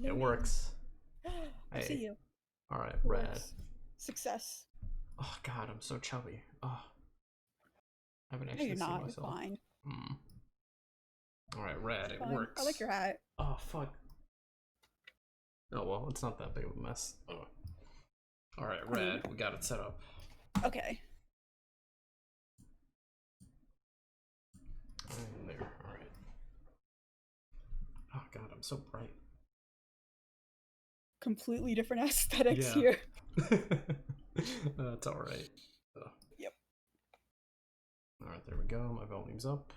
It works. I see Hey. you. Alright, It red. works. Success. Oh god, I'm so chubby. Oh, I haven't No, actually you're seen not. You're myself. fine. Hmm. Alright, red, You're it fine. I like works. your hat. Oh, fuck. Oh well, it's not that big of a mess. Oh. Alright, I mean, red, we got it set up. okay. And there, alright. Oh god, I'm so bright. Completely different aesthetics Yeah. here. That's alright. Yep. Alright, there we go. My volume's up.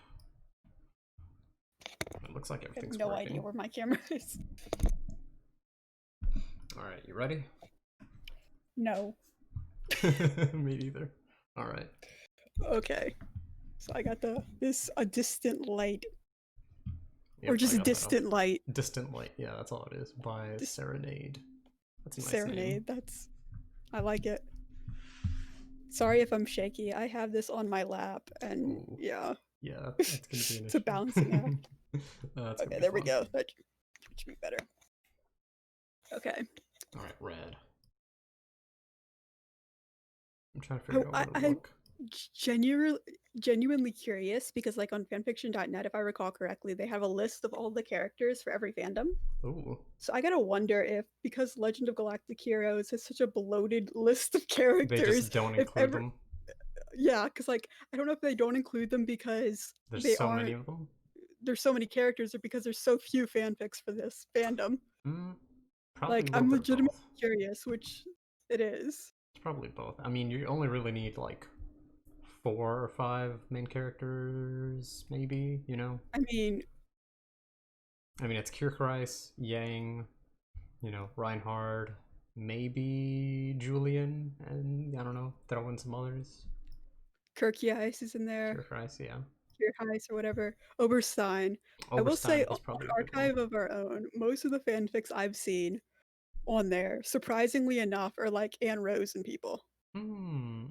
It looks like I have everything's no working. idea where my camera is. Alright, you ready? No. Me neither. Alright. Okay. So I got a distant light. Yep, Or just I a got that up. distant light. Distant Light, yeah, that's all it is. By Serenade. That's a nice name. Serenade. I like it. Sorry if I'm shaky. I have this on my lap and Ooh. yeah. Yeah, that's gonna be an It's a issue. balancing act. That's Okay, gonna be there we fun. go. That should be better. Okay. Alright, red. I'm trying to figure out where to I look. genuinely curious because like on fanfiction.net, if I recall correctly, they have a list of all the characters for every fandom. Ooh. So I gotta wonder if because Legend of Galactic Heroes has such a bloated list of They characters, just don't if include ever them. yeah, because like I don't know if they don't include them because There's they so many aren't of them. there's so many characters or because there's so few fanfics for this fandom. Probably Like a little I'm bit of legitimately both. curious which it is. It's probably both. I mean, you only really need like 4 or 5 main characters, maybe, you know? I mean, I mean, it's Kierkerais, Yang, you know, Reinhard, maybe Julian, and I don't know, throw in some others. Kirkiais is in there. Kierkerais, yeah. Heis or whatever. Oberstein. I will say Oberstein, on he's probably a good one. Archive of Our Own, most of the fanfics I've seen on there, surprisingly enough, are like Anne Rose and people. So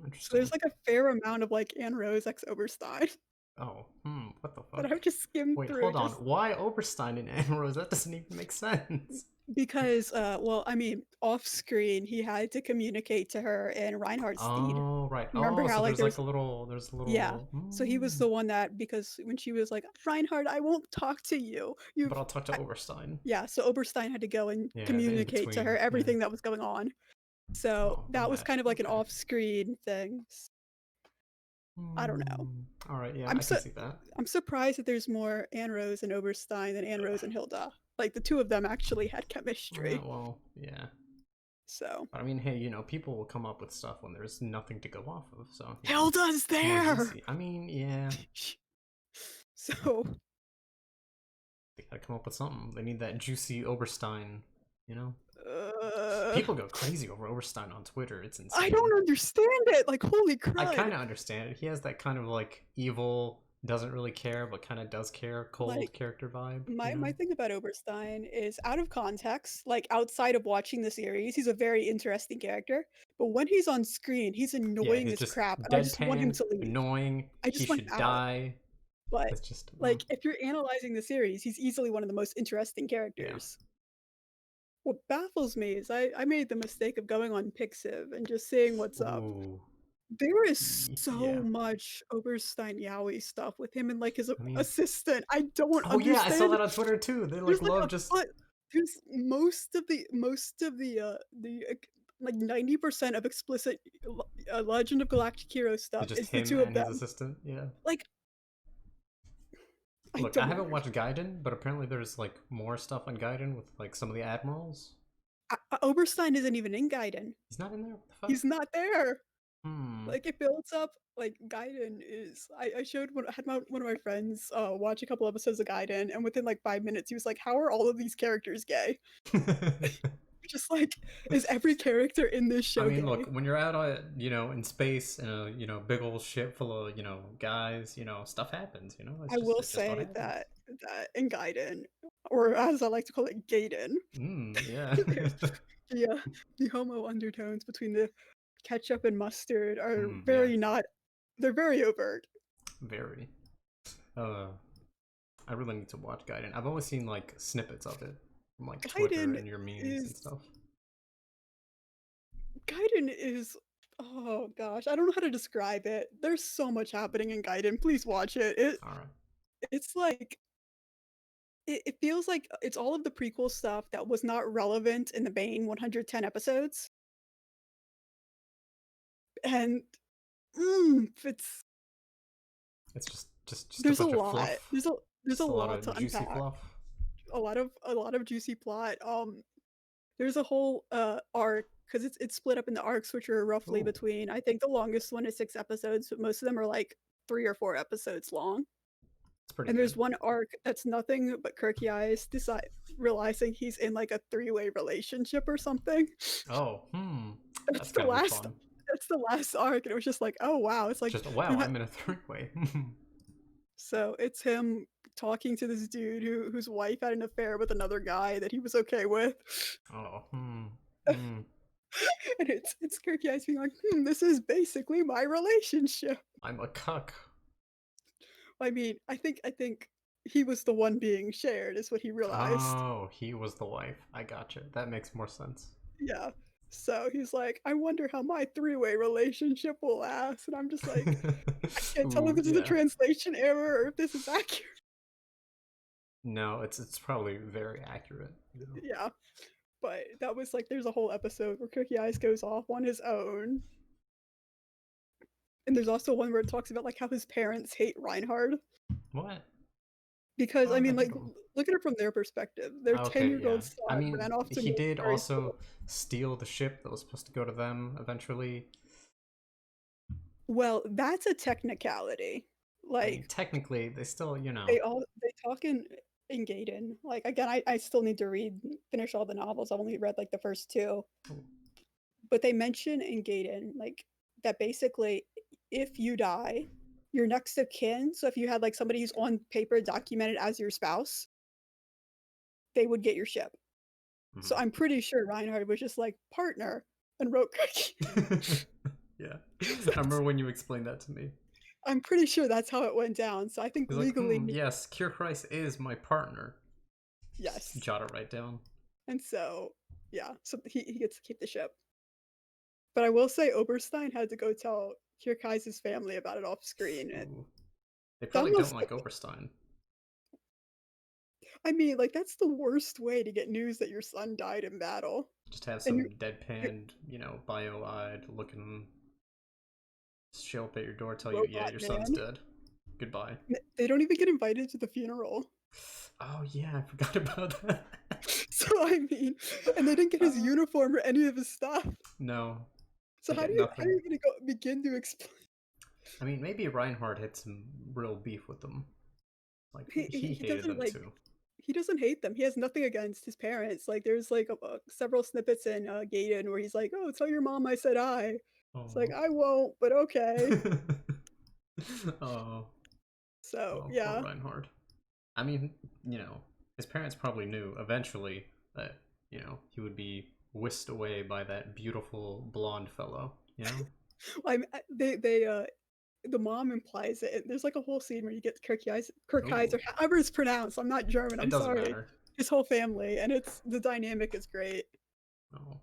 Interesting. there's like a fair amount of like Anne Rose x Oberstein Oh, what the that fuck? I've just skimmed Wait, through hold on. just Why Oberstein and Anne Rose? That doesn't even make sense. because well, I mean, off screen he had to communicate to her in Reinhardt's steed. Oh, right. Remember Oh, how so like there's there's a yeah. little, So he was the one that because when she was like, Reinhard, I won't talk to you. but You've I'll talk to I, Oberstein. yeah, so Oberstein had to go and Yeah, the in communicate to her between. Yeah. everything that was going on. So Oh, that was that. kind of like an Okay. off-screen thing. I don't know. All right. Yeah, I'm I can so see that. I'm surprised that there's more Anne Rose and Oberstein than Anne Rose and Hilda. Like the two of them actually had chemistry. Well, yeah. So But I mean, hey, you know, people will come up with stuff when there's nothing to go off of. So you know, Hilda's it's more there. juicy. I mean, yeah, So they gotta come up with something. They need that juicy Oberstein. You know, uh, people go crazy over Oberstein on Twitter. It's I insane. don't understand it. Like holy I crud. kind of understand it. He has that kind of like evil, doesn't really care, but kind of does care, cold Like character vibe. You my know? thing about Oberstein is out of context, like outside of watching the series, he's a very interesting character. But when he's on screen, he's Yeah, annoying he's as just crap, and I just want him deadpan, to leave. annoying. I He just want him should out. die. But It's just, like if you're analyzing the series, he's easily one of the most interesting yeah. characters. What baffles me is I made the mistake of going on Pixiv and just seeing what's up. Ooh, There is so yeah. much Oberstein Yowie stuff with him and like his I mean, assistant. I don't oh yeah, I saw understand. that on Twitter too. They like There's like love a just foot. There's like 90% of explicit Legend of Galactic Hero stuff just is the him two of and his them. assistant. Yeah. Like I Look, I don't haven't watched understand. Gaiden, but apparently there's like more stuff on Gaiden with like some of the admirals. Oberstein isn't even in Gaiden. He's not in there. What the fuck? He's not there. Hmm. Like it builds up like Gaiden is I showed one I had one of my friends watch a couple episodes of Gaiden and within like 5 minutes he was like, how are all of these characters gay? Just like, is every character in this I show mean, gay? look, when you're out, you know, in space, in a big old ship full of guys, stuff happens. I will It's just what say happens. that in Gaiden, or as I like to call it, Gaiden, Yeah. there's the homo undertones between the ketchup and mustard are Yeah. very not they're very overt. Very. Uh, I really need to watch Gaiden. I've only seen like snippets of it. from like Twitter Gaiden and your memes and is stuff. Gaiden is oh gosh, I don't know how to describe it. There's so much happening in Gaiden. Please watch it. All right. It's like it feels like it's all of the prequel stuff that was not relevant in the main 110 episodes, and, it's It's just a there's a bunch of lot. fluff. There's a Just a lot lot of to juicy unpack. fluff. A lot of juicy plot. There's a whole, arc because it's split up into arcs, which are roughly Oh, between I think the longest one is 6 episodes, but most of them are, like, 3 or 4 episodes long. it's pretty And there's good. one arc that's nothing but Kirky Eyes realizing he's in, like, a three-way relationship or something. Oh, That's that's the gotta be last fun. that's the last arc, and it was just like, "Oh, wow." It's like Just wow, him ha I'm in a three-way. so it's him talking to this dude whose wife had an affair with another guy that he was okay with. Oh, hmm. And it's Kirky Eyes being like, this is basically my relationship." I'm a cuck. I mean, I think he was the one being shared is what he realized. Oh, he was the wife. I gotcha. That makes more sense. Yeah. So he's like, "I wonder how my three-way relationship will last." And I'm just like, I can't tell if Ooh, this is a yeah. translation error or if this is accurate. No, it's probably very accurate. You know. Yeah. But that was like there's a whole episode where Cookie Eyes goes off on his own. And there's also one where it talks about like how his parents hate Reinhard. What? Because Why I would mean, they hate like, him? look at it from their perspective. Their Okay, 10-year-old yeah. I son mean, ran off to he did military also school. steal the ship that was supposed to go to them eventually. Well, that's a technicality. I mean, Like, technically, they still, you know. they talk in Gaiden. Like again, I still need to finish all the novels. I've only read like the first two. But they mention in Gaiden like that basically if you die, your next of kin, so if you had like somebody who's on paper documented as your spouse, they would get your ship. So Mhm. I'm pretty sure Reinhard was just like partner and wrote Cookie. Yeah. So I remember when you explained that to me. I'm pretty sure that's how it went down. So I think He's like, legally, yes, Kier Price is my partner. Just yes. jot it right down. And so yeah, so he gets to keep the ship. But I will say Oberstein had to go tell Kierkeis's family about it off screen. Ooh. They That probably don't must like Oberstein. I mean, like, that's the worst way to get news that your son died in battle. Just have And some you're deadpanned, bio-eyed looking show up at your door, tell you, yeah, robot your son's man. dead. Goodbye. They don't even get invited to the funeral. Oh yeah, I forgot about that. So I mean, and they didn't get his uh, uniform or any of his stuff. no, So they how get do you nothing. even go begin to explain? I mean, maybe Reinhardt had some real beef with them. Like he He hated doesn't them like too. he doesn't hate them. He has nothing against his parents. Like there's like several snippets in Gaiden where he's like, "Oh, tell your mom I said I." It's like Oh. I won't, but okay. Oh. So Oh, poor yeah, Reinhardt. I mean, his parents probably knew eventually that, he would be whisked away by that beautiful blonde fellow, you know? they the mom implies it. There's like a whole scene where you get Ooh, Kirkaiser, however it's pronounced. I'm not German. it I'm doesn't sorry. matter. His whole family, and it's the dynamic is great. Oh,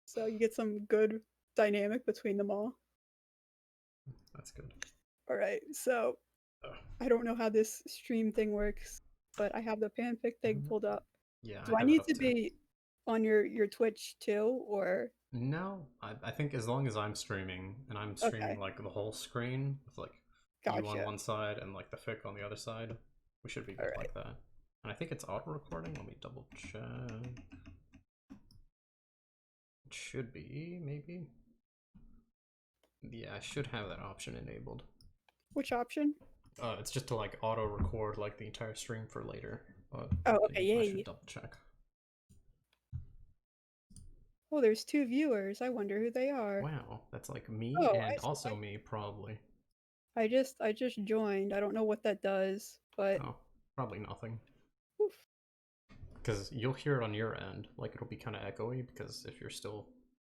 So you get some good dynamic between them all. that's good. All right. So Ugh. I don't know how this stream thing works, but I have the fanfic thing pulled up. Yeah, I Do I have it need up to too. be on your Twitch too, or No, I think as long as I'm streaming, and I'm streaming okay? like the whole screen with like you on Gotcha. one side and like the fic on the other side, we should be All good right. like that. And I think it's auto recording. Let me double check. It should be, maybe. Yeah, I should have that option enabled. Which option? It's just to like auto record like the entire stream for later, but Oh, okay. I should Yay. double check. Oh, there's two viewers. I wonder who they are. Wow, that's like me Oh, and I see. also me probably. I just joined. I don't know what that does, but Oh, probably nothing. oof. Because you'll hear it on your end, like it'll be kind of echoey because if you're still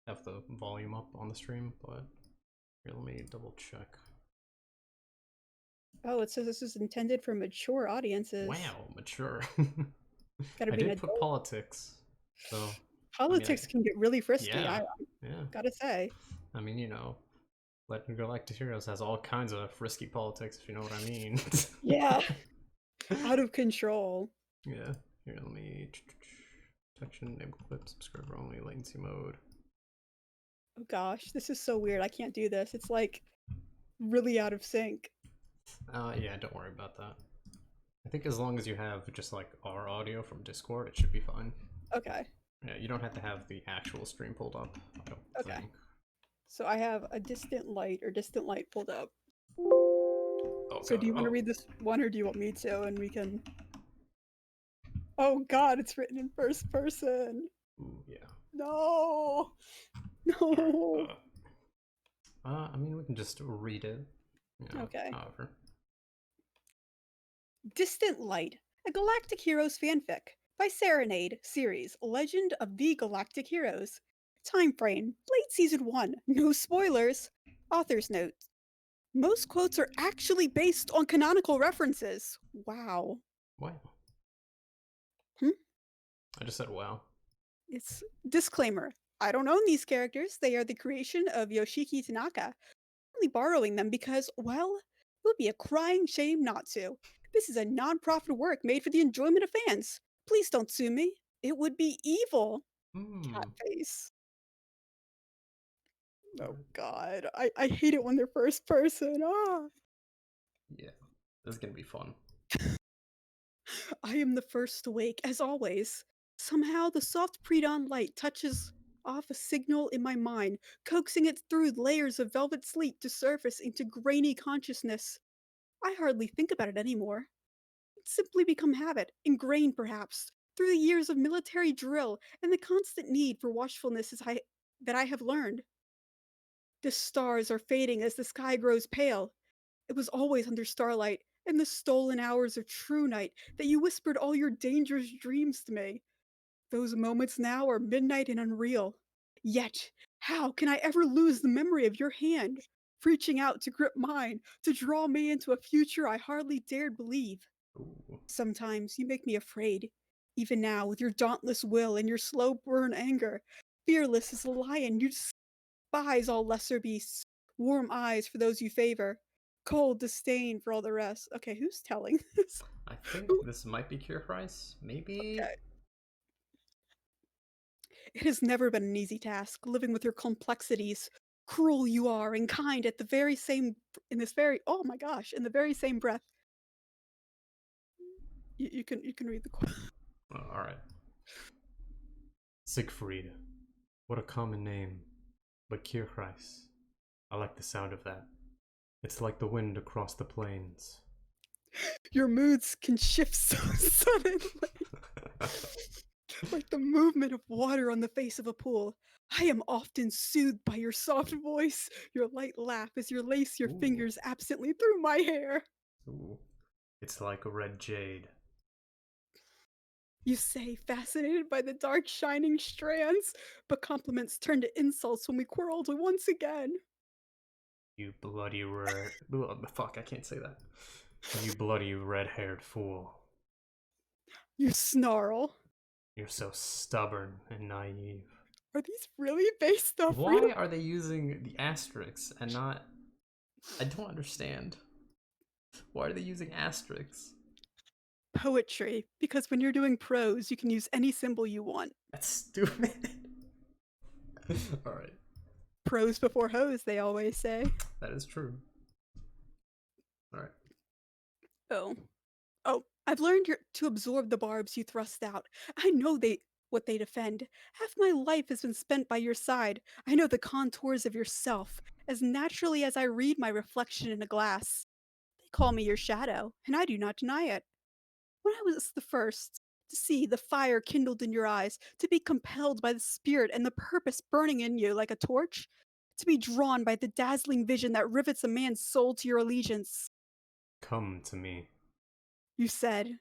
have the volume up on the stream, but here, let me double check. Oh, it says this is intended for mature audiences. Wow, mature. Gotta I be an did put adult. politics, so I mean, Politics can get really frisky, yeah, I yeah. gotta say. I mean, Legend of Galactic Heroes has all kinds of frisky politics, if you know what I mean. Yeah, out of control. Yeah. Here, let me protection, enable clip, subscriber only, latency mode. Oh gosh, this is so weird, I can't do this. It's, like, really out of sync. Yeah, don't worry about that. I think as long as you have just like our audio from Discord, it should be fine. Okay, Yeah, you don't have to have the actual stream pulled up, I don't okay. think. So I have a distant light pulled up. Oh So do god, you wanna oh. read this one or do you want me to, and we can Oh god, it's written in first person. Ooh, yeah. No! Alright, No! I mean, we can just read it, Okay. however. Distant Light, a Galactic Heroes fanfic by Serenade series Legend of the Galactic Heroes. Time frame late season 1. No spoilers. Author's note. Most quotes are actually based on canonical references. Wow. Wow. Hmm? I just said wow. It's disclaimer. I don't own these characters. They are the creation of Yoshiki Tanaka. Only borrowing them because, well, it would be a crying shame not to. This is a non-profit work made for the enjoyment of fans. Please don't sue me. It would be evil. Cat Hmm. face. Oh Alright. god. I hate it when they're first person. Ah. Yeah, this is gonna be fun. I am the first to wake, as always. Somehow the soft pre-dawn light touches off a signal in my mind, coaxing it through layers of velvet sleep to surface into grainy consciousness. I hardly think about it anymore. It's simply become habit, ingrained perhaps, through the years of military drill and the constant need for watchfulness that I have learned. The stars are fading as the sky grows pale. It was always under starlight, in the stolen hours of true night, that you whispered all your dangerous dreams to me. Those moments now are midnight and unreal. Yet, how can I ever lose the memory of your hand, reaching out to grip mine, to draw me into a future I hardly dared believe? Ooh. Sometimes you make me afraid. Even now, with your dauntless will and your slow burn anger, fearless as a lion, you despise all lesser beasts, warm eyes for those you favor, cold disdain for all the rest. Okay, who's telling this? I think Who? this might be Cure Price. Maybe. Okay. It has never been an easy task living with your complexities. Cruel you are and kind at the very same in this very oh my gosh, in the very same breath. You can read the quote. Alright. Siegfried. What a common name. But Kirchreis. I like the sound of that. It's like the wind across the plains. Your moods can shift so suddenly. Like the movement of water on the face of a pool. I am often soothed by your soft voice, your light laugh as you lace your Ooh. fingers absently through my hair. Ooh. It's like a red jade. You say, fascinated by the dark shining strands, but compliments turn to insults when we quarreled once again. You bloody red. Fuck, I can't say that. You bloody red haired fool. You snarl. You're so stubborn and naive. Are these really based off real Why are they using the asterisks and not. I don't understand. Why are they using asterisks? poetry? Because when you're doing prose, you can use any symbol you want. That's stupid. Alright, Prose before hose, they always say. that is true. Alright. Oh. Oh, I've learned to absorb the barbs you thrust out. I know what they defend. Half my life has been spent by your side. I know the contours of yourself as naturally as I read my reflection in a glass. They call me your shadow, and I do not deny it. When I was the first to see the fire kindled in your eyes, to be compelled by the spirit and the purpose burning in you like a torch, to be drawn by the dazzling vision that rivets a man's soul to your allegiance, Come to me. you said,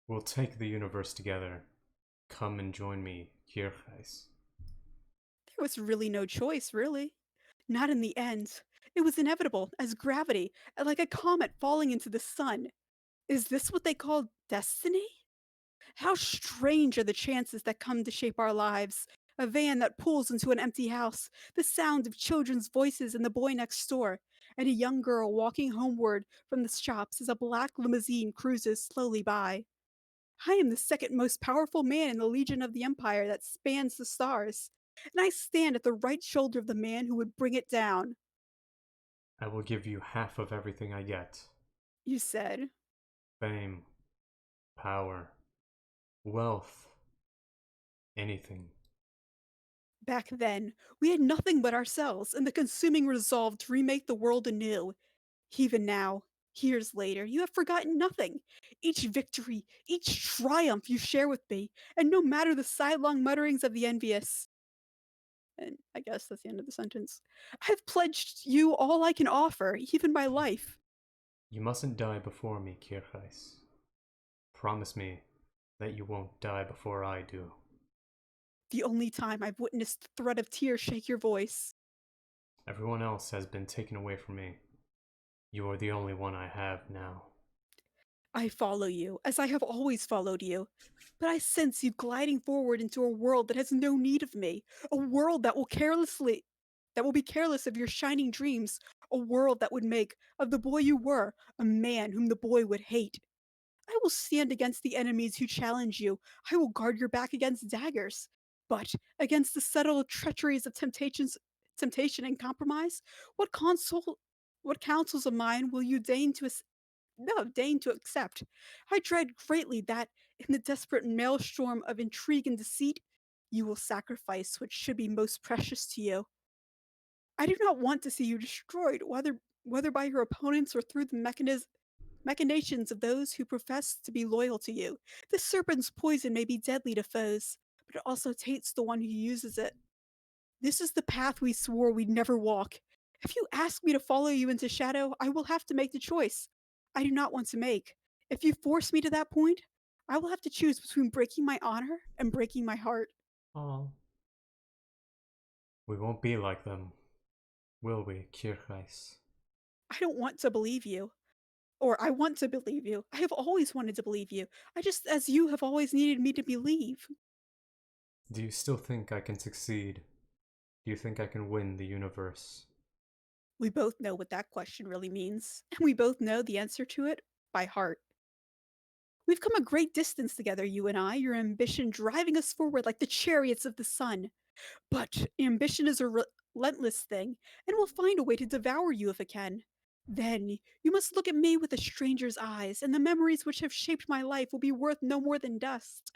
We'll take the universe together. Come and join me, Kirchreis. there was really no choice, really. Not in the end. It was inevitable, as gravity, like a comet falling into the sun. Is this what they call destiny? How strange are the chances that come to shape our lives. A van that pulls into an empty house, the sound of children's voices and the boy next door, and a young girl walking homeward from the shops as a black limousine cruises slowly by. I am the second most powerful man in the Legion of the Empire that spans the stars, and I stand at the right shoulder of the man who would bring it down. I will give you half of everything I get: You said. fame, power, wealth, anything. Back then, we had nothing but ourselves and the consuming resolve to remake the world anew. Even now, years later, you have forgotten nothing. Each victory, each triumph you share with me, and no matter the sidelong mutterings of the envious. And I guess that's the end of the sentence. I've pledged you all I can offer, even my life. You mustn't die before me, Kirchheis. Promise me that you won't die before I do. The only time I've witnessed the threat of tears shake your voice. Everyone else has been taken away from me. You are the only one I have now. I follow you, as I have always followed you. But I sense you gliding forward into a world that has no need of me, a world that will be careless of your shining dreams, a world that would make of the boy you were a man whom the boy would hate. I will stand against the enemies who challenge you. I will guard your back against daggers. But against the subtle treacheries of temptation and compromise, what console what counsels of mine will you deign to accept? I dread greatly that, in the desperate maelstrom of intrigue and deceit, you will sacrifice what should be most precious to you. I do not want to see you destroyed, whether by your opponents or through the machinations of those who profess to be loyal to you. The serpent's poison may be deadly to foes, but it also taints the one who uses it. This is the path we swore we'd never walk. If you ask me to follow you into shadow, I will have to make the choice I do not want to make. If you force me to that point, I will have to choose between breaking my honor and breaking my heart. Oh, we won't be like them, will we, Kirchheis? I don't want to believe you. Or I want to believe you. I have always wanted to believe you. I just, as you have always needed me to believe. Do you still think I can succeed? Do you think I can win the universe? We both know what that question really means, and we both know the answer to it by heart. We've come a great distance together, you and I, your ambition driving us forward like the chariots of the sun. But ambition is a relentless thing, and will find a way to devour you if it can. Then you must look at me with a stranger's eyes, and the memories which have shaped my life will be worth no more than dust.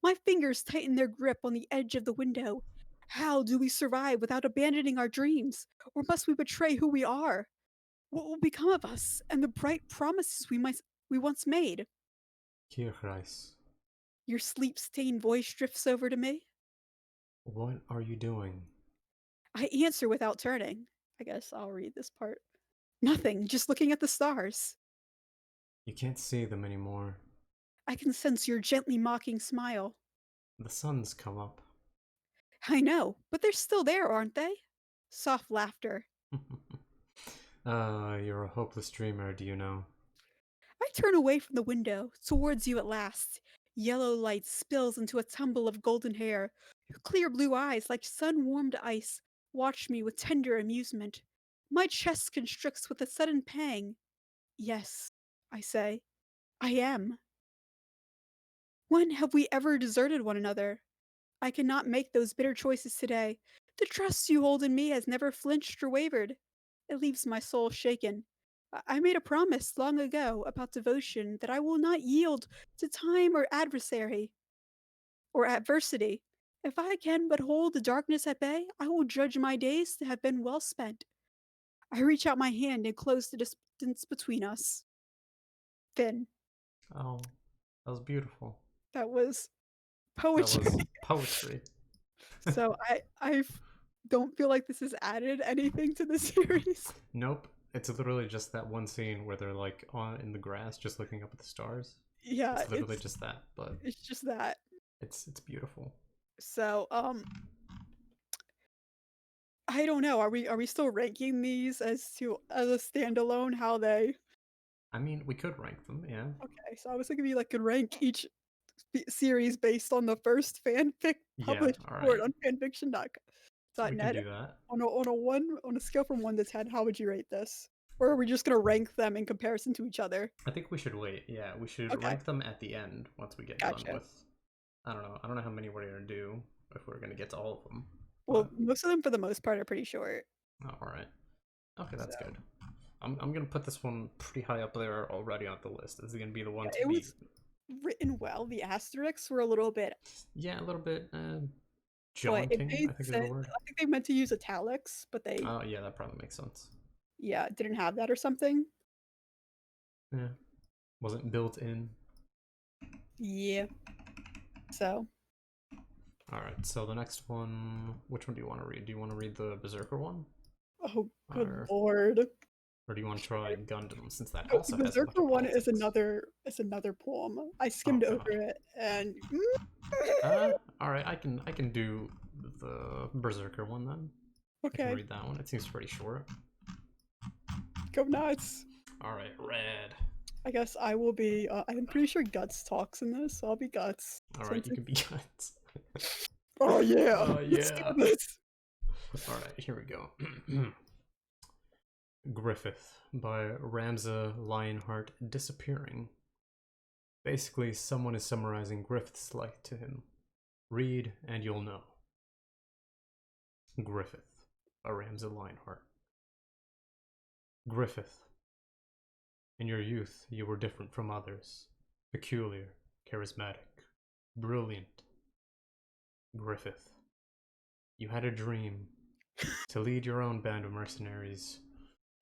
My fingers tighten their grip on the edge of the window. How do we survive without abandoning our dreams? Or must we betray who we are? What will become of us and the bright promises we once made? Kirchheis, Your sleep stained voice drifts over to me. what are you doing? I answer without turning. I guess I'll read this part. Nothing, just looking at the stars. You can't see them anymore. I can sense your gently mocking smile. The sun's come up. I know, but they're still there, aren't they? Soft laughter. You're a hopeless dreamer, do you know? I turn away from the window, towards you at last. Yellow light spills into a tumble of golden hair. Your clear blue eyes, like sun warmed ice, watch me with tender amusement. My chest constricts with a sudden pang. Yes, I say, I am. When have we ever deserted one another? I cannot make those bitter choices today. The trust you hold in me has never flinched or wavered. It leaves my soul shaken. I made a promise long ago about devotion that I will not yield to time or adversity. If I can but hold the darkness at bay, I will judge my days to have been well spent. I reach out my hand and close the distance between us. Finn, Oh, that was beautiful. that was That poetry. was poetry. So don't feel like this has added anything to the series. Nope. It's literally just that one scene where they're like on in the grass just looking up at the stars. Yeah, It's literally just that, but it's just that. it's beautiful. So, I don't know. Are we still ranking these as a standalone? How they? I mean, we could rank them, yeah. Okay, so I was thinking we like could rank each series based on the first fanfic Yeah, published for it alright. on fanfiction We dot can net. do that. On a scale from 1 to 10, how would you rate this? Or are we just gonna rank them in comparison to each other? I think we should wait. Yeah, we should Okay, rank them at the end once we get done gotcha. with. I don't know. I don't know how many we're gonna do if we're gonna get to all of them. Well, But most of them for the most part are pretty short, oh, all right. Okay, so that's good. I'm gonna put this one pretty high up there already on the list. This is gonna be the one yeah, to it beat. was written well. The asterisks were a little bit, Yeah, a little bit but it jaunting, made I think is the sense. word. I think they meant to use italics, but they, Oh yeah, that probably makes sense. yeah, didn't have that or something. Yeah, wasn't built in. Yeah. So, All right, so the next one, which one do you want to read? Do you want to read the Berserker one, oh, good or lord. do you want to try Gundam since that The also has a bunch Berserker of one politics? is another poem. I Oh skimmed over God. it and All right, I can do the Berserker one then. I can okay, read that one. It seems pretty short. go nuts. All right, red. I guess I will be, I'm pretty sure Guts talks in this, so I'll be Guts, All right, since you it's can be guns. oh, yeah, Oh let's do yeah. this. All right, here we go. Griffith by Ramza Lionheart disappearing. Basically, someone is summarizing Griffith's life to him. Read and you'll know. Griffith by Ramza Lionheart. Griffith. In your youth, you were different from others. Peculiar, charismatic, brilliant. Griffith. You had a dream to lead your own band of mercenaries,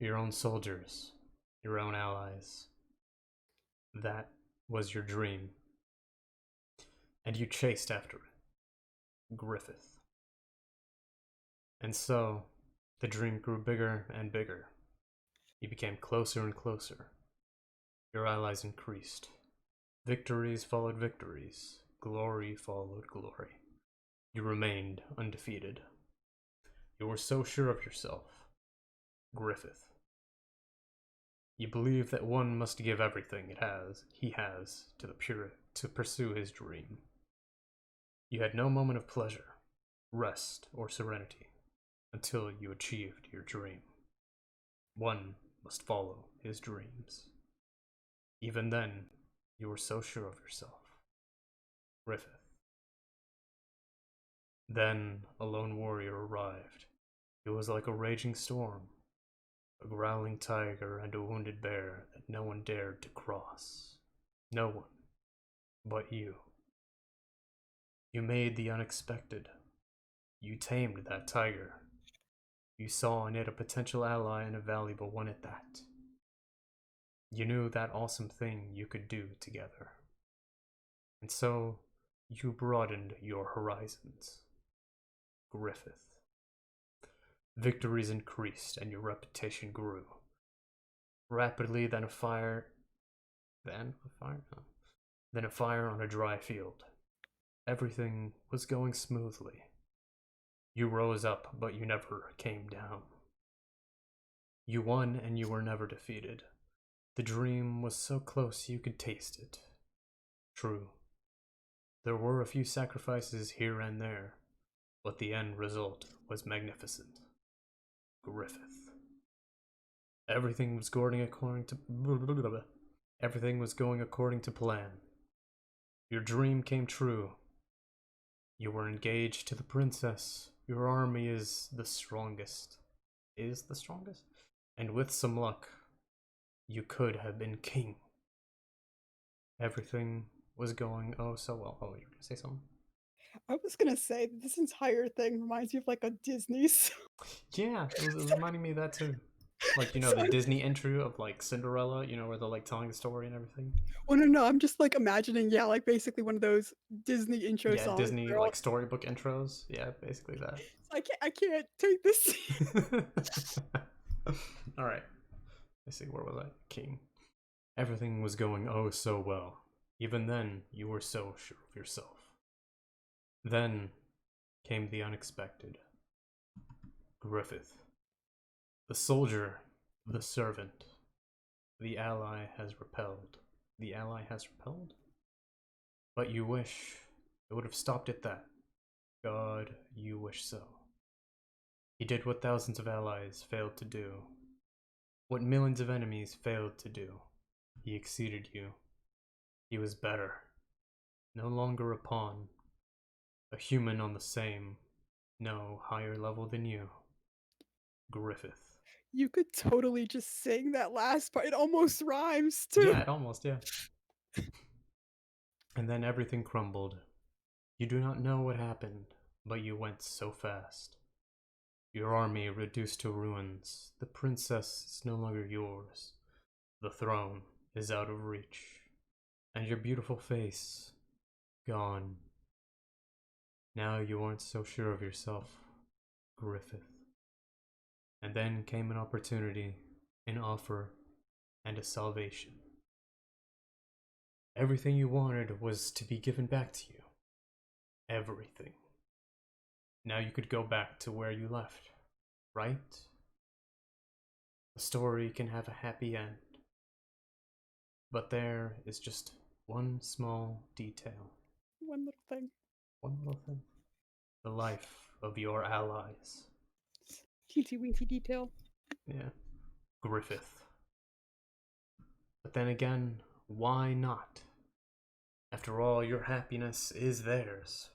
your own soldiers, your own allies. That was your dream, and you chased after it. Griffith. And so, the dream grew bigger and bigger. You became closer and closer. Your allies increased. Victories followed victories. Glory followed glory. You remained undefeated. You were so sure of yourself. Griffith. You believe that one must give everything he has to the pure to pursue his dream. You had no moment of pleasure, rest, or serenity until you achieved your dream. One must follow his dreams. Even then, you were so sure of yourself. Griffith. Then a lone warrior arrived. It was like a raging storm, a growling tiger and a wounded bear that no one dared to cross. No one but you. You made the unexpected. You tamed that tiger. You saw in it a potential ally and a valuable one at that. You knew that awesome thing you could do together. And so, you broadened your horizons. Griffith. Victories increased and your reputation grew. Rapidly, then a fire. Then a fire? No. Then a fire on a dry field. Everything was going smoothly. You rose up, but you never came down. You won and you were never defeated. The dream was so close you could taste it. True. There were a few sacrifices here and there, but the end result was magnificent. Griffith. Everything was going according to everything was going according to plan. Your dream came true. You were engaged to the princess. Your army is the strongest. Is the strongest? And with some luck, you could have been king. Everything was going oh so well. Oh, you were gonna say something? I was gonna say that this entire thing reminds me of like a Disney song. Yeah, it was reminding me of that too. Like, So the Disney intro of like Cinderella, where they're like telling the story and everything. well, no, I'm just like imagining, yeah, like basically one of those Disney intro Yeah, songs Disney where all like storybook intros. Yeah, basically that. I can't take this. All right. Let's see, where was I? King. Everything was going oh so well. Even then, you were so sure of yourself. Then came the unexpected. Griffith. The soldier, the servant. The ally has repelled. The ally has repelled? But you wish it would have stopped at that. God, you wish so. He did what thousands of allies failed to do. What millions of enemies failed to do. He exceeded you. He was better. No longer a pawn. A human on the same, no higher level than you. Griffith. You could totally just sing that last part. It almost rhymes too. Yeah, it almost, yeah. And then everything crumbled. You do not know what happened, but you went so fast. Your army reduced to ruins. The princess is no longer yours. The throne is out of reach. And your beautiful face, gone. Now you aren't so sure of yourself, Griffith. And then came an opportunity, an offer, and a salvation. Everything you wanted was to be given back to you. Everything. Now you could go back to where you left, right? The story can have a happy end. But there is just one small detail. One little thing. One little thing. The life of your allies. Teensy weensy detail. Yeah. Griffith. But then again, why not? After all, your happiness is theirs.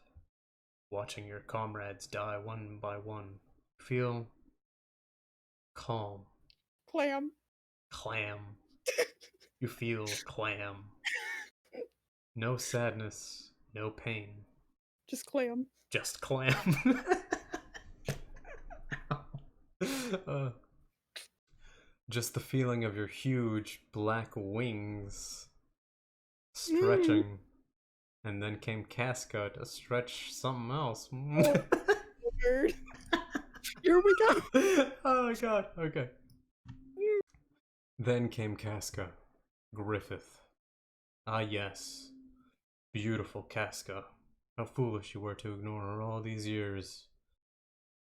Watching your comrades die one by one. Feel calm. Clam. Clam. You feel clam. No sadness, no pain. Just clam. Just clam. Just the feeling of your huge black wings stretching. And then came Casca to stretch something else. Oh, weird. Here we go. Oh god, okay. Then came Casca. Griffith. Ah yes. Beautiful Casca. How foolish you were to ignore her all these years.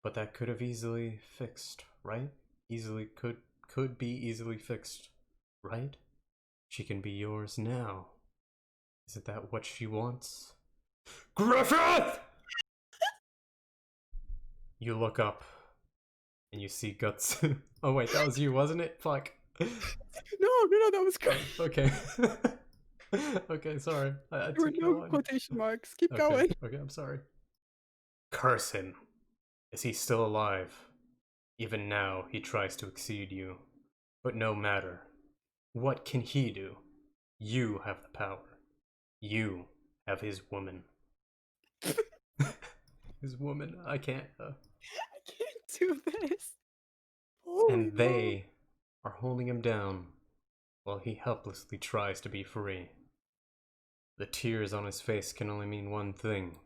But that could have easily fixed, right? Could be easily fixed, right? She can be yours now. Isn't that what she wants? Griffith! You look up and you see Guts. Oh wait, that was you, wasn't it? Fuck. No, that was great. Okay. Okay, sorry. I There were took no your line. quotation marks. Keep Okay, going. okay, I'm sorry. Curse him. Is he still alive? Even now, he tries to exceed you. But no matter. What can he do? You have the power. You have his woman. His woman? I can't. I can't do this. Oh And no. they are holding him down while he helplessly tries to be free. The tears on his face can only mean one thing.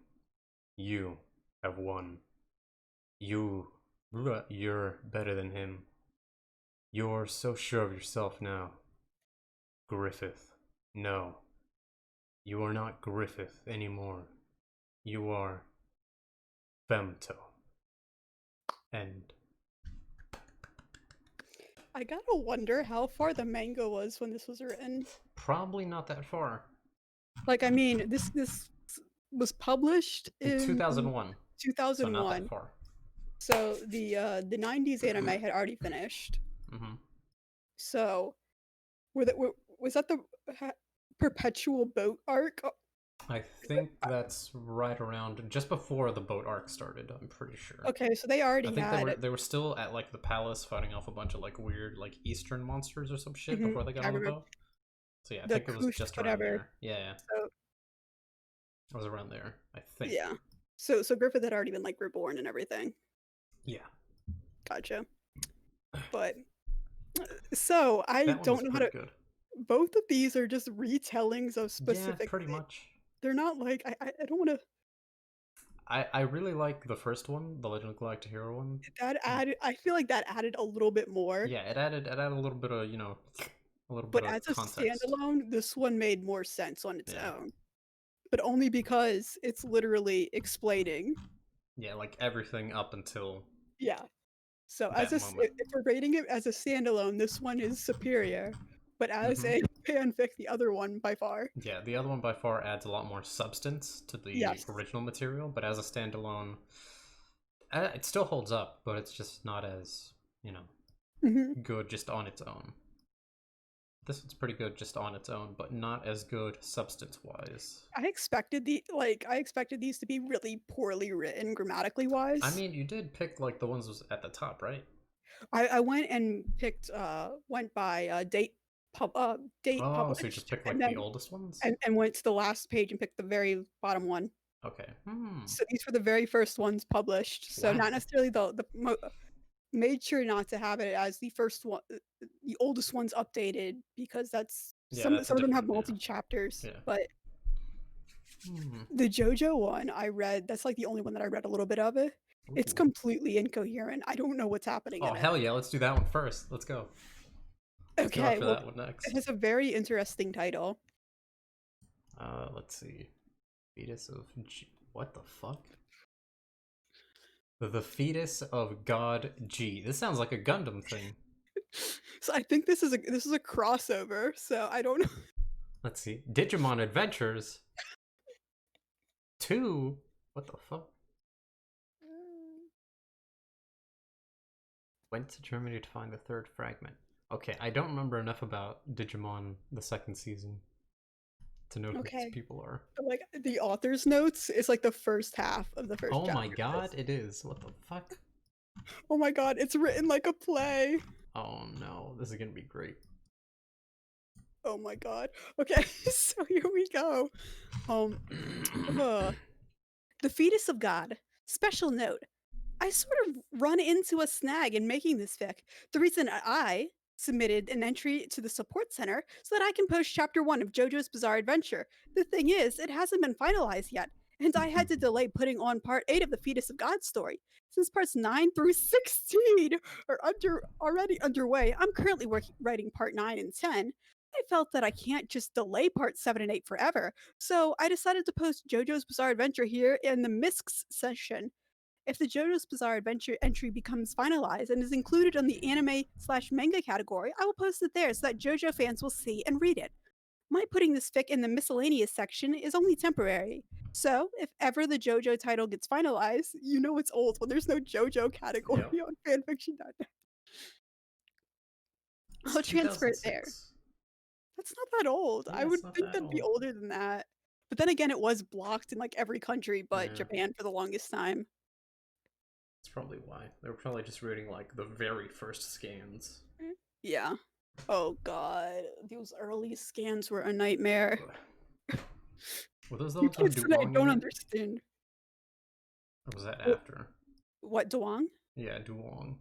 You have won. You're better than him. You're so sure of yourself now. Griffith, no. You are not Griffith anymore. You are Femto. End. I gotta wonder how far the manga was when this was written. Probably not that far. Like, I mean, this was published in 2001. So not that 2001. far. So the 90s anime had already finished. Mm-hmm. So was that the perpetual boat arc? I think that's right around just before the boat arc started. I'm pretty sure. Okay, so they already I think had they were still at like the palace fighting off a bunch of like weird like Eastern monsters or some shit before they got on the boat. So yeah, I think it was just around there. Yeah, So it was around there. I think. yeah. So Griffith had already been like reborn and everything. Yeah. Gotcha. But so I don't know how to. Good. Both of these are just retellings of specific. Yeah, pretty much. They're not like I don't want to. I really like the first one, the Legend of Galactic Hero one. That added. I feel like that added a little bit more. Yeah, it added a little bit of a little But bit as of a context. standalone, this one made more sense on its own. But only because it's literally explaining. Yeah, like everything up until. Yeah. So that if we're rating it as a standalone, this one is superior. But as a fanfic, the other one by far. Yeah, the other one by far adds a lot more substance to the Yes. original material, but as a standalone, it still holds up, but it's just not as, you know, Hmm. good just on its own. This one's pretty good just on its own, but not as good substance-wise. I expected these to be really poorly written grammatically I wise. mean, you did pick like the ones at the top, right? I went and picked went by date Oh, so you just published picked and like the then oldest ones? and went to the last page and picked the very bottom one. Okay. Hmm. So these were the very first ones published. So not Wow. necessarily made sure not to have it as the first one, the oldest ones updated because that's Yeah, that's a some of them have different. Yeah. multi chapters, Yeah. but Hmm. the JoJo one I read, that's like the only one that I read a little bit of it. It's Ooh. completely incoherent. I don't know what's happening Oh in it. hell yeah! Let's do that one first. Let's go. Let's go Okay, after well, that one it next. has a very interesting title. Let's see. Fetus of G. What the fuck? The fetus of God G. This sounds like a Gundam thing. So I think this is a crossover. So I don't know. Let's see. Digimon Adventures 2. What the fuck? Went to Germany to find the third fragment. Okay, I don't remember enough about Digimon the second season to know who these Okay, people are. like the author's notes is like the first half of the first Oh my chapter of god, this. it is. What the fuck? Oh my god, it's written like a play. Oh no, this is gonna be great. Oh my god. Okay, so here we go. Um, uh, the fetus of God. Special note. I sort of run into a snag in making this fic. The reason I submitted an entry to the support center so that I can post chapter 1 of JoJo's Bizarre Adventure. The thing is, it hasn't been finalized yet, and I had to delay putting on part 8 of the Fetus of God story. Since parts 9 through 16 are already underway, I'm currently writing part 9 and 10. I felt that I can't just delay part 7 and 8 forever, so I decided to post JoJo's Bizarre Adventure here in the MISCs session. If the JoJo's Bizarre Adventure entry becomes finalized and is included in the anime/manga category, I will post it there so that JoJo fans will see and read it. My putting this fic in the miscellaneous section is only temporary. So, if ever the JoJo title gets finalized, you know it's old when there's no JoJo category Yep. on fanfiction.net. It's I'll transfer it there. 2006. That's not that old. I Yeah, would it's not think that that'd be old. older than that. But then again, it was blocked in like every country but Yeah, Japan for the longest time. that's probably why. They were probably just reading like the very first scans. Yeah. Oh god, those early scans were a nightmare. Were those the You ones with kids today Duong in don't it? understand. Or was that Wh after? what, Duong? Yeah, Duong.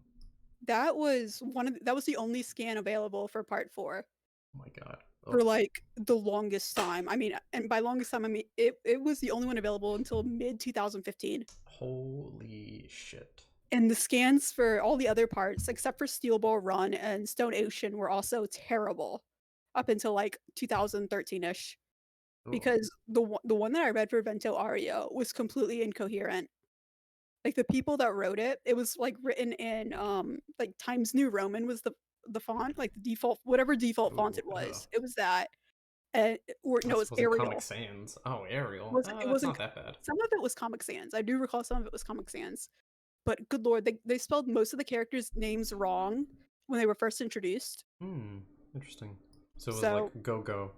That was the only scan available for part 4 Oh my god. for, Ugh. like, the longest time. I mean, and by longest time, I mean it was the only one available until mid-2015, Holy shit. and the scans for all the other parts, except for Steel Ball Run and Stone Ocean, were also terrible up until, like, 2013-ish, Oh. because the one that I read for Vento Ario was completely incoherent. Like, the people that wrote it, it was, like, written in, like, Times New Roman was the font, like, the default whatever default font Ooh. it was that, or no, it was Was it Comic Arial. Sans? Oh, Arial. It That's wasn't not that bad. some of it was Comic Sans, I do recall some of it was Comic Sans, but good lord, they spelled most of the characters' names wrong when they were first introduced, Hmm. Interesting. So it was so like Go Go.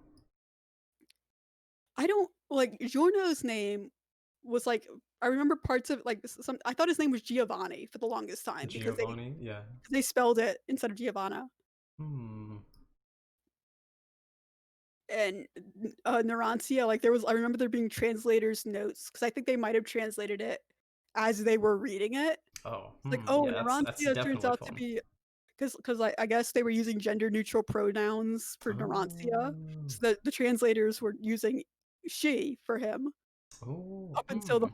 I don't like, Giorno's name was, like I remember parts of, like, some I thought his name was Giovanni for the longest time because Giovanni? Yeah. they spelled it instead of Giovanna. Hmm. And Narantia, like, there was I remember there being translators' notes because I think they might have translated it as they were reading it. Oh, It's like, hmm. "Oh, Yeah, that's Narantia turns definitely out to fun. be," because I guess they were using gender neutral pronouns for Narantia, Oh. so the translators were using she for him Oh, up until hmm.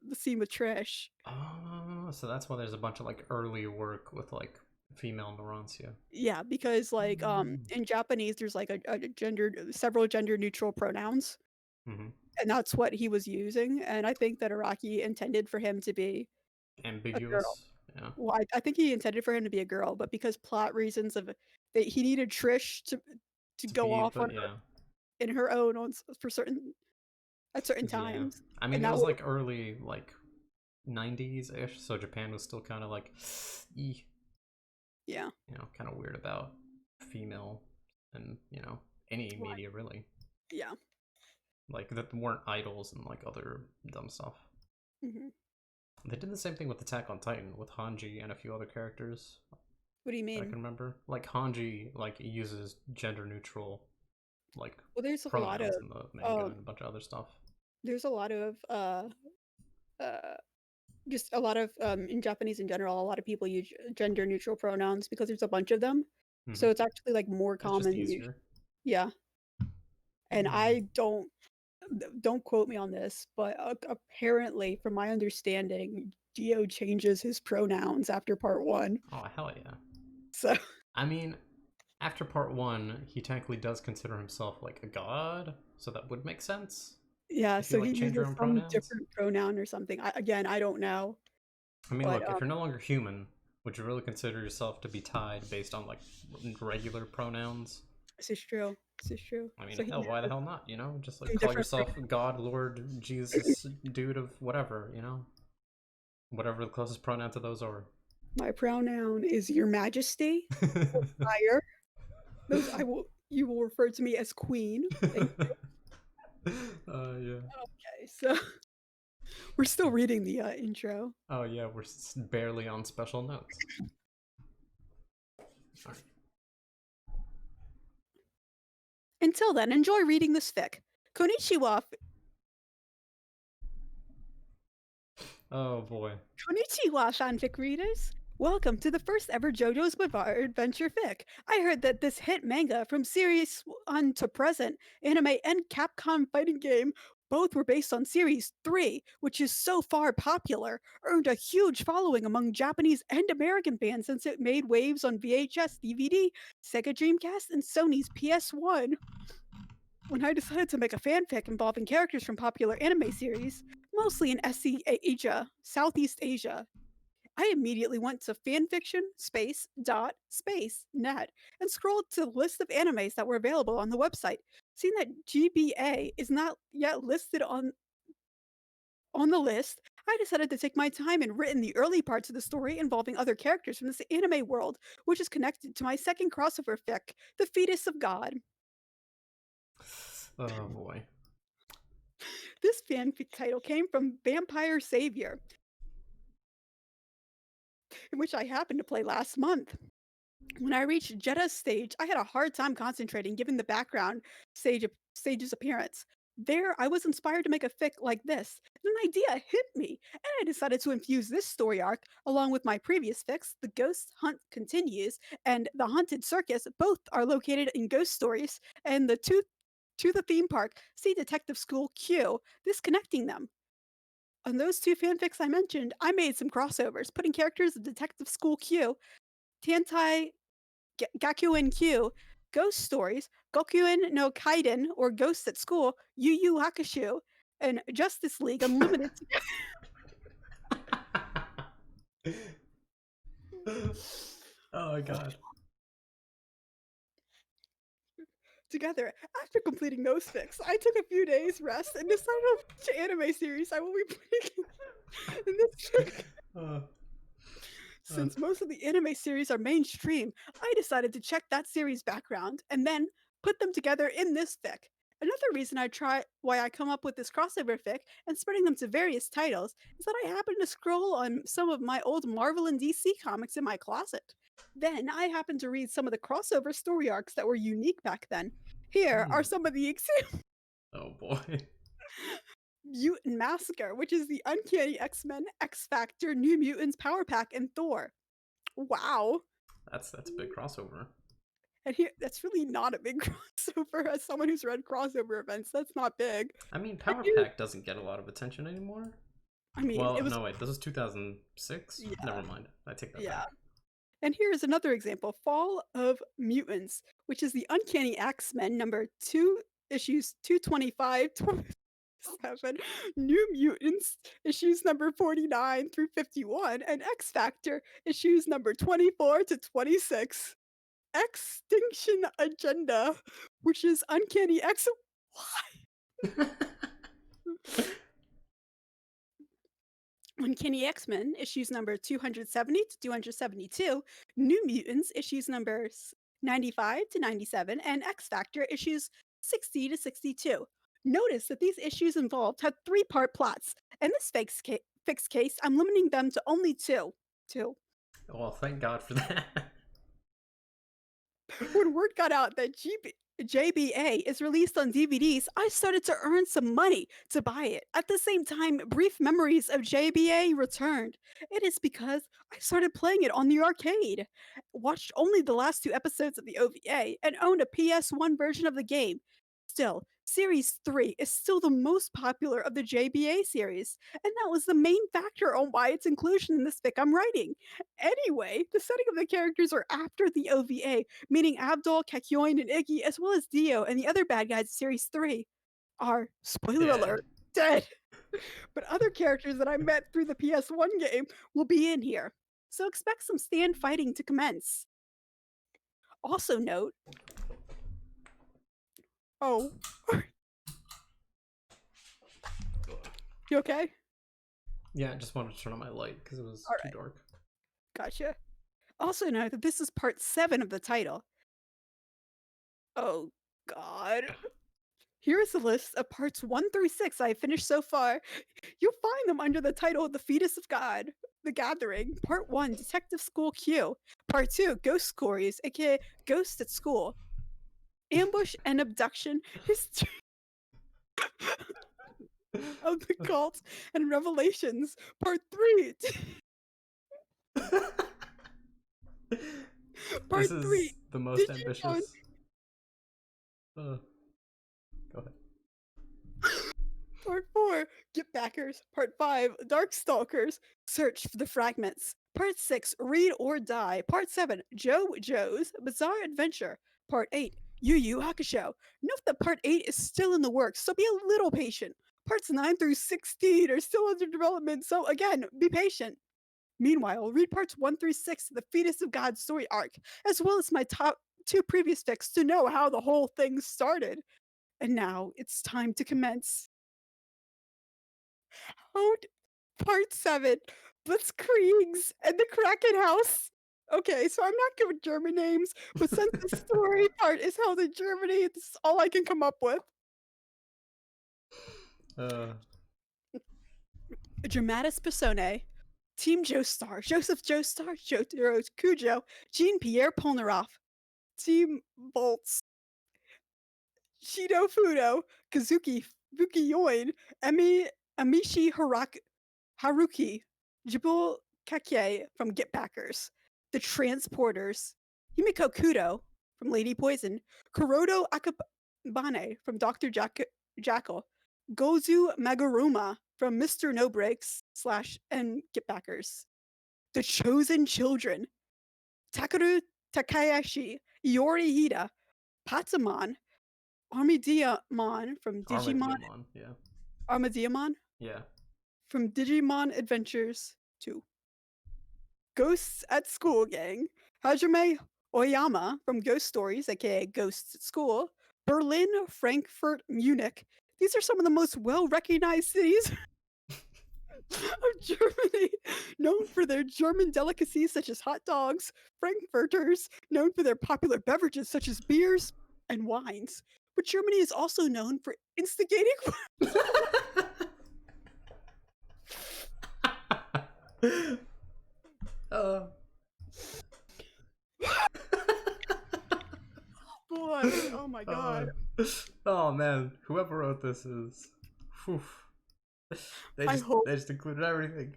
the scene with Trish. Oh, so that's why there's a bunch of like early work with like female Neurontia. Yeah, because, like, Mm. in Japanese, there's, like, a gender several gender neutral pronouns, Hmm. and that's what he was using, and I think that Araki intended for him to be a girl. Ambiguous. Yeah. Well, I think he intended for him to be a girl, but because plot reasons of that he needed Trish to to to go be, off on but her yeah, in her own on for certain at certain yeah. times, I mean, and it that was would like early like 90s ish, so Japan was still kind of like, yeah. kind of weird about female and any Why? media really, Yeah. like that weren't idols and like other dumb stuff. Mhm. They did the same thing with Attack on Titan with Hanji and a few other characters What do you that I mean? can remember. Like Hanji, like uses gender neutral like Well, there's a lot of, pronouns in the manga um and a bunch of other stuff. there's a lot of, uh just a lot of, in Japanese in general, a lot of people use gender neutral pronouns because there's a bunch of them. Hmm. So it's actually, like, more It's just common easier. yeah, and I don't quote me on this, but a apparently, from my understanding, Dio changes his pronouns after part 1. Oh hell yeah! So, I mean, after part one, he technically does consider himself like a god, so that would make sense yeah, if you so he like change your uses own some pronouns. different pronoun or something. I don't know, I mean, but, look, if you're no longer human, would you really consider yourself to be tied based on like regular pronouns? this is true. This is true. I mean, So he hell, why the has hell not? Just like some call different yourself God, Lord, Jesus, dude of whatever. Whatever the closest pronoun to those are. my pronoun is Your Majesty or Sire. Those I will you will refer to me as Queen. Thank Yeah. okay, so we're still reading the, intro. Oh yeah, we're barely on special notes. All right. Until then, enjoy reading this fic. Konnichiwa Oh boy. Konnichiwa, fanfic readers! Welcome to the first ever JoJo's Bizarre Adventure fic. I heard that this hit manga from series 1 to present, anime and Capcom fighting game, both were based on series 3, which is so far popular, earned a huge following among Japanese and American fans since it made waves on VHS, DVD, Sega Dreamcast, and Sony's PS1. When I decided to make a fanfic involving characters from popular anime series, mostly in SC Asia, Southeast Asia, I immediately went to fanfiction space dot space net and scrolled to the list of animes that were available on the website. Seeing that GBA is not yet listed on the list, I decided to take my time and written the early parts of the story involving other characters from this anime world, which is connected to my second crossover fic, The Fetus of God. Oh boy. This fanfic title came from Vampire Savior, in which I happened to play last month. When I reached Jetta's stage, I had a hard time concentrating given the background stage's appearance. There, I was inspired to make a fic like this. And an idea hit me, and I decided to infuse this story arc along with my previous fics, The Ghost Hunt Continues and The Haunted Circus. Both are located in ghost stories, and the two to the theme park, see Detective School Q, this connecting them. On those two fanfics I mentioned, I made some crossovers, putting characters of Detective School Q, Tantai Gakuen Q, Ghost Stories, Gokuen no Kaiden, or Ghosts at School, Yu Yu Hakusho, and Justice League Unlimited Oh my god. together. After completing those fics, I took a few days rest and decided on which anime series I will be putting in this fic. Uh, uh, Since most of the anime series are mainstream, I decided to check that series' background and then put them together in this fic. Another reason why I come up with this crossover fic and spreading them to various titles is that I happened to scroll on some of my old Marvel and DC comics in my closet. Then I happened to read some of the crossover story arcs that were unique back then. Here are hmm. some of the examples. Oh boy. Mutant Massacre, which is the Uncanny X-Men, X Factor, New Mutants, Power Pack, and Thor. Wow. That's a big crossover. And here that's really not a big crossover as someone who's read crossover events, that's not big. I mean, And Power here Pack doesn't get a lot of attention anymore. I mean, it Well, was no, wait, this is 2006? yeah, Never mind. I take that yeah. back. And here is another example, Fall of Mutants, which is the Uncanny X-Men number 2, issues 225, 27, New Mutants, issues number 49 through 51, and X Factor, issues number 24 to 26. Extinction Agenda, which is Uncanny X. Uncanny X-Men, issues number 270 to 272, New Mutants, issues numbers 95 to 97, and X Factor, issues 60 to 62. Notice that these issues involved had three-part plots. In this fixed case, I'm limiting them to only two. Two. Well, thank God for that. When word got out that JBA is released on DVDs, I started to earn some money to buy it. At the same time, brief memories of JBA returned. It is because I started playing it on the arcade, watched only the last two episodes of the OVA, and owned a PS1 version of the game. Still, Series 3 is still the most popular of the JBA series, and that was the main factor on why its inclusion in this fic I'm writing. Anyway, the setting of the characters are after the OVA, meaning Abdul, Kakyoin, and Iggy, as well as Dio and the other bad guys in Series 3, are, spoiler Dead. alert, dead. But other characters that I met through the PS1 game will be in here. So expect some stand fighting to commence. Also note, oh, you okay? Yeah, I just wanted to turn on my light because it was All too right, dark. gotcha. Also note that this is part 7 of the title. Oh, God. Here is the list of parts 1 through 6 I have finished so far. You'll find them under the title The Fetus of God, The Gathering, Part 1, Detective School Q, Part 2, Ghost Stories, aka Ghost at School, Ambush and Abduction, History of the Cult, and Revelations, Part 3, Part This 3, is the most Digimon, ambitious. Uh, Go ahead. Part 4, Get Backers. Part 5, Darkstalkers, Search for the Fragments. Part 6, Read or Die. Part 7, Joe's Bizarre Adventure. Part 8, Yu Yu Hakusho. Note that Part 8 is still in the works, so be a little patient. Parts 9 through 16 are still under development, so again, be patient. Meanwhile, read parts 1 through 6 of the Fetus of God story arc, as well as my top two previous fics to know how the whole thing started. And now it's time to commence. Out Part 7, Blitzkriegs and the Kraken House. Okay, so I'm not good with German names, but since the story part is held in Germany, this is all I can come up with. Uh, Dramatis Personae, Team Joestar, Joseph Joestar, Jotaro Kujo, Jean-Pierre Polnareff, Team Bolts, Shido Fudo, Kazuki Fukiyoin, Amishi Haruki, Jibul Kake from Get Backers, The Transporters, Himiko Kudo from Lady Poison, Kurodo Akabane from Dr. Jackal, Gozu Maguruma from Mr. No Breaks / and Get Backers, The Chosen Children, Takeru Takayashi, Iori Hida, Patamon, Armadiamon from Digimon Armadiamon. Yeah. Armadiamon Yeah. from Digimon Adventures 2. Ghosts at School Gang, Hajime Oyama from Ghost Stories, aka Ghosts at School, Berlin, Frankfurt, Munich. These are some of the most well recognized cities of Germany, known for their German delicacies such as hot dogs, Frankfurters, known for their popular beverages such as beers and wines. But Germany is also known for instigating. uh, Boy, oh my god. oh man, whoever wrote this is. Whew. They I just hope. they just included everything.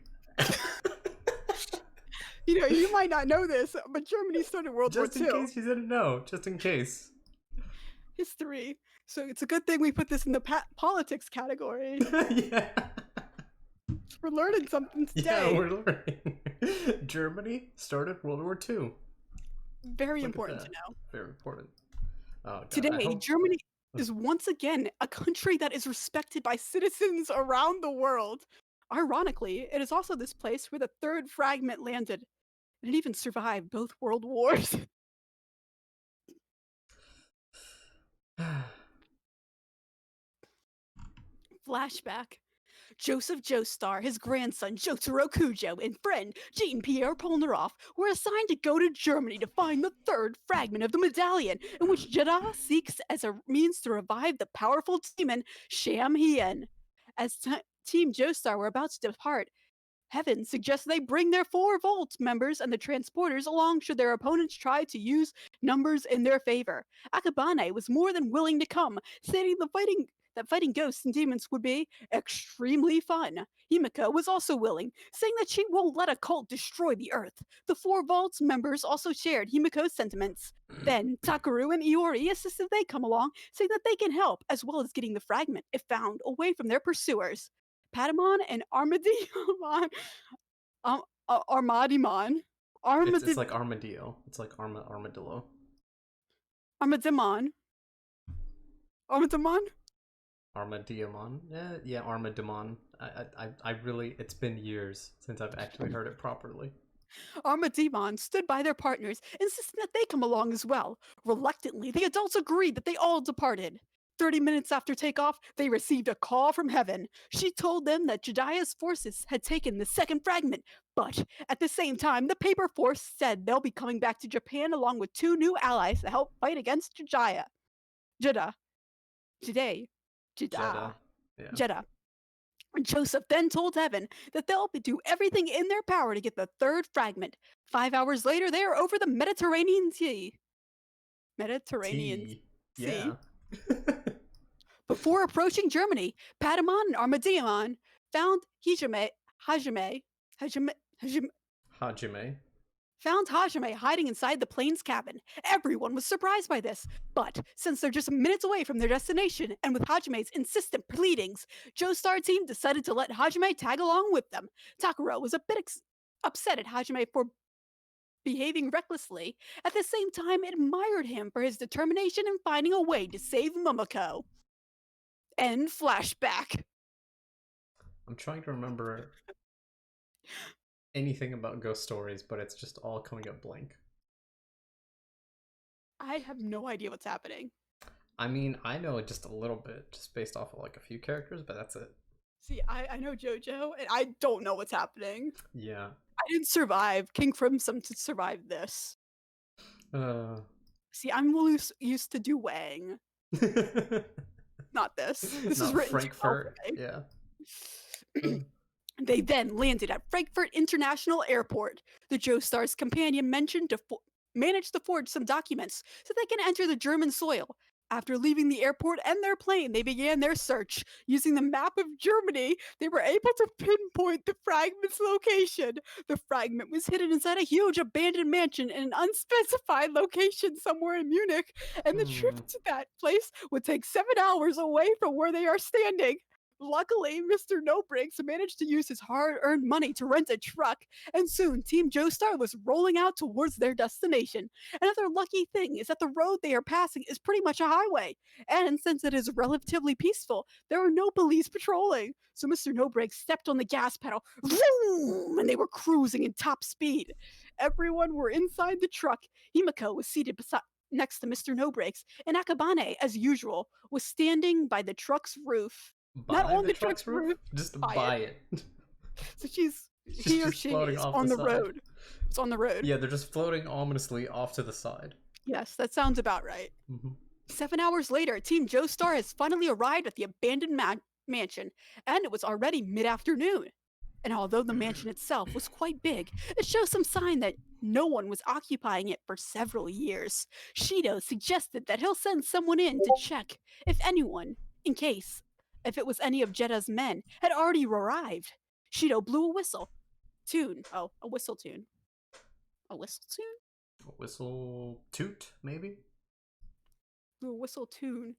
You know, you might not know this, but Germany started World War Just in II. case you didn't know. Just in case. History. So it's a good thing we put this in the politics category. Yeah. We're learning something Yeah, today. we're learning. Germany started World War II. Very Look at important to that. know. Very important. Oh god, I Today, hope. Germany is once again a country that is respected by citizens around the world. Ironically, it is also this place where the third fragment landed, and it even survived both world wars. Flashback. Joseph Joestar, his grandson Jotaro Kujo, and friend Jean-Pierre Polnareff were assigned to go to Germany to find the third fragment of the medallion, in which Jeddah seeks as a means to revive the powerful demon Sham Hien. As Team Joestar were about to depart, Heaven suggests they bring their 4 Volt members and the transporters along should their opponents try to use numbers in their favor. Akabane was more than willing to come, stating that fighting ghosts and demons would be extremely fun. Himiko was also willing, saying that she won't let a cult destroy the Earth. The 4 Volts members also shared Himiko's sentiments. Then Takaru and Iori insisted they come along, saying that they can help, as well as getting the fragment, if found, away from their pursuers. Patamon and Armadillon, Armadimon, It's Armadid, like armadillo. It's like armadillo. Armadimon, Armadimon. Armadillomon. Yeah, Armadimon. I really. It's been years since I've actually heard it properly. Armadimon stood by their partners, insisting that they come along as well. Reluctantly, the adults agreed that they all departed. 30 minutes after takeoff, they received a call from Heaven. She told them that Jediah's forces had taken the second fragment, but at the same time, the Paper Force said they'll be coming back to Japan along with 2 new allies to help fight against Jediah. Jeddah. Jeddah. Jeddah. Jeddah. Yeah. Jeddah. Joseph then told Heaven that they'll do everything in their power to get the third fragment. 5 hours later, they are over the Mediterranean Sea. Mediterranean T. Sea. Yeah. Before approaching Germany, Patamon and Armadillon found Hajime, Hajime. found Hajime hiding inside the plane's cabin. Everyone was surprised by this, but since they're just minutes away from their destination, and with Hajime's insistent pleadings, Joestar team decided to let Hajime tag along with them. Takuro was a bit upset at Hajime for behaving recklessly, at the same time admired him for his determination in finding a way to save Momoko. End flashback. I'm trying to remember anything about ghost stories, but it's just all coming up blank. I have no idea what's happening. I mean, I know just a little bit, just based off of like a few characters, but that's it. See, I know JoJo, and I don't know what's happening. Yeah. I didn't survive King Crimson to survive this. See, I'm used to do Wang. Not this. This Not is written Frankfurt. Yeah. They then landed at Frankfurt International Airport. The Joestar's companion mentioned to managed to forge some documents so they can enter the German soil. After leaving the airport and their plane, they began their search. Using the map of Germany, they were able to pinpoint the fragment's location. The fragment was hidden inside a huge abandoned mansion in an unspecified location somewhere in Munich, and the trip to that place would take 7 hours away from where they are standing. Luckily, Mr. No Breaks managed to use his hard-earned money to rent a truck, and soon Team Joestar was rolling out towards their destination. Another lucky thing is that the road they are passing is pretty much a highway, and since it is relatively peaceful, there are no police patrolling. So Mr. No Breaks stepped on the gas pedal, vroom, and they were cruising in top speed. Everyone were inside the truck. Himiko was seated next to Mr. No Breaks, and Akabane, as usual, was standing by the truck's roof. Not on the truck's roof, just buy it. So he or she is on the road. It's on the road. Yeah, they're just floating ominously off to the side. Yes, that sounds about right. Mm-hmm. 7 hours later, Team Joestar has finally arrived at the abandoned mansion, and it was already mid-afternoon. And although the mansion itself was quite big, it shows some sign that no one was occupying it for several years. Shido suggested that he'll send someone in to check if anyone, if it was any of Jeddah's men, had already arrived. Shido blew a whistle. Tune. Oh, a whistle tune. A whistle tune? A whistle toot, maybe? Blew a whistle tune.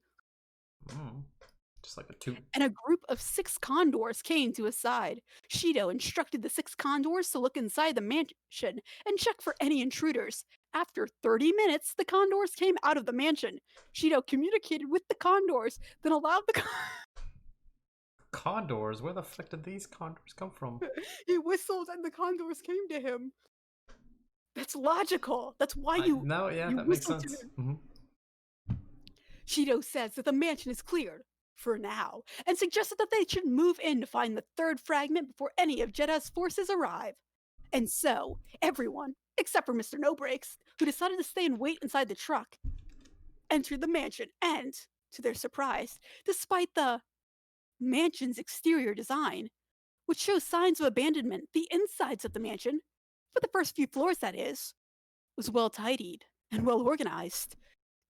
Just like a toot. And a group of 6 condors came to his side. Shido instructed the 6 condors to look inside the mansion and check for any intruders. After 30 minutes, the condors came out of the mansion. Shido communicated with the condors, then allowed the condors? Where the fuck did these condors come from? He whistled and the condors came to him. That's logical. That's why that makes sense. Shido says that the mansion is cleared, for now, and suggested that they should move in to find the third fragment before any of Jedha's forces arrive. And so, everyone, except for Mr. No Brakes, who decided to stay and wait inside the truck, entered the mansion and, to their surprise, despite the mansion's exterior design, which shows signs of abandonment, the insides of the mansion, for the first few floors that is, was well tidied and well organized.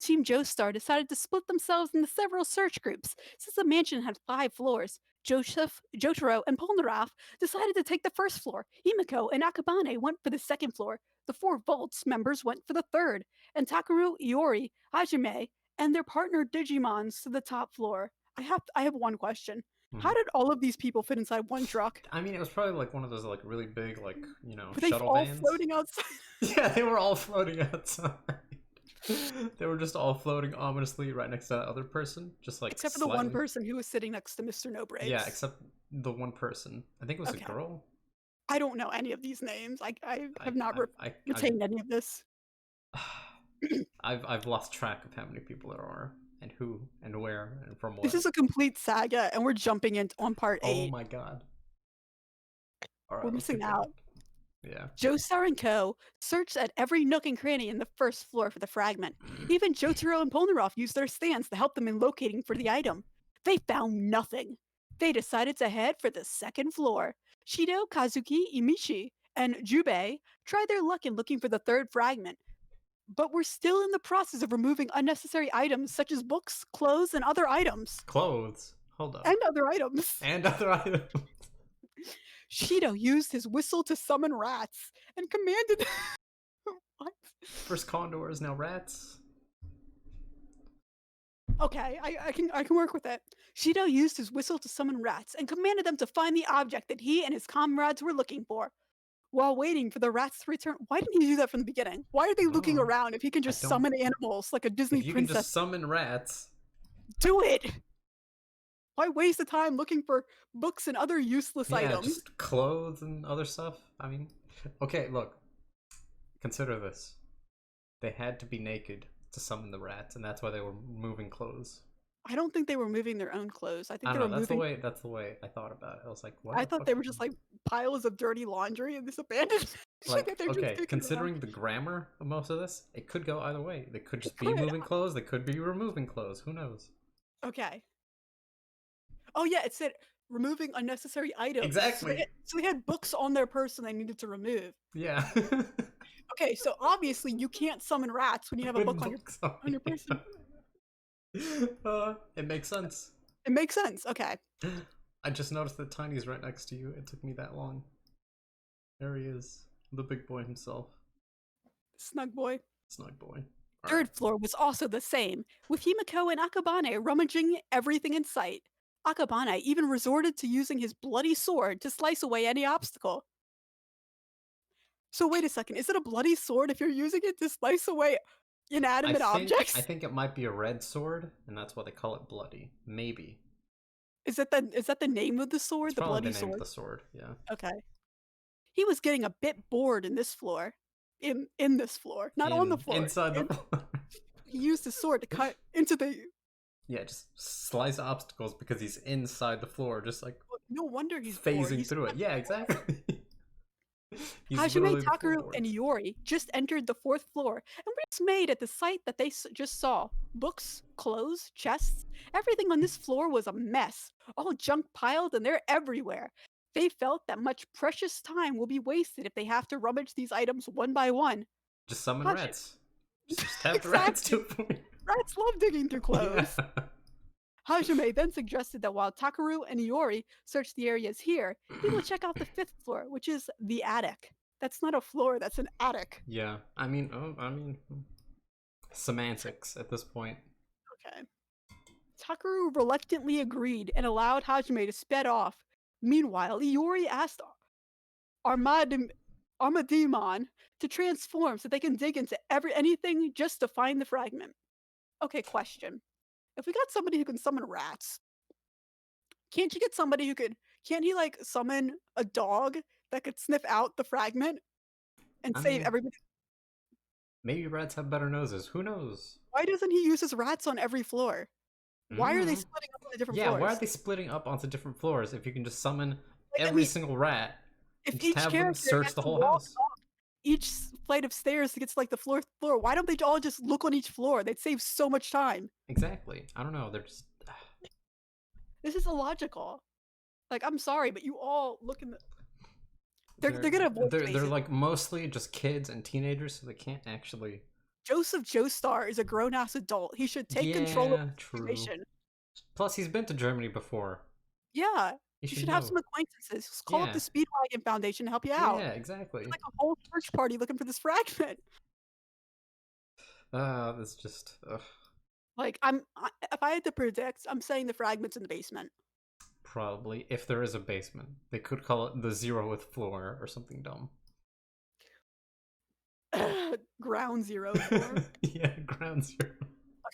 Team Joestar decided to split themselves into several search groups. Since the mansion had 5 floors, Joseph, Jotaro, and Polnareff decided to take the first floor. Himiko and Akabane went for the second floor. The 4 Volts members went for the third, and Takaru, Iori, Hajime, and their partner Digimons to the top floor. I have one question. Mhm. How did all of these people fit inside one truck? I mean, it was probably like one of those like really big like Were they shuttle all vans. floating outside? Yeah, they were all floating outside. They were just all floating ominously right next to that other person, just like Except for the one slightly. person who was sitting next to Mr. No Yeah, Brakes. except the one person. I think it was a Okay. girl. I don't know any of these names. I I have not I retained any of this. I've lost track of how many people there are and who and where and from This what. is a complete saga, and we're jumping in on part Oh 8. my god. All We're right, let's missing get going. out. Yeah. Joestar and Co. searched at every nook and cranny in the first floor for the fragment. Even Jotaro and Polnareff used their stands to help them in locating for the item. They found nothing. They decided to head for the second floor. Shido, Kazuki, Imishi, and Jubei tried their luck in looking for the third fragment, but we're still in the process of removing unnecessary items such as books, clothes, and other items. Clothes. Hold up. And other items. And other items. Shido used his whistle to summon rats and commanded. What? First condors, now rats. Okay, I can work with it. Shido used his whistle to summon rats and commanded them to find the object that he and his comrades were looking for. While waiting for the rats to return, why didn't he do that from the beginning? Why are they looking Oh, around if he can I just don't. summon animals like a Disney If you can princess? just summon rats. Do it! Why waste the time looking for books and other useless Yeah, items? just clothes and other stuff. I mean, okay, look. Consider this. They had to be naked to summon the rats, and that's why they were moving clothes. I don't think they were moving their own clothes. I I think they don't were know. That's the moving. way. That's the way I thought about it. I was like, why I the thought fuck? they were just like piles of dirty laundry in this abandoned mansion Like, that they're just okay, kicking around. considering the grammar of most of this, it could go either way. They could It just be could. moving clothes. They could be removing clothes. Who knows? Okay. Oh yeah, it said removing unnecessary items. So Exactly. they had books on their person they needed to remove. Yeah. Okay, so obviously you can't summon rats when you have a With book books on on your you. person. It makes sense. It makes sense. Okay. I just noticed that Tiny's right next to you. It took me that long. There he is, the big boy himself, Snug boy. Snug boy. All right. Third floor was also the same, with Himiko and Akabane rummaging everything in sight. Akabane even resorted to using his bloody sword to slice away any obstacle. So wait a second, is it a bloody sword if you're using it to slice away inanimate I objects? think it might be a red sword, and that's why they call it bloody. Maybe. Is that the name of the It's sword? The probably the bloody name of sword? the sword. Yeah. Okay. He was getting a bit bored in this floor. In this floor. Not on the floor. Inside the floor. He used his sword to cut into the. Yeah, just slice obstacles because he's inside the floor, just like No wonder he's bored. phasing He's through it. Yeah, exactly. He's Hajime, literally the Takaru, floorboard. and Iori just entered the fourth floor and were dismayed at the sight that they just saw. Books, clothes, chests, everything on this floor was a mess, all junk piled and they're everywhere. They felt that much precious time will be wasted if they have to rummage these items one by one. Just summon Haji- rats. Just have the rats exactly. do it for you. Rats love digging through Yeah. clothes. Hajime then suggested that while Takaru and Iori search the areas here, he will check out the fifth floor, which is the attic. That's not a floor, that's an attic. Yeah. I mean, semantics at this point. Okay. Takaru reluctantly agreed and allowed Hajime to sped off. Meanwhile, Iori asked Armadimon to transform so they can dig into anything just to find the fragment. Okay, question. If we got somebody who can summon rats, can't you get somebody who could can't he like summon a dog that could sniff out the fragment and I save mean, everybody? maybe rats have better noses. Who knows? Why doesn't he use his rats on every floor? Why are they Mm. splitting up on the different Yeah, why are floors? they splitting up onto different floors if you can just summon Like, I every mean, single rat if and just each have them character search has the to whole walk house? up each flight of stairs to get to like the fourth floor, why don't they all just look on each floor? They'd save so much time. Exactly. I don't know. They're just This is illogical. Like, I'm sorry, but you all look in the. They're they're gonna avoid they're spaces. like mostly just kids and teenagers, so they can't actually. Joseph Joestar is a grown ass adult. He should take control of Yeah, the true. situation. Plus, he's been to Germany before. Yeah, He you should should have know. some acquaintances. Just call up the Yeah. Speedwagon Foundation to help you out. Yeah, Get exactly. like a whole search party looking for this fragment. That's just. Ugh. Like, if I had to predict, I'm saying the fragment's in the basement. Probably, if there is a basement, they could call it the 0th floor or something dumb. Ground zero floor. Yeah, ground zero.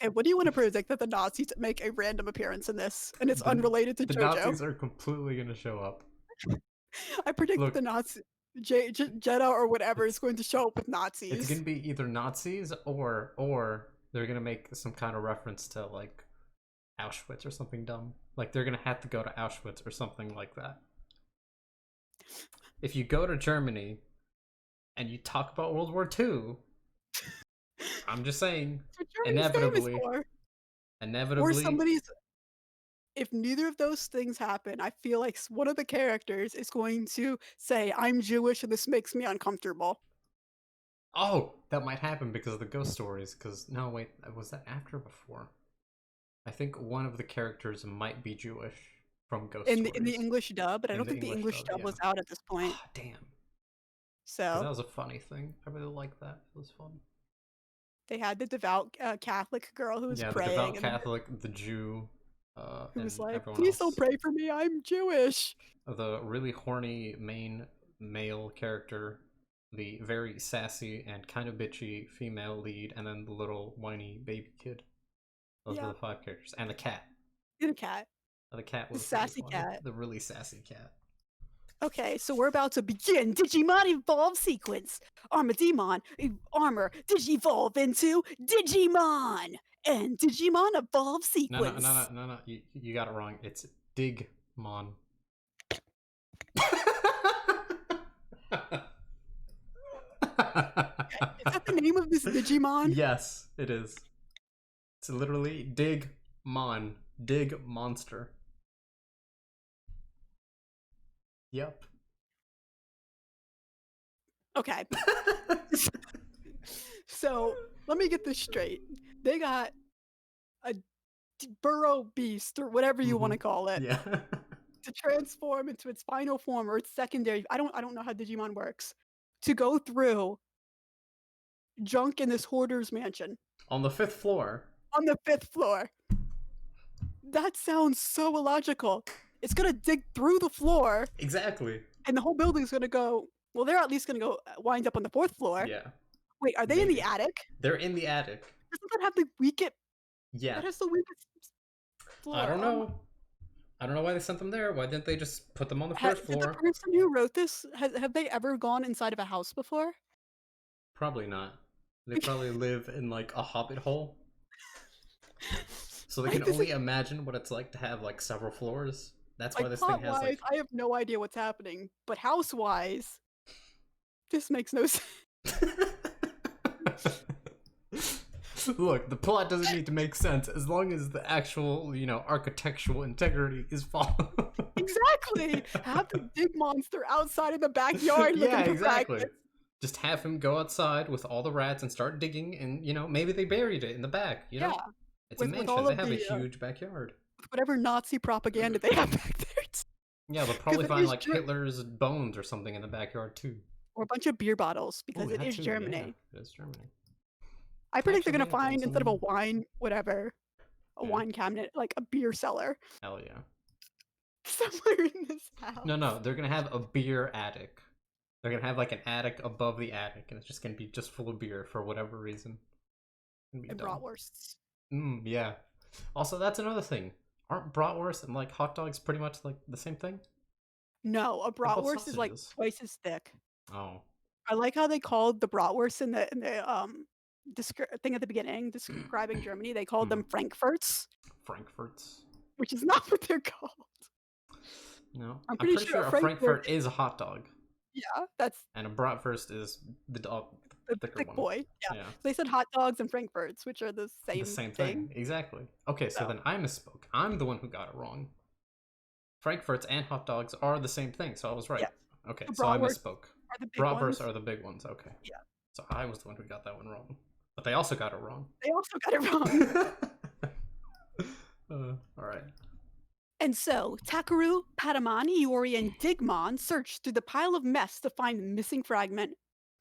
Okay, what do you want to predict that the Nazis make a random appearance in this, and it's The unrelated to the JoJo? Nazis are completely gonna show up. I predict that the Look, Nazi, Jeddah or whatever is it's going to show up with it's gonna Nazis. be either Nazis or they're gonna make some kind of reference to like Auschwitz or something dumb. Like they're gonna have to go to Auschwitz or something like that. If you go to Germany and you talk about World War II, I'm just saying, That's what Germany's famous inevitably, for. Or inevitably, somebody's. If neither of those things happen, I feel like one of the characters is going to say, "I'm Jewish and this makes me uncomfortable." oh, that might happen because of the ghost stories. Because no, wait, was that after or before? I think one of the characters might be Jewish from Ghost In the Stories English dub, but I in don't the think the English English dub. dub Yeah. was out at this point. Ah, damn. Because that So was a funny thing. I really liked that. It was fun. they had the devout Catholic girl who was Yeah, the devout praying, and then Catholic, the Jew, who was and like, everyone "Please don't else. pray for me. I'm Jewish." The really horny main male character, the very sassy and kind of bitchy female lead, and then the little whiny baby kid. Those were Yeah, the 5 characters. And the cat. and a cat, The cat the was really sassy funny. cat. The really sassy cat. Okay, so we're about to begin Digimon Evolve sequence. Armademon, Armor, Digivolve into Digimon! And Digimon Evolve No, no, no, no, sequence. no, no. You got it wrong. It's Digmon. Is that the name of this Digimon? Yes, it is. It's literally Digmon. Dig monster. Yep. Okay, so let me get this straight. They got a burrow beast, or whatever you want Mm-hmm. to call it, Yeah. to transform into its final form or its secondary. I don't know how Digimon works. To go through junk in this hoarder's mansion On the 5th floor. on the fifth floor. That sounds so illogical. It's gonna dig through the floor, Exactly. and the whole building's gonna go. Well, they're at least gonna go wind up on the fourth floor. Yeah. Wait, are they in the Maybe. attic? They're in the attic. Doesn't that have the weakest? Yeah. That has the weakest I floor. don't know. I don't know why they sent them there. Why didn't they just put them on the first Did the floor? person who wrote this have they ever gone inside of a house before? Probably not. They probably live in like a hobbit hole. So they can Like this is only imagine what it's like to have like several floors. That's why like this thing plot has wise, like. I have no idea what's happening, but house wise, this makes no sense. Look, the plot doesn't need to make sense as long as the actual, architectural integrity is followed. Exactly. Have the dig monster outside in the backyard Yeah, looking for exactly. fragments. Just have him go outside with all the rats and start digging, and maybe they buried it in the back. Yeah, It's a with mansion. all They of have a the huge backyard. whatever Nazi propaganda they have back there, Yeah, they'll because probably it find is like Hitler's bones or something in the backyard too. or a bunch of beer bottles Oh, because it that is too. Yeah, Germany. it is Germany. I predict they're Actually, gonna yeah, there was find instead of a some. wine, whatever, a Yeah, wine cabinet, like a beer cellar hell yeah. somewhere in this house. No, no, they're gonna have a beer attic. They're gonna have like an attic above the attic, and it's just gonna be just full of beer for whatever reason. It's gonna be And dumb. bratwursts. Yeah. Also, that's another thing. Aren't bratwurst and like hot dogs pretty much like the same thing? No, a They're both bratwurst is like sausages. twice as thick. Oh. I like how they called the bratwurst in the thing at the beginning describing Germany. They called Hmm. them Frankfurts, Frankfurts. which is not what they're called. No, I'm I'm pretty pretty sure a sure a Frankfurt, Frankfurt is a hot dog, yeah, that's and a bratwurst is the dog, the thicker thick one. boy. Yeah. Yeah, So they said hot dogs and Frankfurts, which are the the same same thing. thing. Exactly. Okay, so So then I misspoke. I'm the one who got it wrong. Frankfurts and hot dogs are the same thing, so I was right. yeah, Okay, the so I bratwursts misspoke. are the big Bratwursts ones. are the big ones. Okay, Yeah, so I was the one who got that one wrong, but they also got it wrong. they also got it wrong. All right. And so, Takaru, Patamon, Iori, and Digimon searched through the pile of mess to find the missing fragment.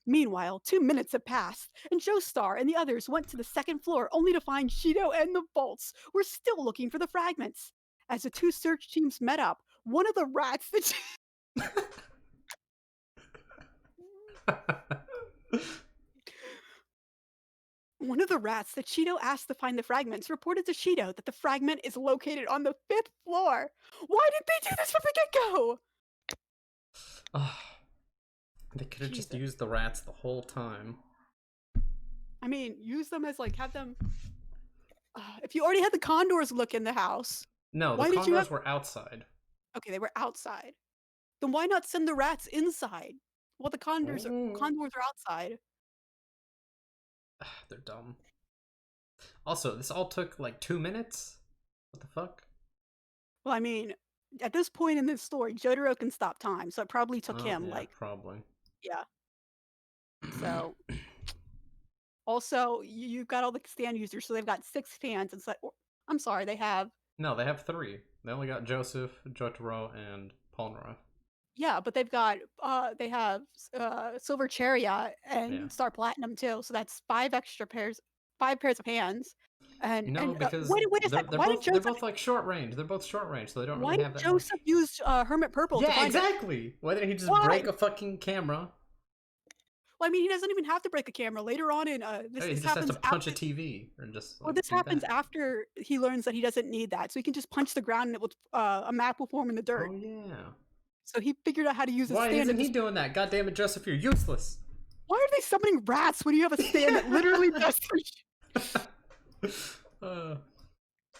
Meanwhile, 2 minutes had passed, and Joestar and the others went to the second floor only to find Shido and the Bolts were still looking for the fragments. As the two search teams met up, one of the rats that one of the rats that Shido asked to find the fragments reported to Shido that the fragment is located on the fifth floor. Why did they do this from the get-go? They could have just Jesus. used the rats the whole time. I mean, use them as like have them. If you already had the condors look in the house, No, the why did you have? condors were outside. Okay, they were outside. Then why not send the rats inside? Well, the Oh. condors are outside. They're dumb. Also, this all took like 2 minutes? What the fuck? Well, I mean, at this point in this story, Jotaro can stop time, so it probably took Oh, him yeah, like, probably. yeah. So also you've got all the stand users, so they've got 6 fans. It's like, I'm sorry, they have. No, they have three. They only got Joseph, Jotaro, and Polnareff. Yeah, but they have Silver Chariot Yeah. and Star Platinum too, so that's 5 pairs of hands. You And know, because wait a they're second, they're both they're both like short range. They're both short range, so they don't why really did have that much. Joseph use Hermit Purple to Yeah, find it? exactly. Why didn't he just Why? break a fucking camera? Well, I mean, he doesn't even have to break a camera. Later on in He this just has to happens punch a after. TV or just Well, like this do happens that. after he learns that he doesn't need that, so he can just punch the ground and it will a map will form in the dirt. Oh yeah. So he figured out how to use a Why stand isn't at he this. doing that? God damn it, Joseph, you're useless. Why are they summoning rats when you have a stand that literally does? uh,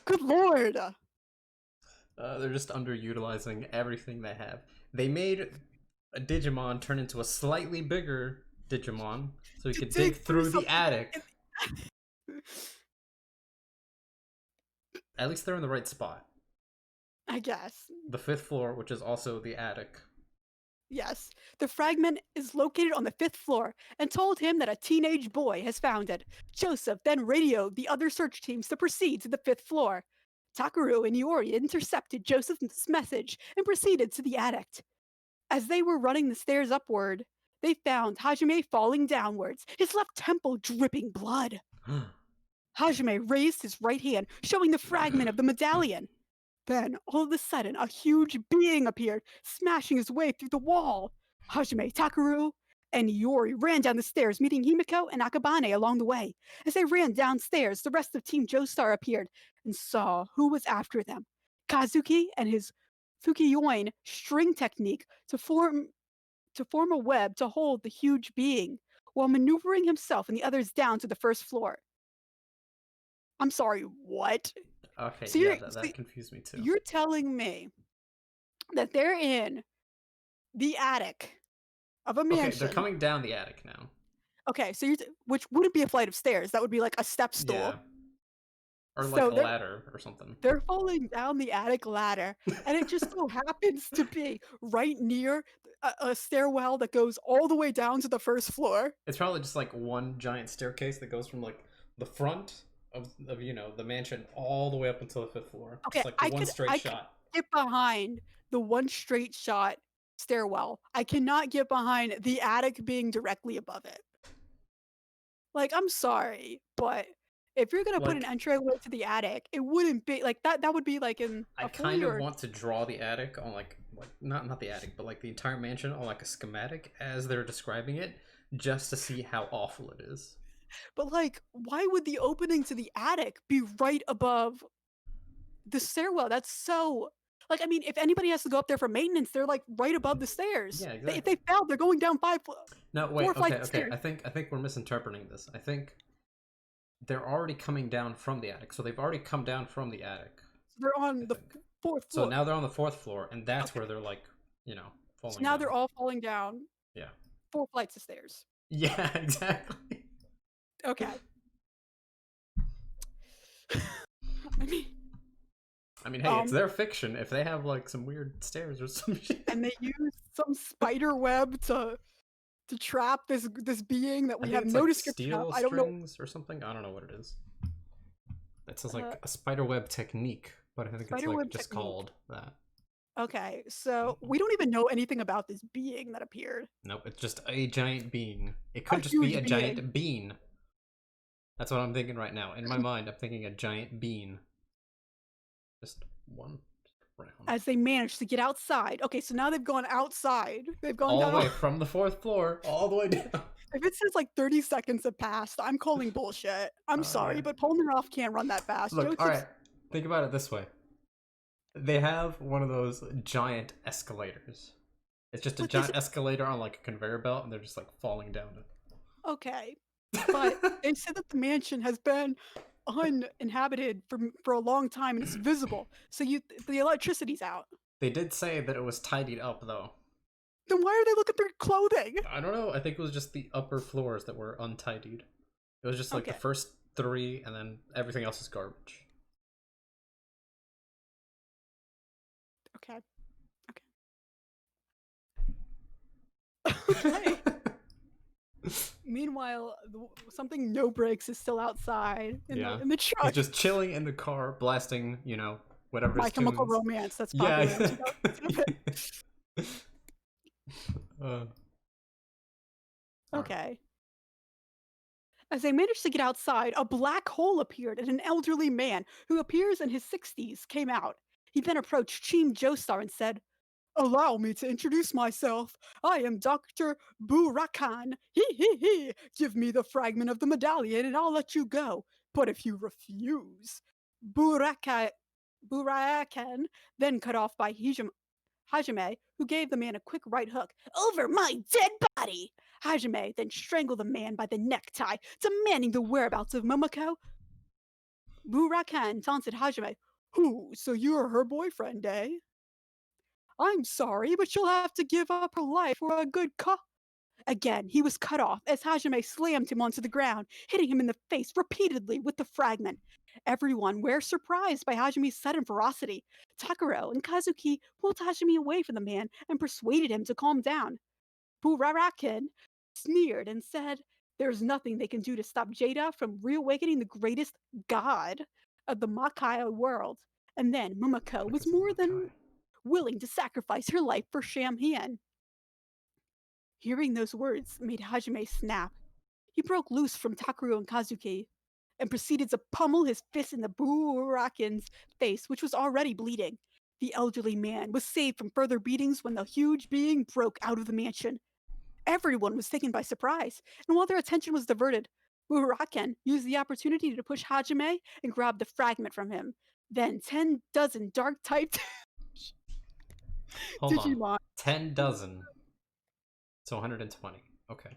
Good lord! they're just underutilizing everything they have. They made a Digimon turn into a slightly bigger Digimon so he To could dig dig through through the something. attic. At least they're in the right spot. I guess. The fifth floor, which is also the attic. Yes. The fragment is located on the fifth floor and told him that a teenage boy has found it. Joseph then radioed the other search teams to proceed to the fifth floor. Takaru and Yori intercepted Joseph's message and proceeded to the attic. As they were running the stairs upward, they found Hajime falling downwards, his left temple dripping blood. Hajime raised his right hand, showing the fragment of the medallion. Then, all of a sudden, a huge being appeared, smashing his way through the wall. Hajime, Takaru, and Yori ran down the stairs, meeting Himiko and Akabane along the way. As they ran downstairs, the rest of Team Joestar appeared and saw who was after them. Kazuki and his Fukiyoin string technique to form a web to hold the huge being, while maneuvering himself and the others down to the first floor. I'm sorry, what? Okay, So yeah, you're that, so that confused me too. you're telling me that they're in the attic of a Okay, they're mansion. coming down the attic now. Okay, so which wouldn't be a flight of stairs. That would be like a step stool. Yeah, or like So a they're ladder or something. they're falling down the attic ladder, and it just so happens to be right near a stairwell that goes all the way down to the first floor. It's probably just like one giant staircase that goes from like the front of the mansion all the way up until the fifth floor. Okay, Just like one straight I could shot. get behind the one straight shot stairwell. I cannot get behind the attic being directly above it. Like, I'm sorry, but if you're gonna put an Like entryway to the attic, it wouldn't be like that would be like in I a kind fully of or want to draw the attic on like not the attic, but like the entire mansion on like a schematic as they're describing it, just to see how awful it is. but like, why would the opening to the attic be right above the stairwell? That's so like, I mean, if anybody has to go up there for maintenance, they're like right above the stairs. Yeah, If they exactly. fail, they're going down No, 4 wait, flights okay, of okay. stairs. I think we're misinterpreting this. I think they're already coming down from the attic. So they've already come down from the attic, So they're I on the think. fourth So floor. now they're on the fourth floor, and that's Okay. where they're like, So falling now down. they're all falling down Yeah. 4 flights of stairs. Yeah, exactly. Okay. I mean, I mean, hey, it's um, their fiction. If they have like some weird stairs or some shit. and they use some spider web to trap this being that I we think have it's no like description of. steel I don't know. strings or something. I don't know what it is. That sounds Uh, like a spiderweb technique, but I think it's spider like web just technique. called that. Okay, so Mhm. we don't even know anything about this being that appeared. Nope, it's just a giant bean. It A could just be huge a being. giant bean. That's what I'm thinking right now. In my mind, I'm thinking a giant bean. Just one round. As they managed to get outside. Okay, so now they've gone outside. They've gone All down. the way from the fourth floor, all the way down. If it says like 30 seconds have passed, I'm calling bullshit. I'm sorry, Yeah. but Polnareff can't run that fast. Look, Joseph, alright. Think about it this way. They have one of those giant escalators. It's just a but this giant escalator on like a conveyor belt, and they're just like falling down okay. But it. they said that the mansion has been uninhabited for a long time and it's visible. So the electricity's out. They did say that it was tidied up, though. Then why are they looking for clothing? I don't know. I think it was just the upper floors that were untidied. It was just like the Okay. first three, and then everything else is garbage. Okay. Okay. Okay. Meanwhile, something no brakes is still outside in Yeah. the He's truck. just chilling in the car, blasting, whatever My his Chemical tunes. Romance. That's Yeah, popular in exactly. 2007. Alright. Okay. As they managed to get outside, a black hole appeared and an elderly man who appears in his 60s came out. He then approached Team Joestar and said, "Allow me to introduce myself. I am Dr. Burakan. He. Give me the fragment of the medallion and I'll let you go. But if you refuse..." Buraka, Burakan, then cut off by Hajime, who gave the man a quick right hook. "Over my dead body!" Hajime then strangled the man by the necktie, demanding the whereabouts of Momoko. Burakan taunted Hajime. "Who, so you're her boyfriend, eh? I'm sorry, but she'll have to give up her life for a good cause." Again, he was cut off as Hajime slammed him onto the ground, hitting him in the face repeatedly with the fragment. Everyone were surprised by Hajime's sudden ferocity. Takuro and Kazuki pulled Hajime away from the man and persuaded him to calm down. Burarakin sneered and said, "There's nothing they can do to stop Jada from reawakening the greatest god of the Makai world." And then Mumako was Because of more than Makai. willing to sacrifice her life for Shamhian. Hearing those words made Hajime snap. He broke loose from Takuro and Kazuki and proceeded to pummel his fist in the Burakin's face, which was already bleeding. The elderly man was saved from further beatings when the huge being broke out of the mansion. Everyone was taken by surprise, and while their attention was diverted, Buraken used the opportunity to push Hajime and grab the fragment from him. Then 10 dozen dark typed Hold on. Digimon. 10 dozen. So 120. Okay.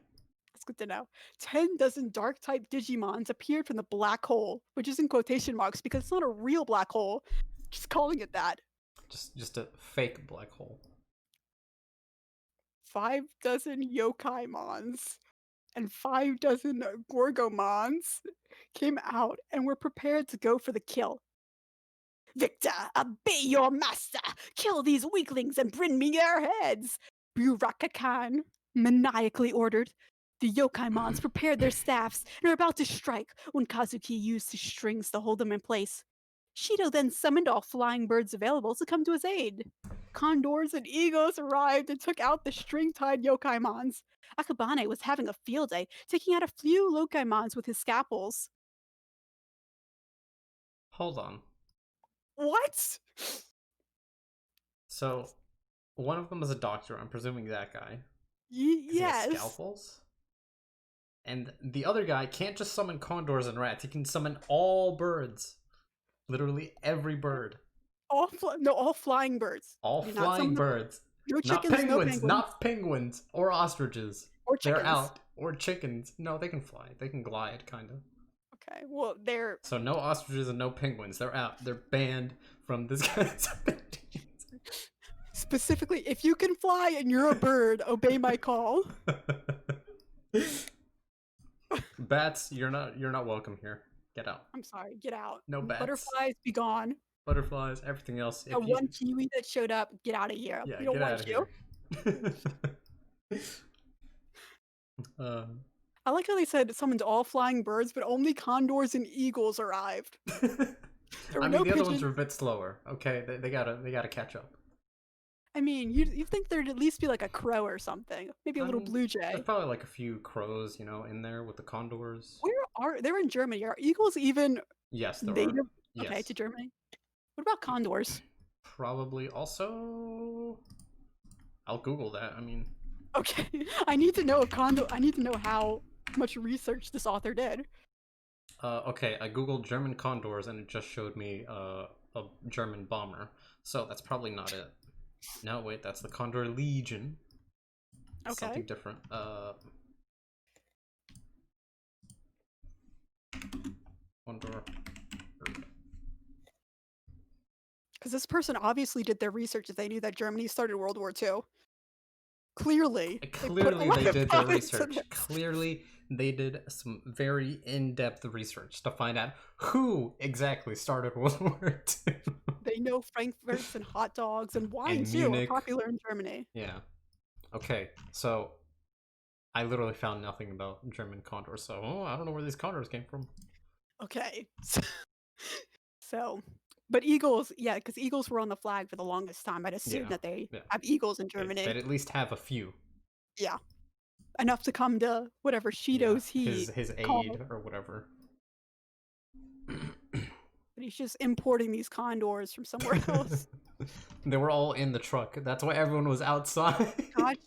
That's good to know. 10 dozen dark type Digimons appeared from the black hole, which is in quotation marks because it's not a real black hole. Just calling it that. Just a fake black hole. 5 dozen Yokaimons and 5 dozen Gorgomons came out and were prepared to go for the kill. "Victor, obey your master! Kill these weaklings and bring me their heads!" Buraka-kan maniacally ordered. The Yokaimons prepared their staffs and were about to strike when Kazuki used his strings to hold them in place. Shido then summoned all flying birds available to come to his aid. Condors and eagles arrived and took out the string-tied Yokaimons. Akabane was having a field day, taking out a few Yokaimons with his scalpels. Hold on. What? So, one of them is a doctor. I'm presuming that guy. Because he has Yes. scalpels. And the other guy can't just summon condors and rats. He can summon all birds. Literally every bird. All flying birds. All Do not flying summon birds. no Not chickens, no penguins. penguins, Not penguins. Or ostriches. or They're chickens. out. Or chickens. No, they can fly. They can glide, kind of. Okay. Well, they're So no ostriches and no penguins. They're out. They're banned from this guy's abilities. specifically, if you can fly and you're a bird, obey my call. Bats, you're not welcome here. Get out. I'm sorry, get out. No bats. Butterflies, be gone. Butterflies, everything else. The one kiwi that showed up, get out of here. Yeah, We don't get out want of you. here. I like how they said summoned all flying birds, but only condors and eagles arrived. There were I mean, no the other ones pigeons. are a bit slower. Okay, they gotta catch up. I mean, you think there'd at least be like a crow or something, maybe a little blue jay. There's probably like a few crows, in there with the condors. They're in Germany? Are eagles even Yes, there native? are. Okay, Yes. to Germany. What about condors? Probably also. I'll Google that. I mean, Okay, I need to know I need to know how much research this author did. okay, I googled German condors and it just showed me a German bomber. So that's probably not it. No, wait, that's the Condor Legion. Okay. Something different. Condor. Because this person obviously did their research if they knew that Germany started World War II. Clearly. Clearly they did their research. This. Clearly they did some very in-depth research to find out who exactly started World War II. They know frankfurts and hot dogs and wine And too Munich. are popular in Germany. Yeah. Okay, so I literally found nothing about German condors, so I don't know where these condors came from. Okay. So, but eagles, yeah, because eagles were on the flag for the longest time. I'd assume that they have eagles in Germany. They'd at least have a few. Yeah. Enough to come to whatever Shido's his aid or whatever. But he's just importing these condors from somewhere else. They were all in the truck. That's why everyone was outside. Gotcha.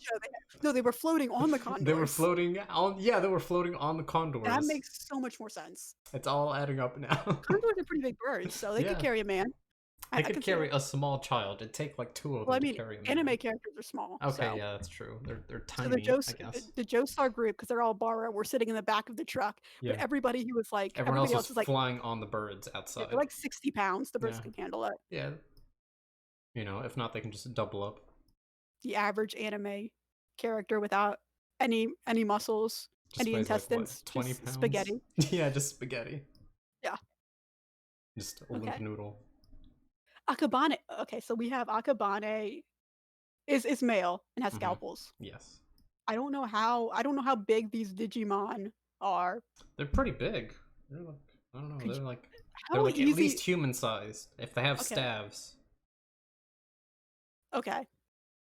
No, they were floating on the condors. They were floating on. Yeah, they were floating on the condors. That makes so much more sense. It's all adding up now. Condors are pretty big birds, so they could carry a man. They could carry a small child. It'd take like two of them to carry a man. Anime characters are small. Okay, so. yeah, that's true. They're tiny, so I guess. the Joestar group, because they're all Bara, were sitting in the back of the truck. Yeah. But everybody who was like, everyone else was like flying on the birds outside. They're like 60 pounds. The birds can handle it. Yeah. If not, they can just double up. The average anime character without any muscles, just any intestines, like, what, 20 just pounds? spaghetti. Yeah, just spaghetti. Yeah. Just a limp noodle. Akabane. Okay, so we have Akabane is male and has scalpels. Yes. I don't know how big these Digimon are. They're pretty big. They're like, I don't know. They're like at easy... least human sized if they have staves. Okay.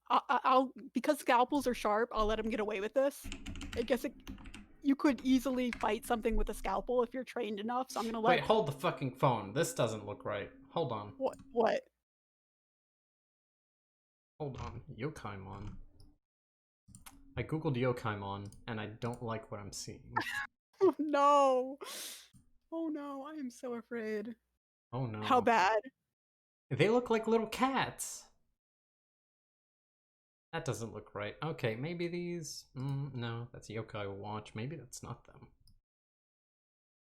I'll because scalpels are sharp, I'll let him get away with this. I guess you could easily fight something with a scalpel if you're trained enough, so I'm gonna let... Wait, hold the fucking phone. This doesn't look right. Hold on. What? Hold on. Yokaimon. I googled Yokaimon, and I don't like what I'm seeing. Oh no! Oh no, I am so afraid. Oh no. How bad? They look like little cats. That doesn't look right. Okay, maybe these... no, that's Yokai Watch. Maybe that's not them.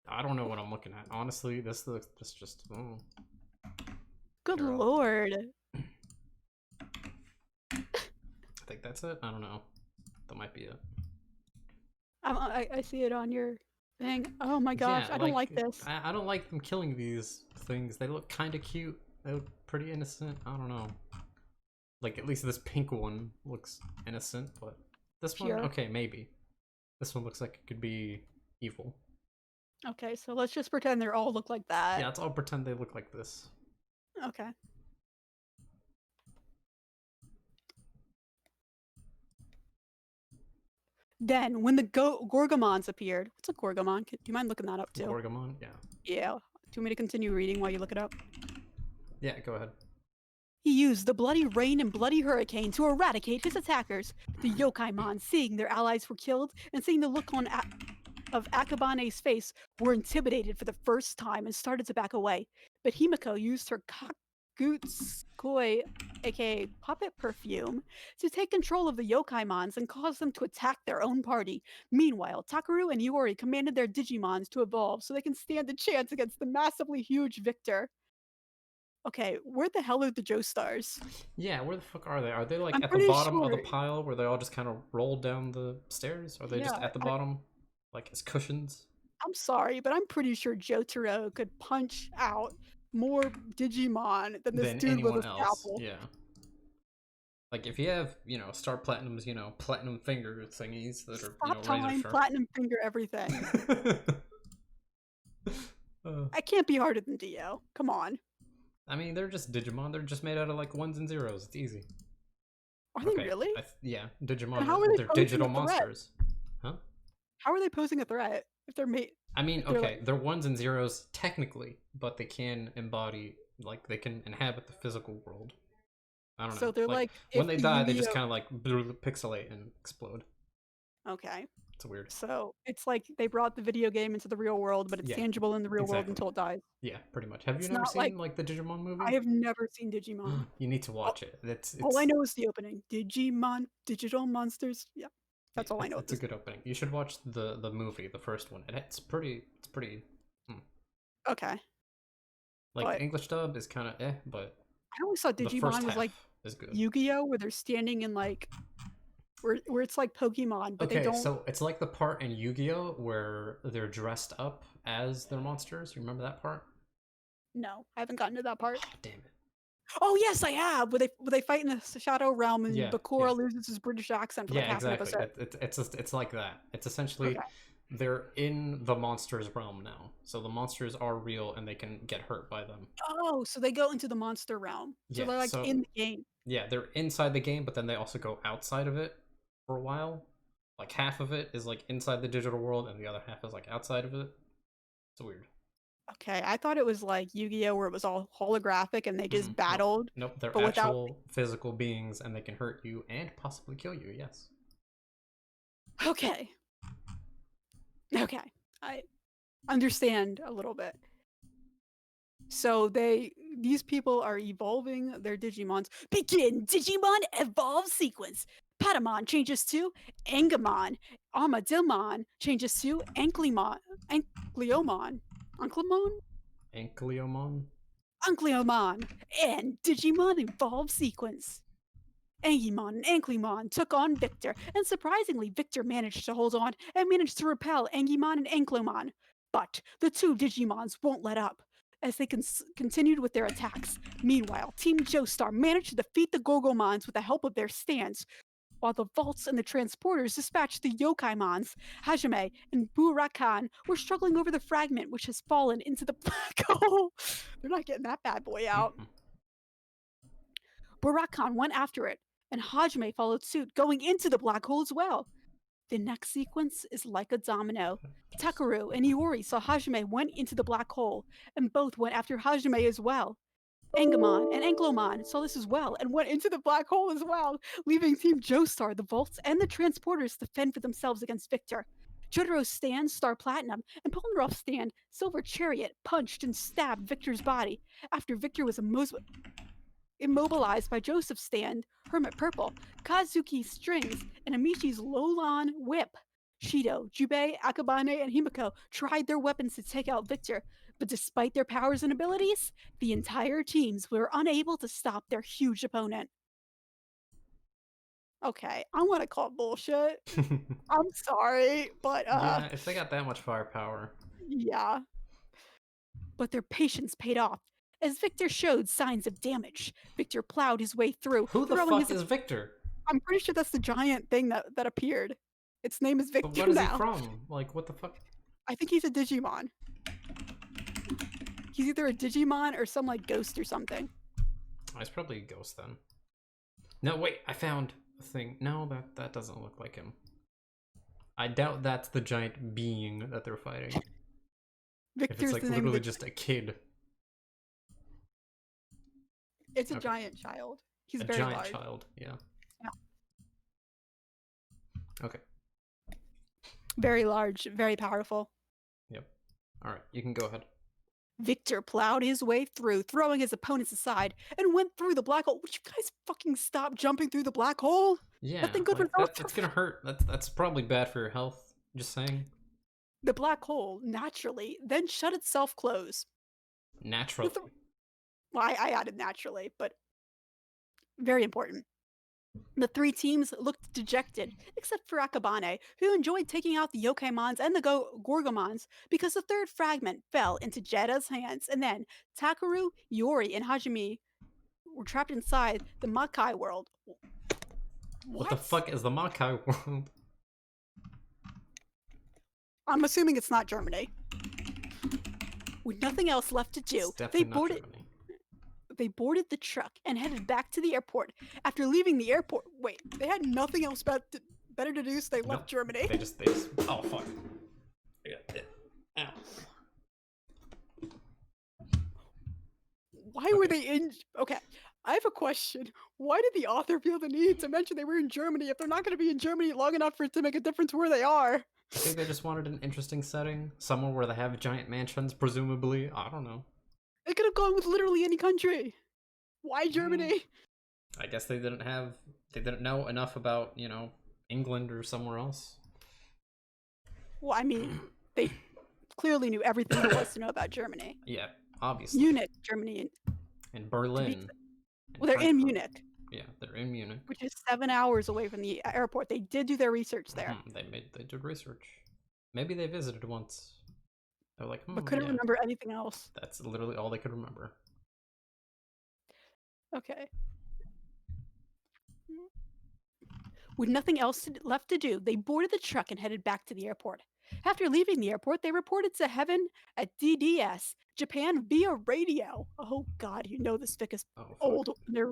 I don't know what I'm looking at. Honestly, this just... Oh. Good lord. I think that's it. I don't know. That might be it. I see it on your thing. Oh my gosh, I don't like this. I don't like them killing these things. They look kind of cute. They look pretty innocent. I don't know. Like, at least this pink one looks innocent, but this one, okay, maybe. This one looks like it could be evil. Okay, so let's just pretend they all look like that. Yeah, let's all pretend they look like this. Okay. Then, when the Gorgomons appeared... What's a Gorgomon? Do you mind looking that up, too? Gorgomon? Yeah. Yeah. Do you want me to continue reading while you look it up? Yeah, go ahead. He used the bloody rain and bloody hurricane to eradicate his attackers. The Yokaimon, seeing their allies were killed and seeing the look on of Akabane's face, were intimidated for the first time and started to back away. But Himiko used her Goots Koi, aka Puppet Perfume, to take control of the Yokaimons and cause them to attack their own party. Meanwhile, Takaru and Iori commanded their Digimons to evolve so they can stand a chance against the massively huge Victor. Okay, where the hell are the Joestars? Yeah, where the fuck are they? Are they like I'm at the pretty bottom of sure. the pile where they all just kind of roll down the stairs? Are they just Yeah, at the bottom, like as cushions? I'm sorry, but I'm pretty sure Jotaro could punch out more Digimon than this Than dude with a anyone else, scalpel. yeah. Like if you have, Star Platinum's, platinum finger thingies that are, Stop razor time, sharp. platinum finger everything. uh, I can't be harder than Dio. Come on. I mean, they're just Digimon. They're just made out of like ones and zeros. It's easy. Are they Okay, really? yeah, And Digimon how are are they they're posing digital a threat? monsters, huh? How are they posing a threat if they're made? I mean, If they're like, okay, they're ones and zeros technically, but they can embody, like, they can inhabit the physical world. I don't so know. they're Like, like when if they the die, they just Yu-Gi-Oh. kind of like pixelate and explode. Okay, It's weird. so it's like they brought the video game into the real world, but it's Yeah, tangible in the real world exactly. until it dies. Yeah, pretty much. Have you It's never not like seen like the Digimon I movie? have never seen Digimon. You need to All, watch it. It's all I it's know is the opening. Digimon, digital monsters. Yeah, yeah, that's all I know at it's a this good point. opening. You should watch the movie, the first one. It's pretty. Hmm. Okay, Like the but English dub is kind of but I always thought the first Digimon was like half is good. Yu-Gi-Oh, where they're standing in like where it's like Pokemon, but they Okay, don't. so it's like the part in Yu-Gi-Oh where they're dressed up as their monsters. You remember that part? No, I haven't gotten to that part. Oh, damn it. Oh yes, I have. Where they fight in the Shadow Realm and Yeah, yeah, Bakura loses his British accent for like yeah. half an Exactly. episode. It's like that. It's essentially Okay. they're in the monsters realm now, so the monsters are real and they can get hurt by them. Oh, so they go into the monster realm. So Yeah. they're like So in the game. yeah, they're inside the game, but then they also go outside of it for a while. Like half of it is like inside the digital world, and the other half is like outside of it. It's weird. Okay, I thought it was like Yu-Gi-Oh, where it was all holographic and they just Nope. battled, Nope. They're but without. actual physical beings, and they can hurt you and possibly kill you. Yes. Okay, okay, I understand a little bit. So these people are evolving their Digimons. Begin Digimon evolve sequence. Patamon changes to Angemon. Armadilmon changes to Ankleomon. Ankleomon. Ankleomon? Ankleomon. Ankleomon. And Digimon evolve sequence. Angimon and Ankleomon took on Victor, and surprisingly, Victor managed to hold on and managed to repel Angimon and Ankleomon. But the two Digimons won't let up as they continued with their attacks. Meanwhile, Team Joestar managed to defeat the Gorgomons with the help of their stands, while the Vaults and the Transporters dispatched the Yokaimons. Hajime and Burakan were struggling over the fragment which has fallen into the black hole. They're not getting that bad boy out. Burakan went after it, and Hajime followed suit, going into the black hole as well. The next sequence is like a domino. Takaru and Iori saw Hajime went into the black hole, and both went after Hajime as well. Angemon and Anklomon saw this as well and went into the black hole as well, leaving Team Joestar, the Vaults, and the Transporters to fend for themselves against Victor. Jotaro's stand, Star Platinum, and Polnareff's stand, Silver Chariot, punched and stabbed Victor's body after Victor was immobilized by Joseph's stand, Hermit Purple, Kazuki's strings, and Amishi's Lolan whip. Shido, Jubei, Akabane, and Himiko tried their weapons to take out Victor, but despite their powers and abilities, the entire teams were unable to stop their huge opponent. Okay, I want to call bullshit. I'm sorry, but Yeah, if they got that much firepower. yeah. But their patience paid off. As Victor showed signs of damage, Victor plowed his way through, Who the throwing fuck his. is Victor? I'm pretty sure that's the giant thing that appeared. Its name is But Victor what is he now. from? Like, what the fuck? I think he's a Digimon. He's either a Digimon or some like ghost or something. Oh, he's probably a ghost then. No, wait, I found a thing. No, that doesn't look like him. I doubt that's the giant being that they're fighting. If it's Victor's like the name of literally the. just a kid. It's a Okay. giant child. He's A very giant large. child, yeah. Yeah. Okay. Very large, very powerful. Yep. Alright, you can go ahead. Victor plowed his way through, throwing his opponents aside, and went through the black hole. Would you guys fucking stop jumping through the black hole? Yeah, Nothing good like that. results That's from gonna hurt. That's probably bad for your health. Just saying. the black hole, naturally, then shut itself close. The th- Naturally. well, I added naturally, but very important. The three teams looked dejected, except for Akabane, who enjoyed taking out the Yokemons and the Gorgomons because the third fragment fell into Jeda's hands, and then Takaru, Yori, and Hajime were trapped inside the Makai world. What the What? fuck is the Makai world? I'm assuming it's not Germany. With nothing else left to do, It's definitely not Germany. they boarded the truck and headed back to the airport. After leaving the airport, wait, they had nothing else better to do, so they left Germany. They just. Oh fuck. Ow. Why were they in? Okay, I have a question. Why did the author feel the need to mention they were in Germany if they're not going to be in Germany long enough for it to make a difference where they are? I think they just wanted an interesting setting, somewhere where they have giant mansions, presumably. I don't know. They could have gone with literally any country. Why Germany? I guess they didn't know enough about, England or somewhere else. Well, I mean, they clearly knew everything there was to know about Germany. Yeah, obviously. Munich, Germany. And Berlin. Well, they're in Munich. Yeah, they're in Munich. Which is 7 hours away from the airport. They did do their research there. They did research. Maybe they visited once. They're like, but couldn't remember anything else. That's literally all they could remember. Okay. With nothing else left to do, they boarded the truck and headed back to the airport. After leaving the airport, they reported to Heaven at DDS, Japan via radio. Oh god, you know this fic is old. They're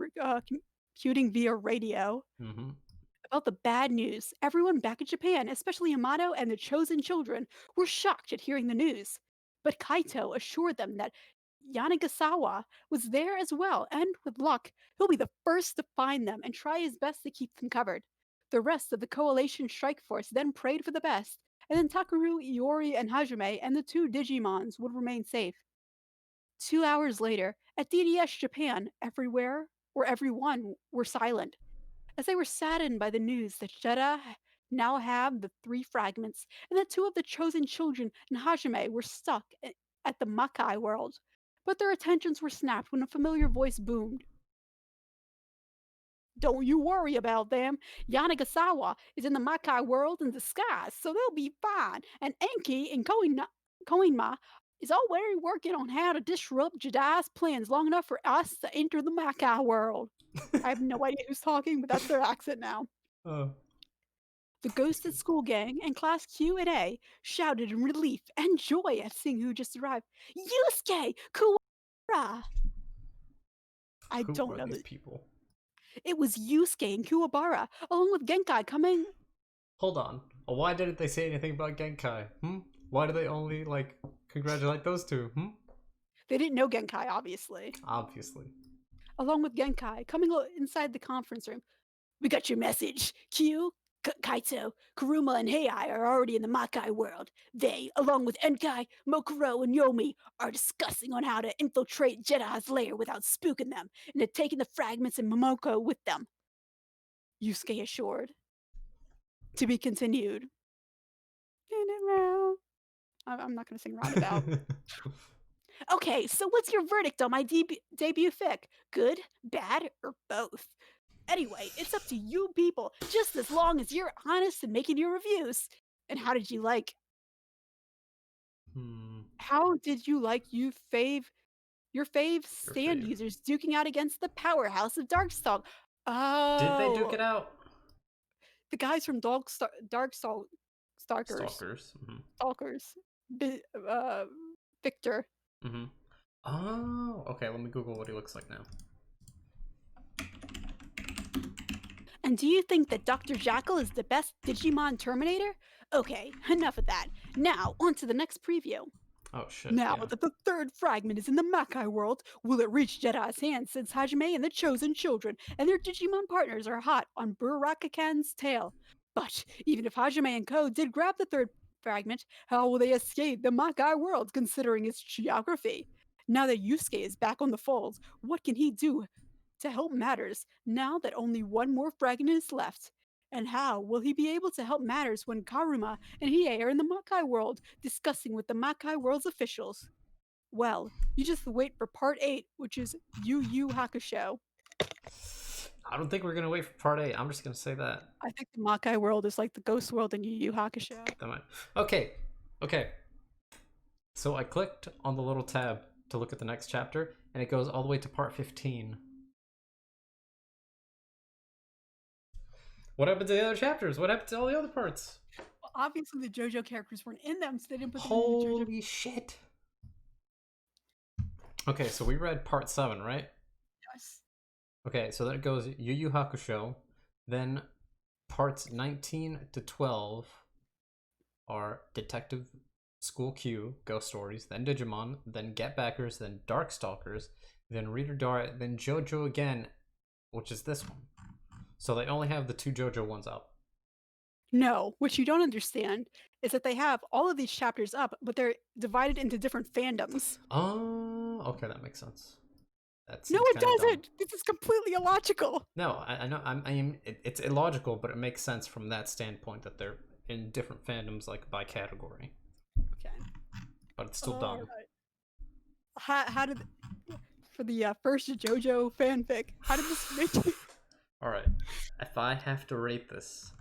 computing via radio. About the bad news. Everyone back in Japan, especially Yamato and the chosen children, were shocked at hearing the news. But Kaito assured them that Yanagisawa was there as well, and with luck, he'll be the first to find them and try his best to keep them covered. The rest of the coalition strike force then prayed for the best, and then Takaru, Iori, and Hajime and the two Digimons would remain safe. 2 hours later, at DDS Japan, everywhere or everyone were silent, as they were saddened by the news that Jeddah now have the three fragments, and that two of the chosen children and Hajime were stuck at the Makai world. But their attentions were snapped when a familiar voice boomed. Don't you worry about them. Yanagasawa is in the Makai world in disguise, so they'll be fine. And Enki and Koinma is already working on how to disrupt Jedi's plans long enough for us to enter the Makai world. I have no idea who's talking, but that's their accent now. The Ghosted School Gang and Class Q and A shouted in relief and joy at seeing who just arrived. Yusuke Kuwabara! I don't know these people. It was Yusuke and Kuwabara, along with Genkai coming. Hold on. Why didn't they say anything about Genkai? Why do they only, congratulate those two? They didn't know Genkai, obviously. Obviously. Along with Genkai coming inside the conference room. We got your message. Q, Kaito, Kuruma, and Heiai are already in the Makai world. They, along with Enkai, Mokuro, and Yomi, are discussing on how to infiltrate Jedi's lair without spooking them, and have taken the fragments and Momoko with them. Yusuke assured. To be continued. I'm not going to sing Roundabout. Okay, so what's your verdict on my debut fic? Good, bad, or both? Anyway, it's up to you people, just as long as you're honest in making your reviews. And how did you like? How did you like your fave stand users duking out against the powerhouse of Darkstalk? Oh, did they duke it out? The guys from Darkstalkers. Stalkers. Victor. Oh, okay. Let me Google what he looks like now. And do you think that Dr. Jackal is the best Digimon Terminator? Okay, enough of that. Now, on to the next preview. Oh, shit. Now that the third fragment is in the Makai world, will it reach Jedi's hands since Hajime and the Chosen Children and their Digimon partners are hot on Burakakan's tail? But even if Hajime and Ko did grab the third fragment, how will they escape the Makai world considering its geography? Now that Yusuke is back on the fold, what can he do to help matters now that only one more fragment is left? And how will he be able to help matters when Karuma and Hiei are in the Makai world discussing with the Makai world's officials? Well, you just wait for part 8, which is Yu Yu Hakusho. I don't think we're gonna wait for part 8. I'm just gonna say that. I think the Makai world is like the ghost world in Yu Yu Hakusho. That might. Okay. Okay. So I clicked on the little tab to look at the next chapter, and it goes all the way to part 15. What happened to the other chapters? What happened to all the other parts? Well, obviously the JoJo characters weren't in them, so they didn't put them in the JoJo. Holy shit. Okay, so we read part 7, right? Yes. Okay, so then it goes Yu Yu Hakusho, then parts 19 to 12 are Detective School Q, Ghost Stories, then Digimon, then Get Backers, then Darkstalkers, then Reader Dara, then JoJo again, which is this one. So they only have the 2 JoJo ones up. No, what you don't understand is that they have all of these chapters up, but they're divided into different fandoms. Oh, okay, that makes sense. No, it doesn't. This is completely illogical. No, I know. I mean, it's illogical, but it makes sense from that standpoint that they're in different fandoms, like by category. Okay. But it's still dumb. Right. How did for the first JoJo fanfic? How did this make you? All right. If I have to rate this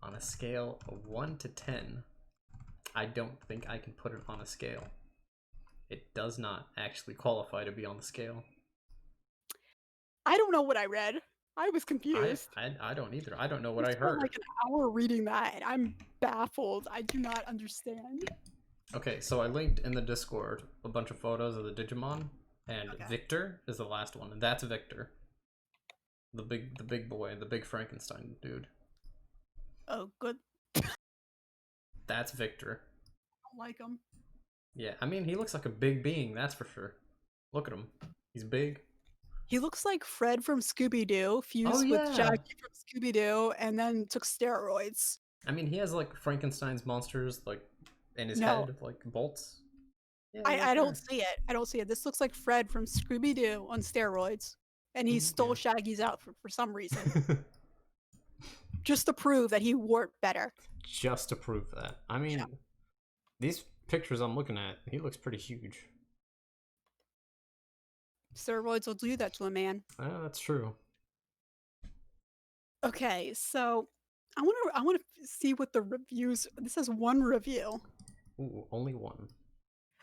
on a scale of 1 to 10, I don't think I can put it on a scale. It does not actually qualify to be on the scale. I don't know what I read. I was confused. I don't either. I don't know what I I spent heard. like an hour reading that, and I'm baffled. I do not understand. Okay, so I linked in the Discord a bunch of photos of the Digimon, and Okay. Victor is the last one, and that's Victor. The big boy, the big Frankenstein dude. Oh, good. That's Victor. I don't like him. Yeah, I mean, he looks like a big being, that's for sure. Look at him. He's big. He looks like Fred from Scooby-Doo fused with Jackie from Scooby-Doo and then took steroids. I mean, he has like Frankenstein's monsters like in his No. head, like bolts. Yeah, I don't see it. I don't see it. This looks like Fred from Scooby-Doo on steroids. And he stole Shaggy's outfit for some reason. Just to prove that he wore it better. Just to prove that. I mean, these pictures I'm looking at, he looks pretty huge. Steroids will do that to a man. That's true. Okay, so I want to see what the reviews. This has one review. Ooh, only one.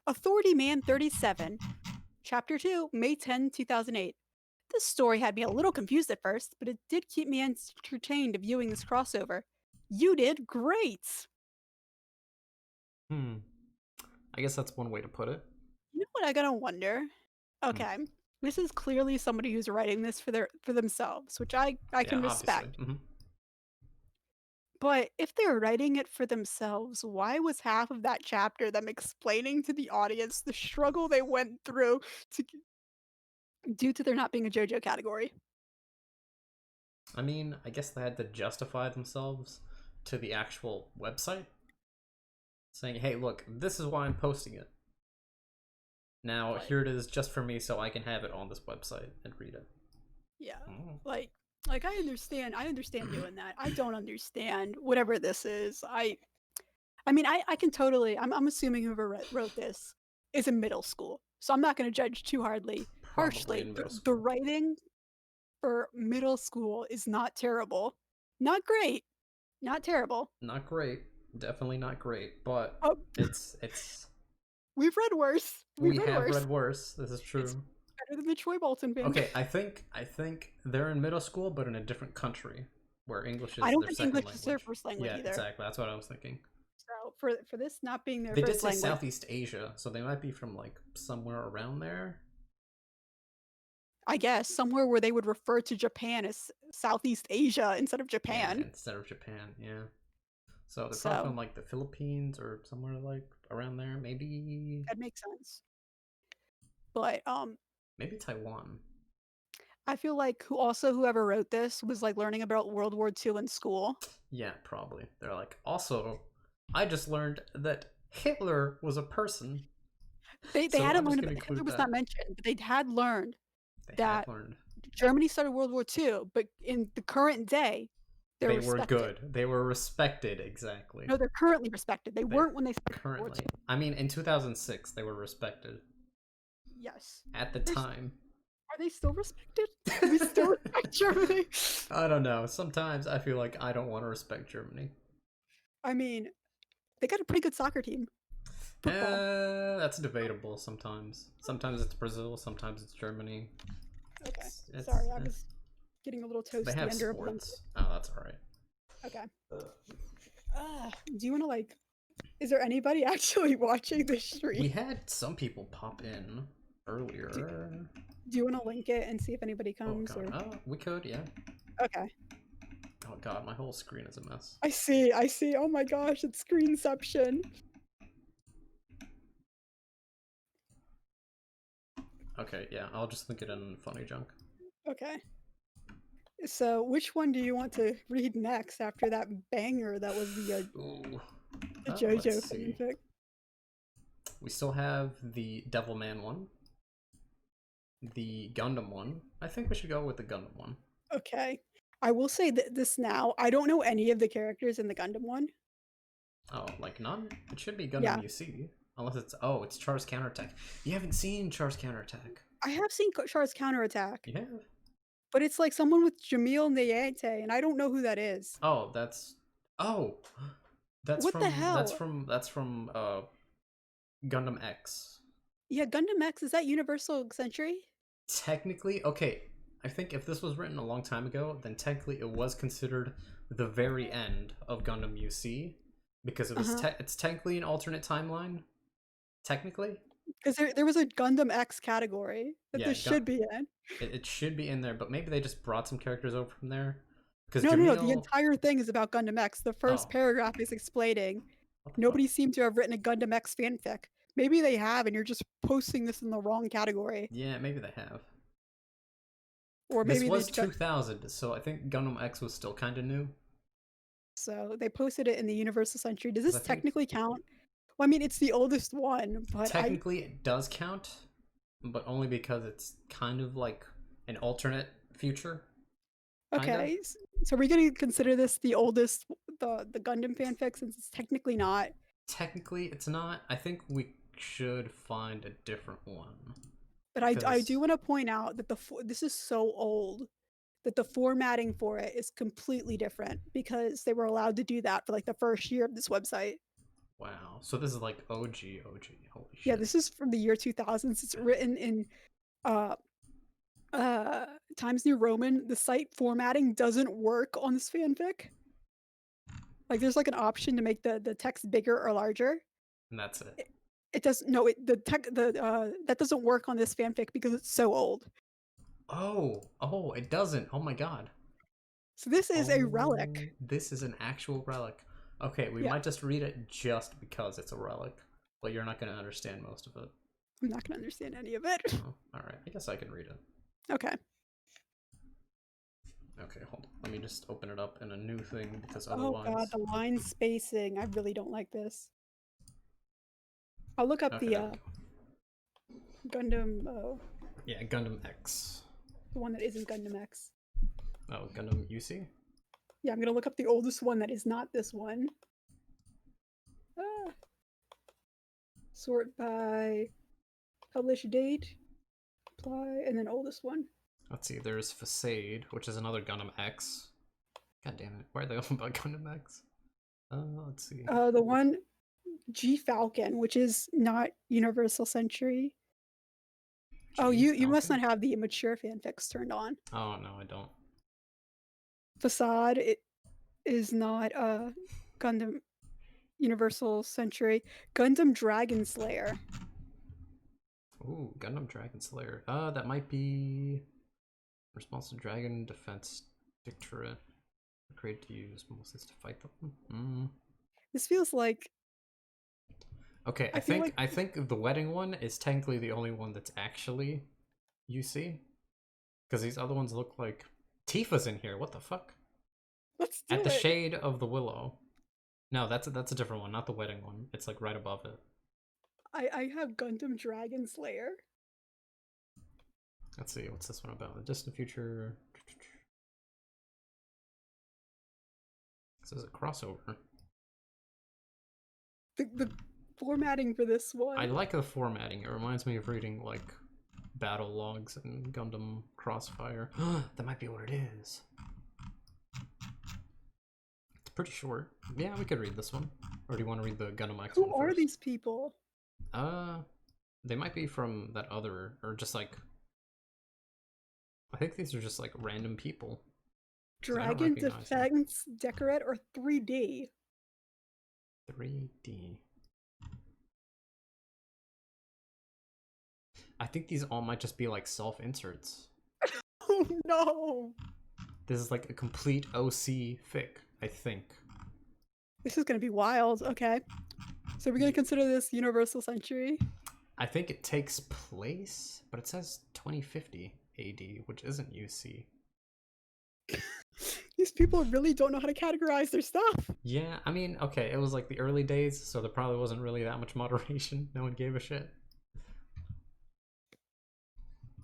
Authority Man 37, Chapter 2, May 10, 2008. This story had me a little confused at first, but it did keep me entertained viewing this crossover. You did great! I guess that's one way to put it. You know what I gotta wonder? Okay, this is clearly somebody who's writing this for themselves, which I can respect. But if they're writing it for themselves, why was half of that chapter them explaining to the audience the struggle they went through due to there not being a JoJo category? I mean, I guess they had to justify themselves to the actual website, saying, hey, look, this is why I'm posting it. Now, here it is just for me so I can have it on this website and read it. Yeah, like I understand doing that. I don't understand whatever this is. I mean, I can totally. I'm assuming whoever wrote this is in middle school, so I'm not going to judge too harshly. The writing for middle school is not terrible, not great, not terrible. Not great, definitely not great, but it's. We've read worse. We have read worse. This is true. It's better than the Troy Bolton fan. Okay, I think they're in middle school, but in a different country where English is. I don't their think second English language. is their first language either. Yeah, exactly. That's what I was thinking. So for this not being their first language, they did say Southeast Asia, so they might be from like somewhere around there. I guess somewhere where they would refer to Japan as Southeast Asia instead of Japan. Yeah, instead of Japan, yeah. So they're probably from like the Philippines or somewhere like around there, maybe. That makes sense. But maybe Taiwan. I feel like whoever wrote this was like learning about World War II in school. Yeah, probably. They're like, also, I just learned that Hitler was a person. They So I'm hadn't just learned gonna about Hitler include was that. not mentioned, but they had learned They had that learned. Germany started World War II, but in the current day, they're They were respected. good. They were respected, exactly. No, they're currently respected. They They weren't when they started World War currently. II. I mean, in 2006, they were respected. Yes. At the They're, time. are they still respected? Do we still respect Germany? I don't know. Sometimes I feel like I don't want to respect Germany. I mean, they got a pretty good soccer team. Football. That's debatable sometimes. Sometimes it's Brazil, sometimes it's Germany. Okay. It's Sorry, I was getting a little they toasty have under a blanket. sports. Oh, that's alright. Okay. Do you want to like? Is there anybody actually watching this stream? We had some people pop in earlier. Do you want to link it and see if anybody Oh comes? god. Or Oh, we could, yeah. okay. Oh god, my whole screen is a mess. I see. I see. Oh my gosh, it's screenception. Okay, yeah, I'll just link it in funny junk. Okay. So, which one do you want to read next after that banger that was the Ooh. JoJo Let's see. fanfic? We still have the Devilman one. The Gundam one. I think we should go with the Gundam one. Okay. I will say this now. I don't know any of the characters in the Gundam one. Oh, like none? It should be Gundam Yeah. UC. Unless it's... Oh, it's Char's Counterattack. You haven't seen Char's Counterattack. I have seen Char's Counterattack. You have? But it's like someone with Jamil Nayete, and I don't know who that is. Oh, that's... Oh! That's What from... the hell? That's from Gundam X. Yeah, Gundam X, is that Universal Century? Technically, okay, I think if this was written a long time ago, then technically it was considered the very end of Gundam UC, because it was it's technically an alternate timeline. Technically, because there was a Gundam X category that yeah, this should be in. It should be in there, but maybe they just brought some characters over from there. Because No, the entire thing is about Gundam X. The first Oh. paragraph is explaining nobody seemed to have written a Gundam X fanfic. Maybe they have, and you're just posting this in the wrong category. Yeah, maybe they have. Or maybe this was 2000, so I think Gundam X was still kind of new. So they posted it in the Universal Century. Does this technically count? Well, I mean, it's the oldest one, but technically it does count, but only because it's kind of like an alternate future. Okay, so we're gonna consider this the oldest, the Gundam fanfic, since it's technically not. Technically, it's not. I think we should find a different one. But I do want to point out that this is so old that the formatting for it is completely different because they were allowed to do that for like the first year of this website. Wow. So this is like OG. Holy shit. Yeah, this is from the year 2000s. It's written in Times New Roman. The site formatting doesn't work on this fanfic. Like there's like an option to make the text bigger or larger. And that's it. It doesn't. No, that doesn't work on this fanfic because it's so old. Oh, it doesn't. Oh my god. So this is a relic. This is an actual relic. Okay, we might just read it just because it's a relic, but you're not going to understand most of it. I'm not going to understand any of it. Oh, all right. I guess I can read it. Okay. Okay, hold on. Let me just open it up in a new thing because otherwise... Oh god, the line spacing. I really don't like this. I'll look up the Gundam... yeah, Gundam X. The one that isn't Gundam X. Oh, Gundam UC? Yeah, I'm gonna look up the oldest one that is not this one. Sort by publish date, apply, and then oldest one. Let's see, there's Facade, which is another Gundam X. God damn it, why are they all about Gundam X? Let's see. The one, G Falcon, which is not Universal Century. Oh, you must not have the mature fanfics turned on. Oh, no, I don't. Facade, it is not Gundam Universal Century. Gundam Dragon Slayer. Ooh, Gundam Dragon Slayer. That might be response to Dragon Defense Dictorate. Created to use mostly to fight them. This feels like... Okay, I think the wedding one is technically the only one that's actually UC. Because these other ones look like... Tifa's in here, what the fuck? Let's do At the Shade of the Willow. No, that's a different one, not the wedding one. It's like right above it. I have Gundam Dragon Slayer. Let's see, what's this one about? The distant future. This is a crossover. The formatting for this one. I like the formatting. It reminds me of reading like battle logs and Gundam Crossfire. That might be what it is. It's pretty short. Yeah, we could read this one. Or do you want to read the Gundam X one Who are first? these people? They might be from that other, or just like, I think these are just like random people. Dragon Defense Decorate or 3D? 3D. I think these all might just be like self-inserts. Oh no! This is like a complete OC fic, I think. This is gonna be wild. Okay. So we're gonna consider this Universal Century? I think it takes place, but it says 2050 AD, which isn't UC. These people really don't know how to categorize their stuff. Yeah, I mean, okay, it was like the early days, so there probably wasn't really that much moderation. No one gave a shit.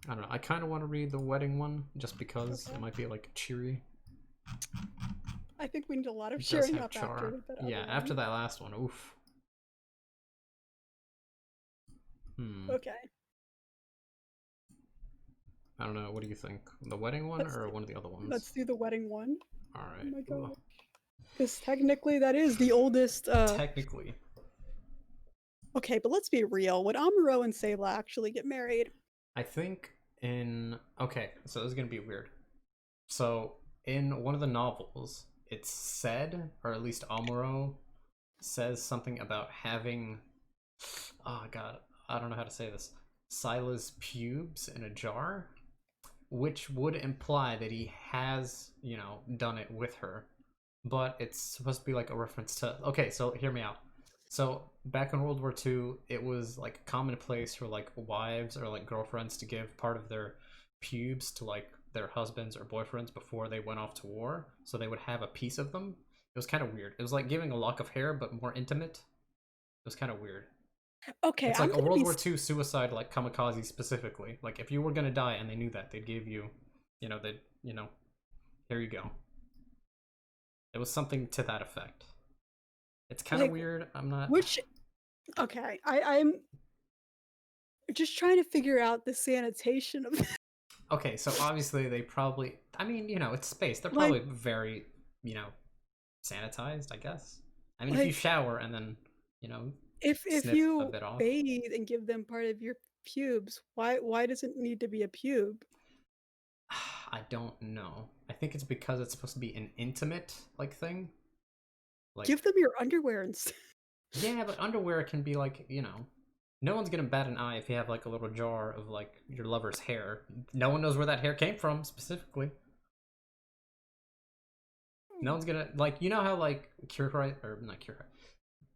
I don't know. I kind of want to read the wedding one, just because it might be like cheery. I think we need a lot of cheering up after that. Yeah, after that last one, oof. Okay. I don't know. What do you think? The wedding one or one of the other ones? Let's do the wedding one. All right. Oh my god. Because technically, that is the oldest. Technically. Okay, but let's be real. Would Amuro and Sayla actually get married? I think in... Okay, so this is going to be weird. So, in one of the novels, it's said, or at least Amuro says something about having... Oh god, I don't know how to say this. Sayla's pubes in a jar, which would imply that he has, you know, done it with her. But it's supposed to be like a reference to... Okay, so hear me out. So back in World War II, it was like commonplace for like wives or like girlfriends to give part of their pubes to like their husbands or boyfriends before they went off to war. So they would have a piece of them. It was kind of weird. It was like giving a lock of hair, but more intimate. It was kind of weird. Okay, it's like a World War II suicide, like kamikaze specifically. Like if you were gonna die and they knew that, they'd give you, you know, here you go. It was something to that effect. It's kind of like, weird. I'm not. Okay, I'm just trying to figure out the sanitation of. Okay, so obviously they probably. I mean, you know, it's space. They're probably very, you know, sanitized. I guess. I mean, if you shower and then, you know. If you bathe and give them part of your pubes, why does it need to be a pube? I don't know. I think it's because it's supposed to be an intimate like thing. Like, give them your underwear instead. Yeah, but underwear can be like, you know, no one's gonna bat an eye if you have like a little jar of like your lover's hair. No one knows where that hair came from specifically. No one's gonna like, you know how like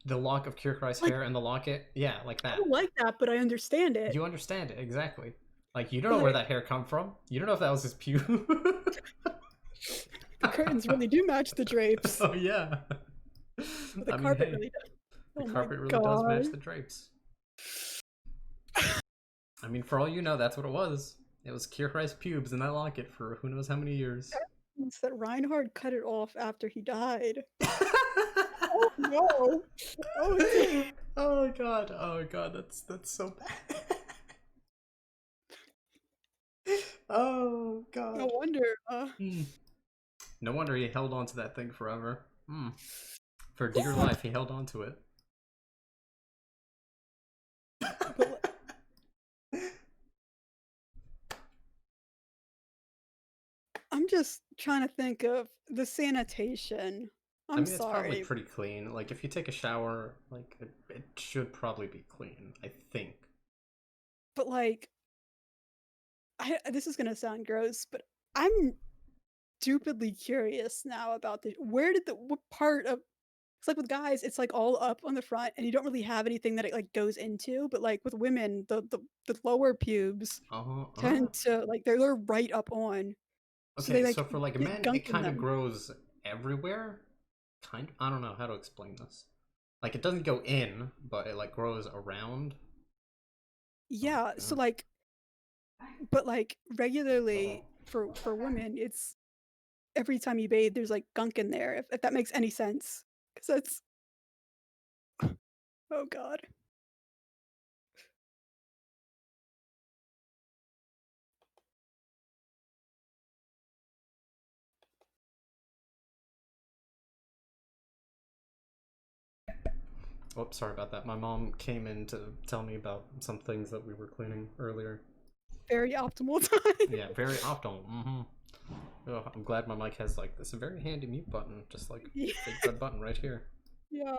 the lock of Kierkegaard's hair and the locket? Yeah, like that. I don't like that, but I understand it. You understand it, exactly. Like, you don't know where that hair come from. You don't know if that was his pube. The curtains really do match the drapes. Oh, yeah. But the carpet really does. The carpet really does match the drapes. I mean, for all you know, that's what it was. It was Kierkegaard's pubes in that locket for who knows how many years. It's that Reinhard cut it off after he died. Oh no! Oh god, that's so bad. Oh god. No wonder. No wonder he held on to that thing forever. For dear life, he held on to it. I'm just trying to think of the sanitation. I mean, it's probably pretty clean. Like, if you take a shower, like, it should probably be clean, I think. But, like, this is gonna sound gross, but I'm stupidly curious now about what part of... It's like with guys, it's like all up on the front, and you don't really have anything that it like goes into. But like with women, the lower pubes tend to like they're right up on. Okay, so for like men, it kind of grows everywhere. I don't know how to explain this. Like it doesn't go in, but it like grows around. Yeah, Yeah. so like, but like regularly for women, it's every time you bathe, there's like gunk in there. If that makes any sense, because that's oh god. Oh, sorry about that. My mom came in to tell me about some things that we were cleaning earlier. Very optimal time. Yeah, very optimal. Oh, I'm glad my mic has like this very handy mute button, just like Yeah, big red button right here. yeah,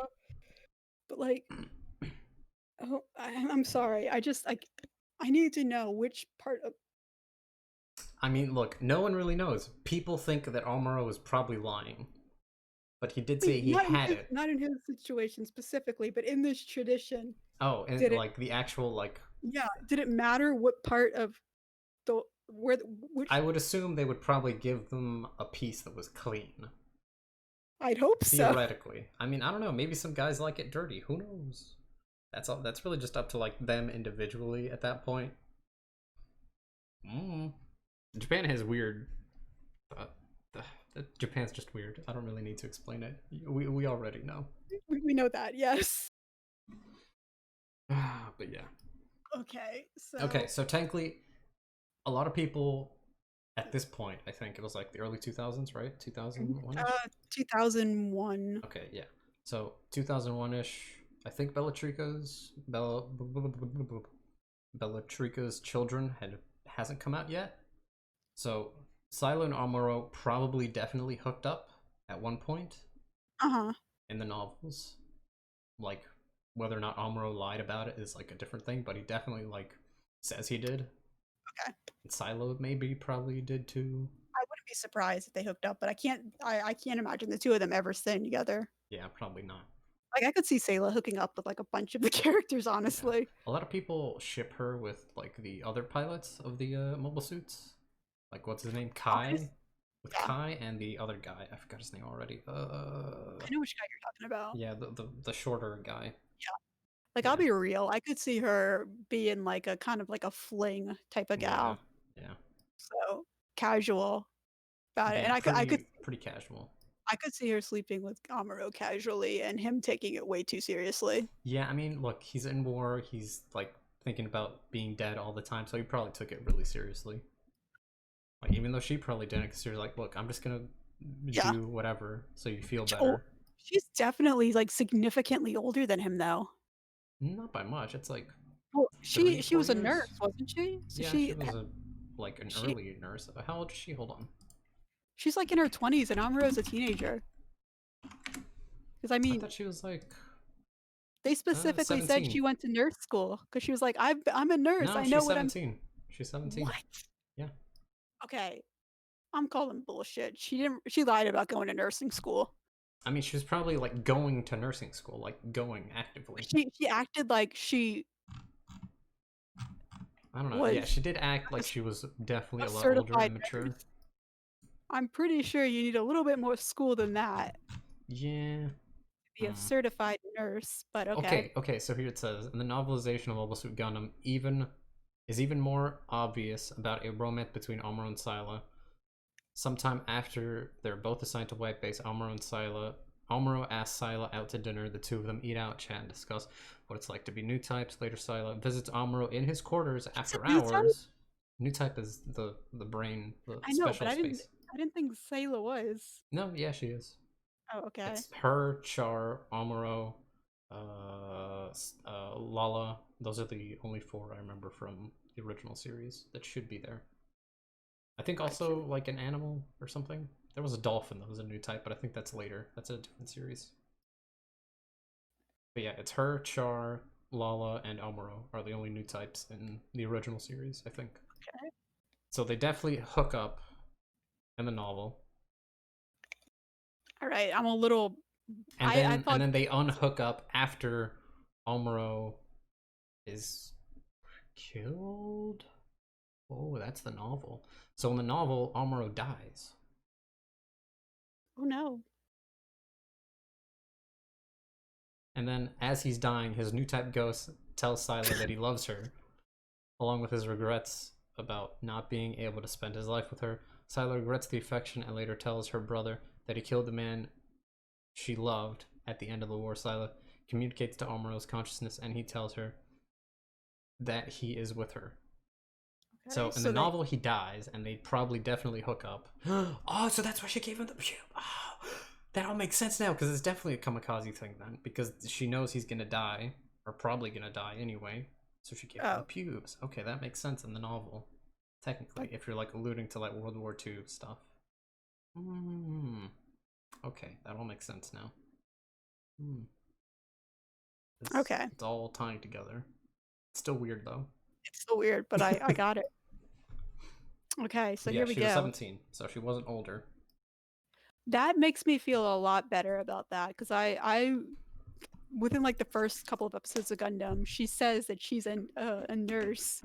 but like, oh, I'm sorry. I need to know which part of. I mean, look, no one really knows. People think that Amuro is probably lying, but he did say Wait, he had it. not in his situation specifically, but in this tradition, Oh, and did it? like the actual like, Yeah, did it matter what part of the I which? would assume they would probably give them a piece that was clean. I'd hope so. Theoretically, I mean, I don't know. Maybe some guys like it dirty. Who knows? That's all. That's really just up to like them individually at that point. Mm. Japan has weird. Uh, Japan's just weird. I don't really need to explain it. We already know. We know that, yes. But yeah. Okay, Okay, so so technically, a lot of people at this point, I think it was like the early 2000s, right? 2001 ish? 2001. Okay, yeah. So 2001 ish. I think Bellatrika's Children hasn't come out yet. So Silo and Amuro probably definitely hooked up at one point Uh-huh. in the novels. Like whether or not Amuro lied about it is like a different thing, but he definitely like says he did. Okay. And Silo maybe probably did too. I wouldn't be surprised if they hooked up, but I can't imagine the two of them ever staying together. Yeah, probably not. Like I could see Sayla hooking up with like a bunch of the characters, Yeah. honestly. A lot of people ship her with like the other pilots of the mobile suits. Like what's his name? Kai? Honest, With yeah. Kai and the other guy. I forgot his name already. I know which guy you're talking about. Yeah, the shorter guy. Yeah. Like I'll Yeah. be real. I could see her being like a kind of like a fling type of Yeah. gal. Yeah. So casual about it. Be And pretty casual. I could see her sleeping with Amuro casually and him taking it way too seriously. Yeah, I mean, look, he's in war. He's like thinking about being dead all the time, so he probably took it really seriously. Like, even though she probably didn't, because she was like, "Look, I'm just gonna Yeah. do whatever so you feel Oh, better." she's definitely like significantly older than him though. Not by much. It's like Well, three, she four was a nurse, years. wasn't she? So Yeah, she was a like an she early nurse. How old is she? Hold on. she's like in her 20s and Amuro's a teenager. Because I I mean, thought she was like they specifically said 17. she went to nurse school because she was like, I'm a nurse. No, I know she's what I'm. 17. She's 17. What? Yeah. Okay, I'm calling bullshit. She didn't. She lied about going to nursing school. I mean, she was probably like going to nursing school, like going actively. She acted like she I don't know. Yeah, was she did act like she was definitely a a lot older certified and nurse. mature. I'm pretty sure you need a little bit more school than that Yeah. to be a certified nurse. But okay. Okay, so here it says in the novelization of Mobile Suit Gundam, even more obvious about a romance between Amuro and Scylla. Sometime after they're both assigned to White Base, Amuro asks Scylla out to dinner. The two of them eat out, chat, and discuss what it's like to be new types. Later, Scylla visits Amuro in his quarters after New type? hours. New type is the brain, the I know, but special space. I didn't think Sayla was. No, yeah, she is. Oh, okay. It's her, Char, Amuro, Lala. Those are the only four I remember from the original series that should be there. I think also Gotcha. like an animal or something. There was a dolphin that was a new type, but I think that's later. That's a different series. But yeah, it's her, Char, Lala, and Amuro are the only new types in the original series, I think. Okay. So they definitely hook up in the novel. All right. I'm a little. I And thought. then they unhook up after Amuro is killed. Oh, that's the novel. So in the novel, Amuro dies. Oh no. And then, as he's dying, his new type ghost tells Scylla that he loves her, along with his regrets about not being able to spend his life with her. Scylla regrets the affection and later tells her brother that he killed the man she loved at the end of the war. Scylla communicates to Amuro's consciousness and he tells her that he is with her. Okay, So in the novel, he dies, and they probably definitely hook up. Oh, so that's why she gave him the pube. Oh, that all makes sense now, because it's definitely a kamikaze thing then, because she knows he's gonna die, or probably gonna die anyway. So she gave him the pubes. Okay, that makes sense in the novel, technically, if you're like alluding to like World War II stuff. Okay, that all makes sense now. Okay. It's all tying together. It's still weird though. It's still weird, but I got it. Okay, so yeah, here we she go. was 17, so she wasn't older. That makes me feel a lot better about that, because I within like the first couple of episodes of Gundam, she says that she's a nurse,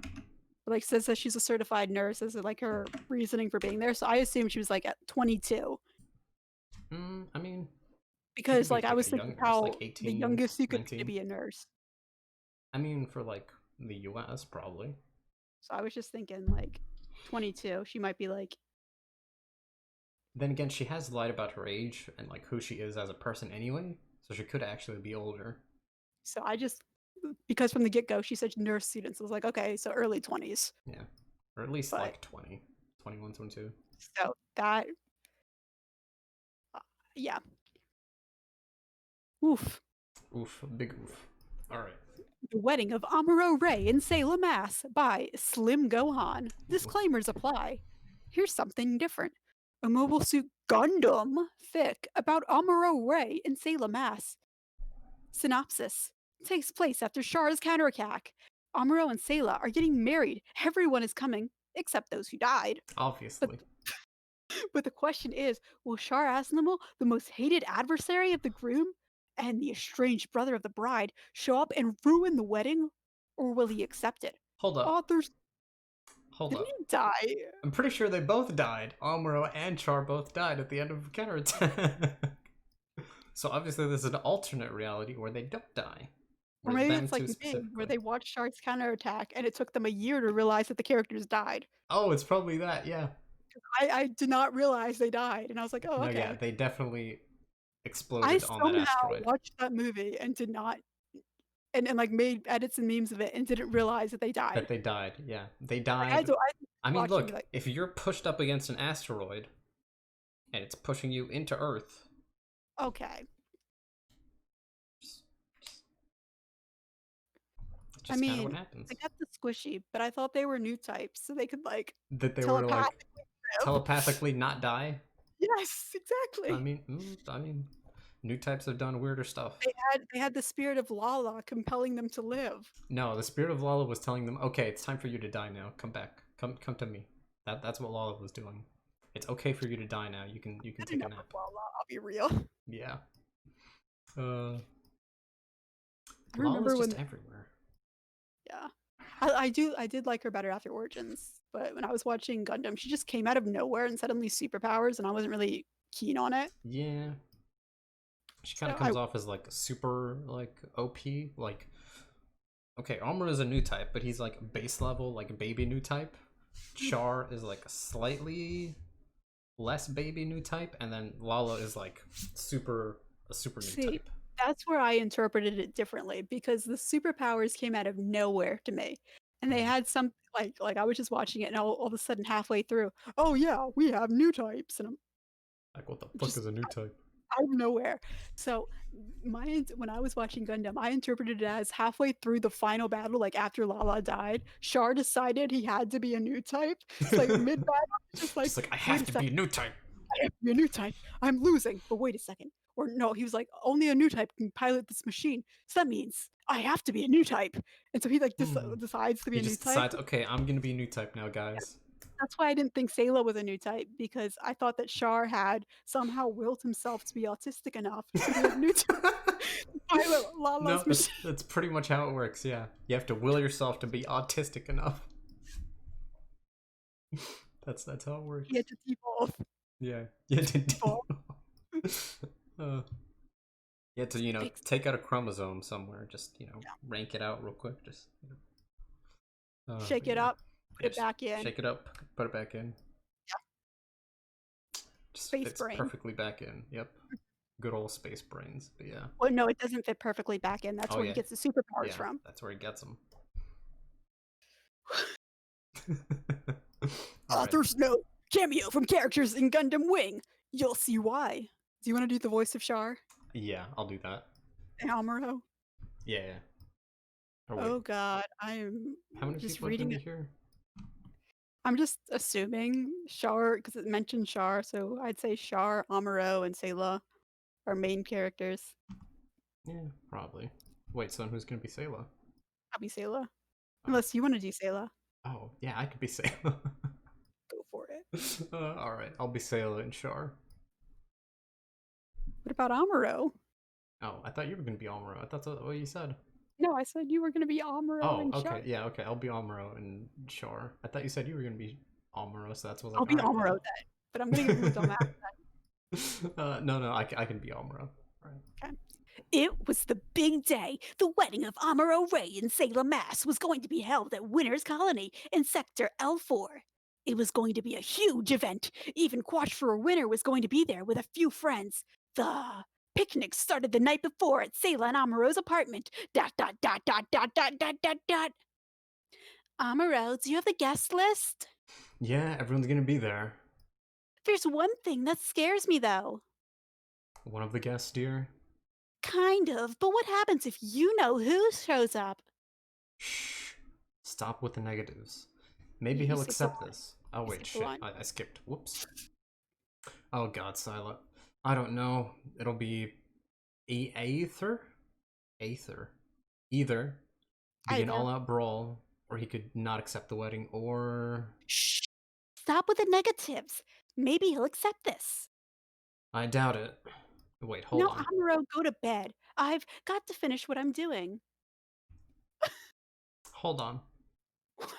like says that she's a certified nurse as like her reasoning for being there. So I assume she was like at 22. I mean, because be like I like was a thinking young nurse, how like the 18, youngest you could be 19. to be a nurse. I mean, for like the US, probably. So I was just thinking like 22. She might be like. Then again, she has lied about her age and like who she is as a person anyway, so she could actually be older. So I just, because from the get go she said nurse students. I was like, okay, so early 20s. Yeah, or at least But like 20, 21, 22. so that, yeah. Oof. Oof, big oof. All right. The Wedding of Amuro Ray in Sailor Mass by Slim Gohan. Disclaimers apply. Here's something different. A Mobile Suit Gundam fic about Amuro Ray in Sailor Mass. Synopsis takes place after Char's counterattack. Amuro and Sayla are getting married. Everyone is coming, except those who died. Obviously. But the question is, will Char Aznable, the most hated adversary of the groom and the estranged brother of the bride, show up and ruin the wedding? Or will he accept it? Hold up. Authors. Hold Didn't up. he die? I'm pretty sure they both died. Amuro and Char both died at the end of counterattack. So obviously there's an alternate reality where they don't die. Or maybe it's like me, where they watched Char's counterattack and it took them a year to realize that the characters died. Oh, it's probably that, yeah. I did not realize they died, and I was like, oh, okay. No, yeah, they definitely I exploded on that asteroid. watched that movie and did not, and like made edits and memes of it and didn't realize that they died. That they died, yeah. They died. Like, I mean, look, like, if you're pushed up against an asteroid and it's pushing you into Earth. Okay. Just kind of what happens. They got the squishy, but I thought they were new types, so they could like that they were like telepathically not die. Yes, exactly. I mean, new types have done weirder stuff. They had the spirit of Lala compelling them to live. No, the spirit of Lala was telling them, "Okay, it's time for you to die now. Come back. Come to me." That's what Lala was doing. It's okay for you to die now. You can take a nap. Lala, I'll be real. Yeah. I remember Lala's just everywhere. Yeah. I did like her better after Origins, but when I was watching Gundam, she just came out of nowhere and suddenly superpowers, and I wasn't really keen on it. Yeah. She kind of comes off as like super like OP, like okay, Armor is a new type, but he's like base level, like baby new type. Char is like a slightly less baby new type, and then Lala is like a super new type. That's where I interpreted it differently, because the superpowers came out of nowhere to me. And they had some like I was just watching it, and all of a sudden halfway through, oh yeah, we have new types, and I'm like, what the fuck is a new type? Out of nowhere. So when I was watching Gundam, I interpreted it as halfway through the final battle, like after Lala died, Char decided he had to be a new type. It's like mid battle, just like I have to be a new type. I have to be a new type. I'm losing, but wait a second. Or no, he was like, only a new type can pilot this machine. So that means I have to be a new type. And so he like decides to be a new type. Decides, okay, I'm gonna be a new type now, guys. That's why I didn't think Sayla was a new type, because I thought that Char had somehow willed himself to be autistic enough to be a new type. Pilot Lala's machine. That's pretty much how it works, yeah. You have to will yourself to be autistic enough. That's how it works. You had to devolve. Yeah, you had to devolve. Yeah, You had to, take out a chromosome somewhere. Just, rank it out real quick. Just, Shake it yeah. up, put it back in. Shake it up, put it back in. Yeah. Just Space fits brain. perfectly back in. Yep. Good old space brains. But yeah. Well, no, it doesn't fit perfectly back in. That's where he gets the superpowers from. That's where he gets them. Author's note: cameo from characters in Gundam Wing. You'll see why. Do you want to do the voice of Char Yeah, I'll do that. and Amuro? Yeah. Oh God, I'm How many just people are reading gonna it. be here? I'm just assuming Char, because it mentioned Char, so I'd say Char, Amuro, and Sayla are main characters. Yeah, probably. Wait, so who's gonna be Sayla? I'll be Sayla. Unless you want to do Sayla. Oh, yeah, I could be Sayla. Go for it. Alright, I'll be Sayla and Char. What about Amuro? Oh, I thought you were gonna be Amuro. I thought that's what you said. No, I said you were going to be Amuro and Char. Okay, yeah, okay, I'll be Amuro and Char. I thought you said you were gonna be Amuro, so that's what I was I'll like, be alright, Amuro then, but I'm going to get moved on that. no, I can be Amuro. Right. Okay. It was the big day. The wedding of Amuro Ray and Sayla Mass was going to be held at Winter's Colony in Sector L4. It was going to be a huge event. Even Quatch for a Winter was going to be there with a few friends. The picnic started the night before at Sayla and Amuro's apartment. ... Amuro, do you have the guest list? Yeah, everyone's gonna be there. There's one thing that scares me, though. One of the guests, dear? Kind of, but what happens if you know who shows up? Shh. Stop with the negatives. Maybe You he'll skipped accept the line. this. Oh, You wait, skipped the shit. line. I skipped. Whoops. Oh, God, Sila. I don't know. It'll be Aether? Aether. Either be an all-out brawl, or he could not accept the wedding, or... Shh! Stop with the negatives. Maybe he'll accept this. I doubt it. Wait, hold No, on. Amuro, go to bed. I've got to finish what I'm doing. Hold on. What?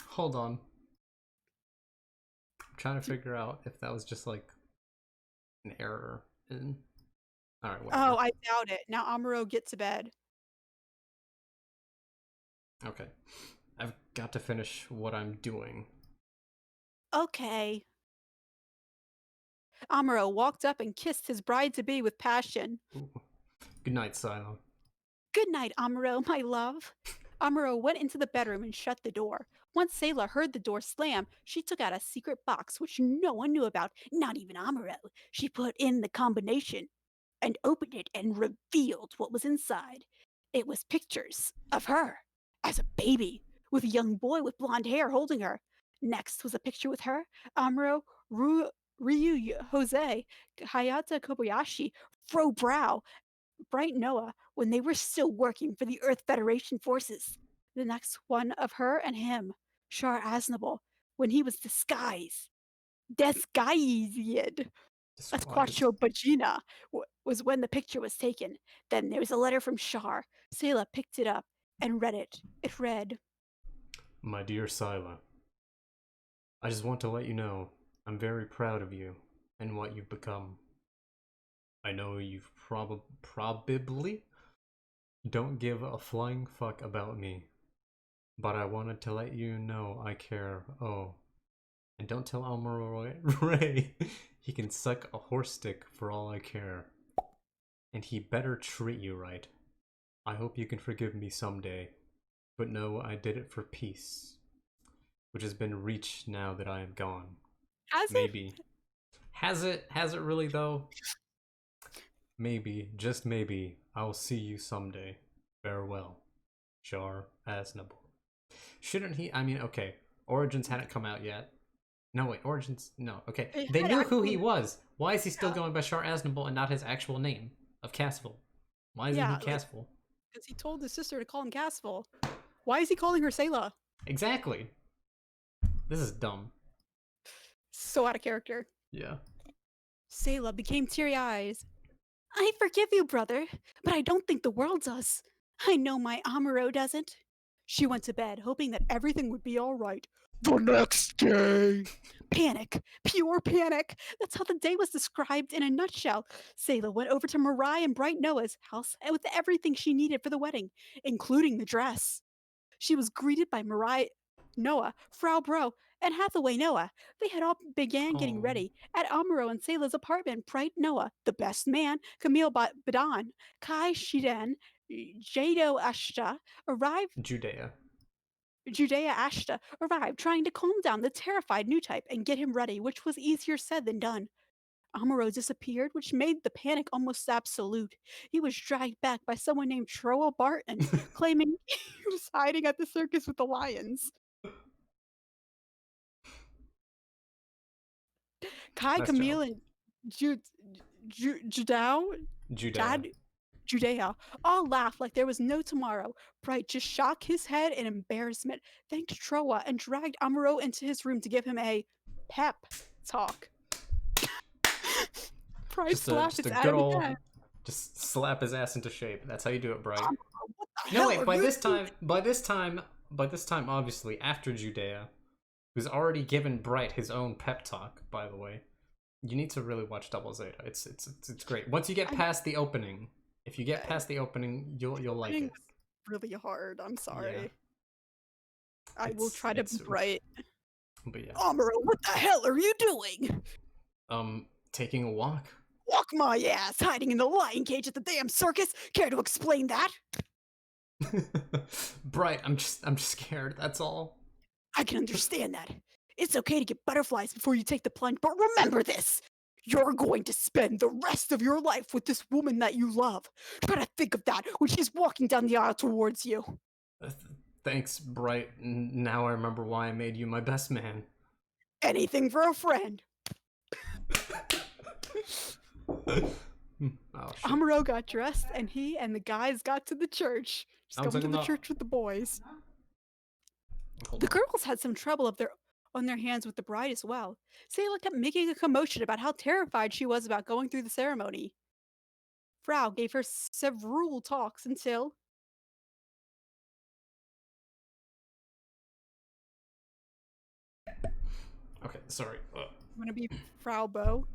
Hold on. I'm trying to figure out if that was just like an error in... Alright, whatever. Oh, I doubt it. Now Amuro, get to bed. Okay. I've got to finish what I'm doing. Okay. Amuro walked up and kissed his bride-to-be with passion. Ooh. Good night, Silo. Good night, Amuro, my love. Amuro went into the bedroom and shut the door. Once Sayla heard the door slam, she took out a secret box which no one knew about, not even Amuro. She put in the combination and opened it and revealed what was inside. It was pictures of her as a baby, with a young boy with blonde hair holding her. Next was a picture with her, Amuro, Ryu, Jose, Hayata Kobayashi, Fro Brow, Bright Noah, when they were still working for the Earth Federation forces. The next one of her and him, Shar Aznable, when he was disguised. That's Quattro Bagina, was when the picture was taken. Then there was a letter from Shar. Sayla picked it up and read it. It read, My dear Sila, I just want to let you know I'm very proud of you and what you've become. I know you've probably don't give a flying fuck about me, but I wanted to let you know I care. Oh, and don't tell Almaro Ray he can suck a horse stick for all I care. And he better treat you right. I hope you can forgive me someday, but know I did it for peace, which has been reached now that I am gone. Has Maybe. Has it? Has it really though? Maybe, just maybe, I'll see you someday. Farewell. Char Aznable. Shouldn't he? I mean, okay. Origins hadn't come out yet. No, wait, Origins. No, okay. They knew who he was. Why is he still going by Char Aznable and not his actual name of Cassville? Why isn't he Cassville? Because he told his sister to call him Cassville. Why is he calling her Sayla? Exactly. This is dumb. So out of character. Yeah. Sayla became teary-eyed. I forgive you, brother, but I don't think the world does. I know my Amuro doesn't. She went to bed, hoping that everything would be all right. The next day. Panic. Pure panic. That's how the day was described in a nutshell. Sayla went over to Mariah and Bright Noah's house with everything she needed for the wedding, including the dress. She was greeted by Mariah Noah, Frau Bro, and Hathaway Noah. They had all began getting Oh, ready at Amuro and Sayla's apartment. Bright Noah, the best man, Camille Badan, Kai Shiden, Jado Ashta arrived Judea. Judea Ashta arrived, trying to calm down the terrified new type and get him ready, which was easier said than done. Amuro disappeared, which made the panic almost absolute. He was dragged back by someone named Troa Barton, claiming he was hiding at the circus with the lions. Kai, Nice job. Camille, and Judao, Judea. Jad, Judea all laughed like there was no tomorrow. Bright just shook his head in embarrassment, thanked Troa, and dragged Amuro into his room to give him a pep talk. Bright slapped Just his a at good him old, again. just slap his ass into shape. That's how you do it, Bright. Amuro, what the No, hell wait. are you doing? By this time, obviously after Judea, who's already given Bright his own pep talk. By the way, you need to really watch Double Zeta. It's great. Once you get I'm past the opening, if you get okay. past the opening, you'll like Opening it. was really hard. I'm Yeah, sorry. I will try to be it's bright. but yeah. Amuro, what the hell are you doing? Taking a walk. Walk my ass, hiding in the lion cage at the damn circus. Care to explain that? Bright, I'm just scared. That's all. I can understand that. It's okay to get butterflies before you take the plunge, but remember this. You're going to spend the rest of your life with this woman that you love. Try to think of that when she's walking down the aisle towards you. Uh, Thanks, Bright. Now I remember why I made you my best man. Anything for a friend. Oh shit. Amuro got dressed, and he and the guys got to the church. Just I'm going to talking the about. church with the boys. Hold The on. girls had some trouble on their hands with the bride as well. Sayla kept making a commotion about how terrified she was about going through the ceremony. Frau gave her several talks until Okay, sorry. I'm gonna be Frau Bo.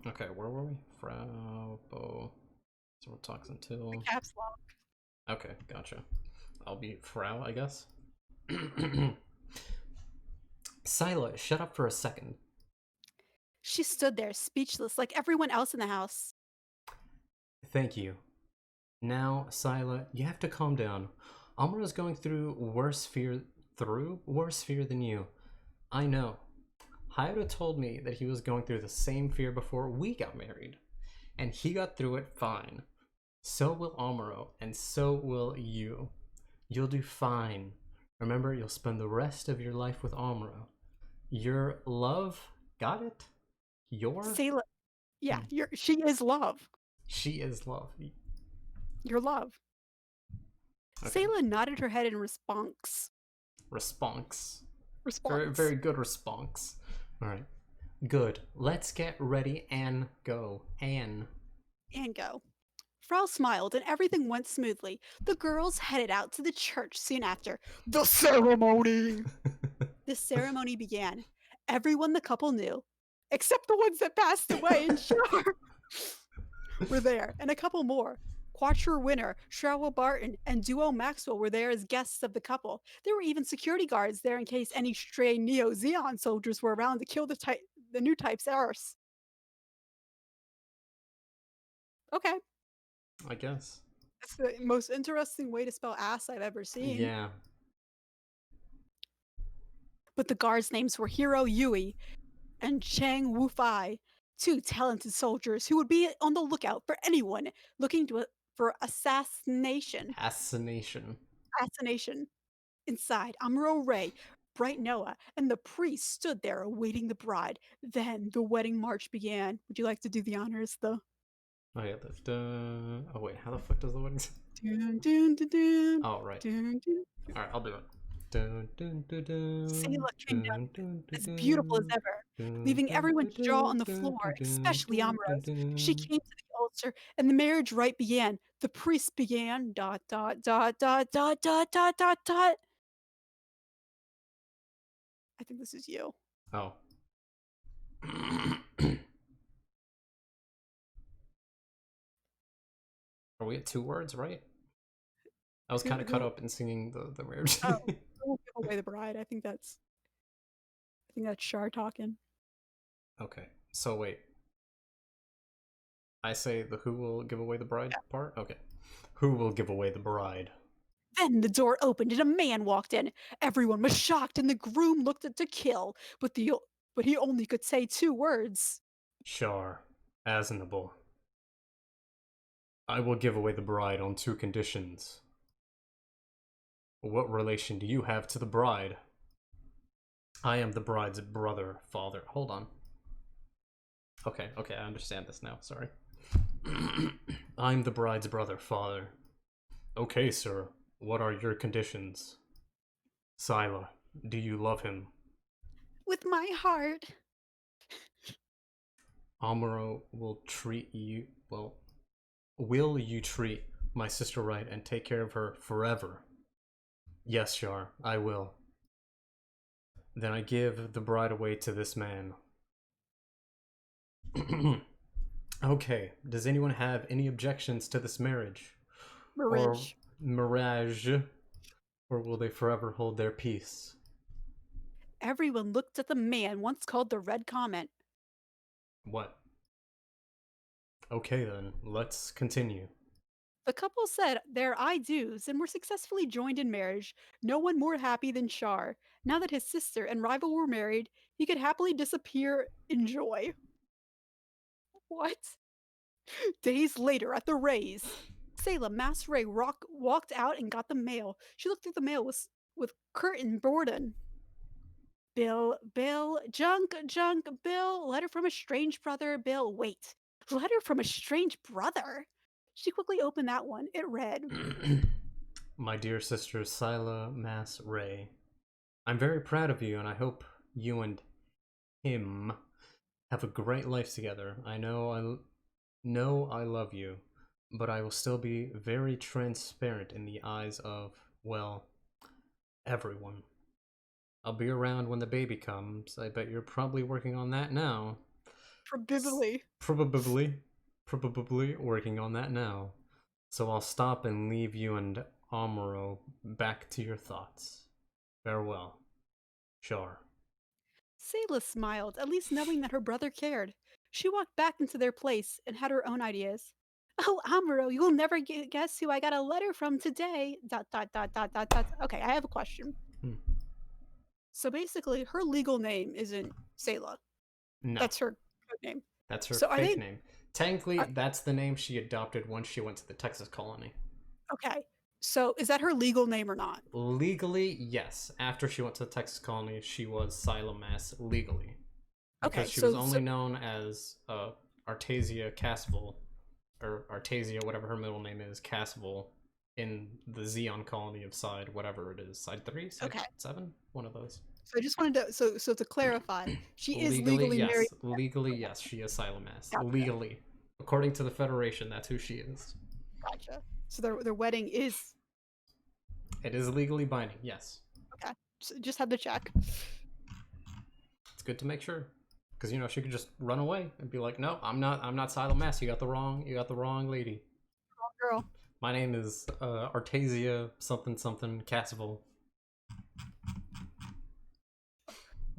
Okay, where were we? Frau Bo. So we're talking The until. caps lock. Okay, gotcha. I'll be Frau, I guess. Sila, shut up for a second. She stood there, speechless, like everyone else in the house. Thank you. Now, Sila, you have to calm down. Amura's going through worse fear than you. I know. Hayato told me that he was going through the same fear before we got married, and he got through it fine. So will Amuro, and so will you. You'll do fine. Remember, you'll spend the rest of your life with Amuro. Your love, got it? Your? Sayla, yeah, she is love. She is love. Your love. Okay. Sayla nodded her head in response. Response. Very, Response. very good response. Alright. Good. Let's get ready and go. And go. Frau smiled and everything went smoothly. The girls headed out to the church soon after. The ceremony! The ceremony began. Everyone the couple knew, except the ones that passed away and Char, were there, and a couple more. Quattro Winner, Sherwood Barton, and Duo Maxwell were there as guests of the couple. There were even security guards there in case any stray Neo Zeon soldiers were around to kill the new type's arse. Okay. I guess. That's the most interesting way to spell ass I've ever seen. Yeah. But the guards' names were Hiro Yui and Chang Wufai, two talented soldiers who would be on the lookout for anyone looking for assassination. Assassination. Inside, Amuro Ray, Bright Noah, and the priest stood there awaiting the bride. Then the wedding march began. Would you like to do the honors, though? Oh yeah, oh wait, how the fuck does the wedding sound? Dun, dun, dun, dun, Oh right. dun, dun. Alright, I'll do it. Dun, dun, dun, dun, Sayla came down dun, dun, dun, as beautiful as ever, dun, leaving dun, everyone dun, to jaw on the dun, floor, dun, dun, especially dun, dun, Ambrose. She dun. came to the altar, and the marriage rite began. The priest began. Dot dot dot dot dot dot dot dot dot. I think this is you. Oh. Are we at 2 words, right? I was kind of caught up in singing the marriage. Oh, who will give away the bride? I think that's Shar talking. Okay, so wait. I say the who will give away the bride part? Okay. Who will give away the bride? Then the door opened and a man walked in. Everyone was shocked, and the groom looked at to kill, but he only could say 2 words. Shar. Asnable. I will give away the bride on 2 conditions. What relation do you have to the bride? I am the bride's brother, father. Hold on. Okay, I understand this now, sorry. I'm the bride's brother, father. Okay, sir. What are your conditions? Sila, do you love him? With my heart. Amuro will treat you, well, will you treat my sister right and take care of her forever? Yes, Shar, I will. Then I give the bride away to this man. Okay, does anyone have any objections to this marriage? Or Marriage. mirage? Or will they forever hold their peace? Everyone looked at the man once called the Red Comet. What? Okay then, let's continue. The couple said their I do's and were successfully joined in marriage, no one more happy than Shar. Now that his sister and rival were married, he could happily disappear in joy. What? Days later at the Rays, Salem Mass Ray walked out and got the mail. She looked through the mail with Curtin Borden. Bill, junk, Bill, letter from a strange brother, Bill, wait. Letter from a strange brother? She quickly opened that one. It read, My dear sister Sila Mass Ray, I'm very proud of you and I hope you and him have a great life together. I know I love you, but I will still be very transparent in the eyes of, well, everyone. I'll be around when the baby comes. I bet you're probably working on that now. probably. Probably working on that now. So I'll stop and leave you and Amuro back to your thoughts. Farewell. Shar. Sayla smiled, at least knowing that her brother cared. She walked back into their place and had her own ideas. Oh, Amuro, you'll never guess who I got a letter from today. ... Okay, I have a question. Hmm. So basically, her legal name isn't Sayla. No. That's her code name. That's her So are fake they name. Technically, are, that's the name she adopted once she went to the Texas colony. okay? So is that her legal name or not? Legally, yes. After she went to the Texas colony, she was Sila Mass legally. Okay, Because she was only known as Artasia Cassville, or Artasia, whatever her middle name is, Cassville, in the Xeon colony of Side, whatever it is. Side 3? Side okay. 7? One of those. So I just wanted to so to clarify, she is Legally, legally yes. married. Legally, yes. She is Sila Mass. Gotcha. Legally. According to the Federation, that's who she is. Gotcha. So their wedding is. It is legally binding, yes. Okay. Just had to check. It's good to make sure. Because, you know, she could just run away and be like, no, I'm not Sila Mass. You got the wrong lady. Wrong girl. My name is Artasia something something Cassville.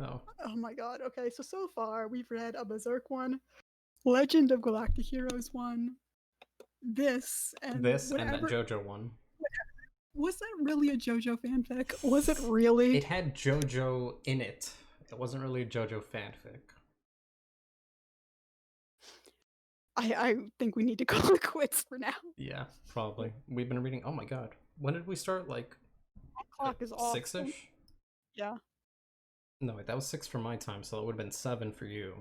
Oh. Oh my god. Okay, so far we've read a Berserk one, Legend of Galactic Heroes one, this and that whatever. JoJo one. Was that really a JoJo fanfic? Was it really? It had JoJo in it. It wasn't really a JoJo fanfic. I think we need to call it quits for now. Yeah, probably. We've been reading. Oh my god, when did we start? Like, that clock is off. 6ish. Yeah. No, wait, that was 6 for my time, so it would have been 7 for you.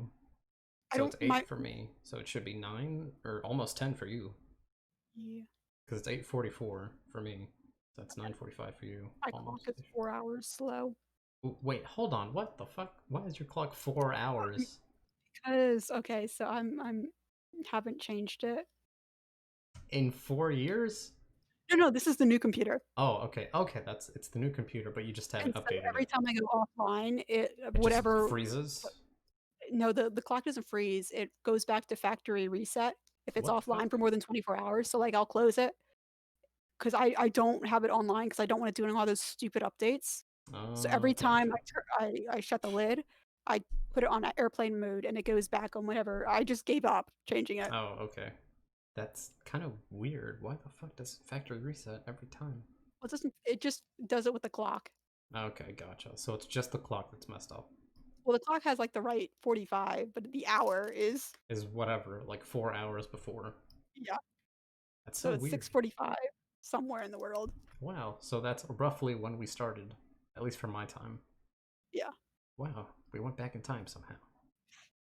So it's 8 for me, so it should be 9 or almost 10 for you. Yeah. Because it's 8:44 for me. So that's 9:45 for you. My clock is 4 hours slow. Wait, hold on. What the fuck? Why is your clock 4 hours? Because okay, so I'm haven't changed it. In 4 years? No, this is the new computer. Oh, okay, okay, it's the new computer, but you just haven't And so updated every it. time I go offline, it It just whatever. freezes. No, the clock doesn't freeze. It goes back to factory reset if it's What the offline fuck? for more than 24 hours. So like I'll close it because I don't have it online because I don't want to do all those stupid updates. So every Oh, time gotcha. I shut the lid, I put it on airplane mode and it goes back on whatever. I just gave up changing it. Oh, okay. That's kind of weird. Why the fuck does factory reset every time? Well, it just does it with the clock. Okay, gotcha. So it's just the clock that's messed up. Well, the clock has like the right 45, but the hour is Is whatever, like 4 hours before. yeah. That's So so it's weird. 6:45 somewhere in the world. Wow, so that's roughly when we started, at least for my time. Yeah. Wow, we went back in time somehow.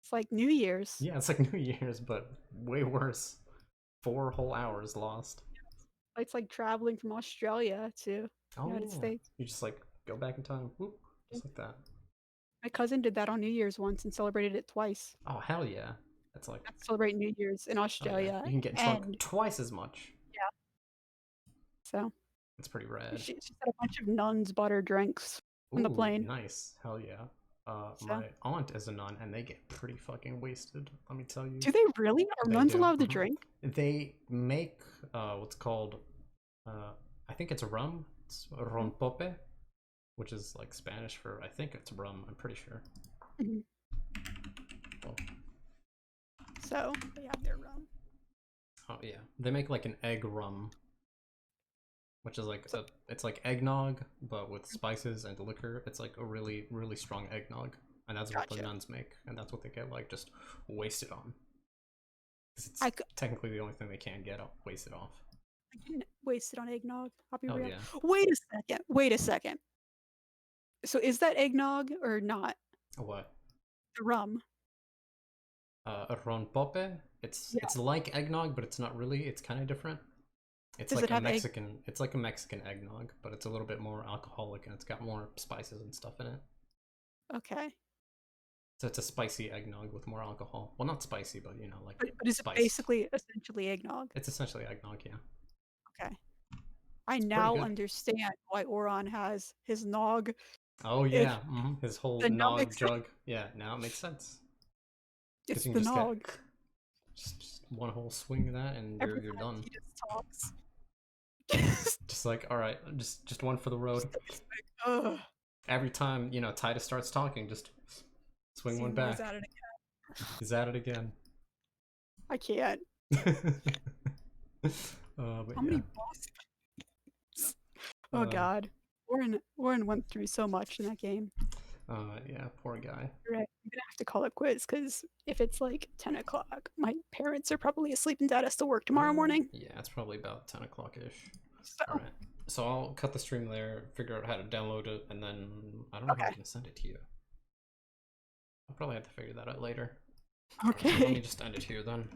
It's like New Year's. Yeah, it's like New Year's, but way worse. 4 whole hours lost. It's like traveling from Australia to Oh United yeah, States. you just like go back in time, whoop, Yeah. just like that. My cousin did that on New Year's once and celebrated it twice. Oh hell yeah, that's like, Got to celebrate New Year's in oh yeah, Australia you can get drunk and twice as much. yeah. So That's pretty rad. she said a bunch of nuns bought her drinks on the Ooh, plane. nice, hell yeah. So My aunt is a nun, and they get pretty fucking wasted. Let me tell you, do they really? Are they nuns do. allowed to drink? They make what's called I think it's rum. It's Mhm. rompope, which is like Spanish for I think it's rum. I'm pretty sure. Mhm. Oh, So they have their rum. oh yeah, they make like an egg rum, which is like So it's like eggnog but with spices and liquor. It's like a really strong eggnog, and that's what the gotcha. nuns make, and that's what they get like just wasted on. 'Cause it's I, c- technically the only thing they can get wasted off. I didn't waste it on eggnog. I'll be Hell real. yeah. Wait a second. Wait a second. So is that eggnog or not? What? The rum. Rompope. Yeah. It's like eggnog, but it's not really. It's kind of different. It's Does like it a have egg? Mexican. It's like a Mexican eggnog, but it's a little bit more alcoholic and it's got more spices and stuff in it. Okay. So it's a spicy eggnog with more alcohol. Well, not spicy, but you know, like But is it spiced. basically essentially eggnog? It's essentially eggnog, yeah. Okay. I It's pretty now good. understand why Oron has his nog. Oh It yeah, his whole the now nog makes sense. jug. Yeah, now it makes sense because It's you can the just get nog. just one whole swing of that and Every you're time done. he just talks. Just Just like, all right, just one for the road. ugh. Every time Titus starts talking, just swing one Seymour's back. at it again. He's at it again. I can't. But How yeah. many bosses? Oh Uh, god. Warren went through so much in that game. yeah, poor guy. You're right. I'm gonna have to call it quits because if it's like 10 o'clock, my parents are probably asleep and dad has to work tomorrow morning. Yeah, it's probably about 10 o'clock ish. So All right. So I'll cut the stream there, figure out how to download it, and then I don't know how I'm okay. gonna send it to you. I'll probably have to figure that out later. All right, let me Okay. just end it here then.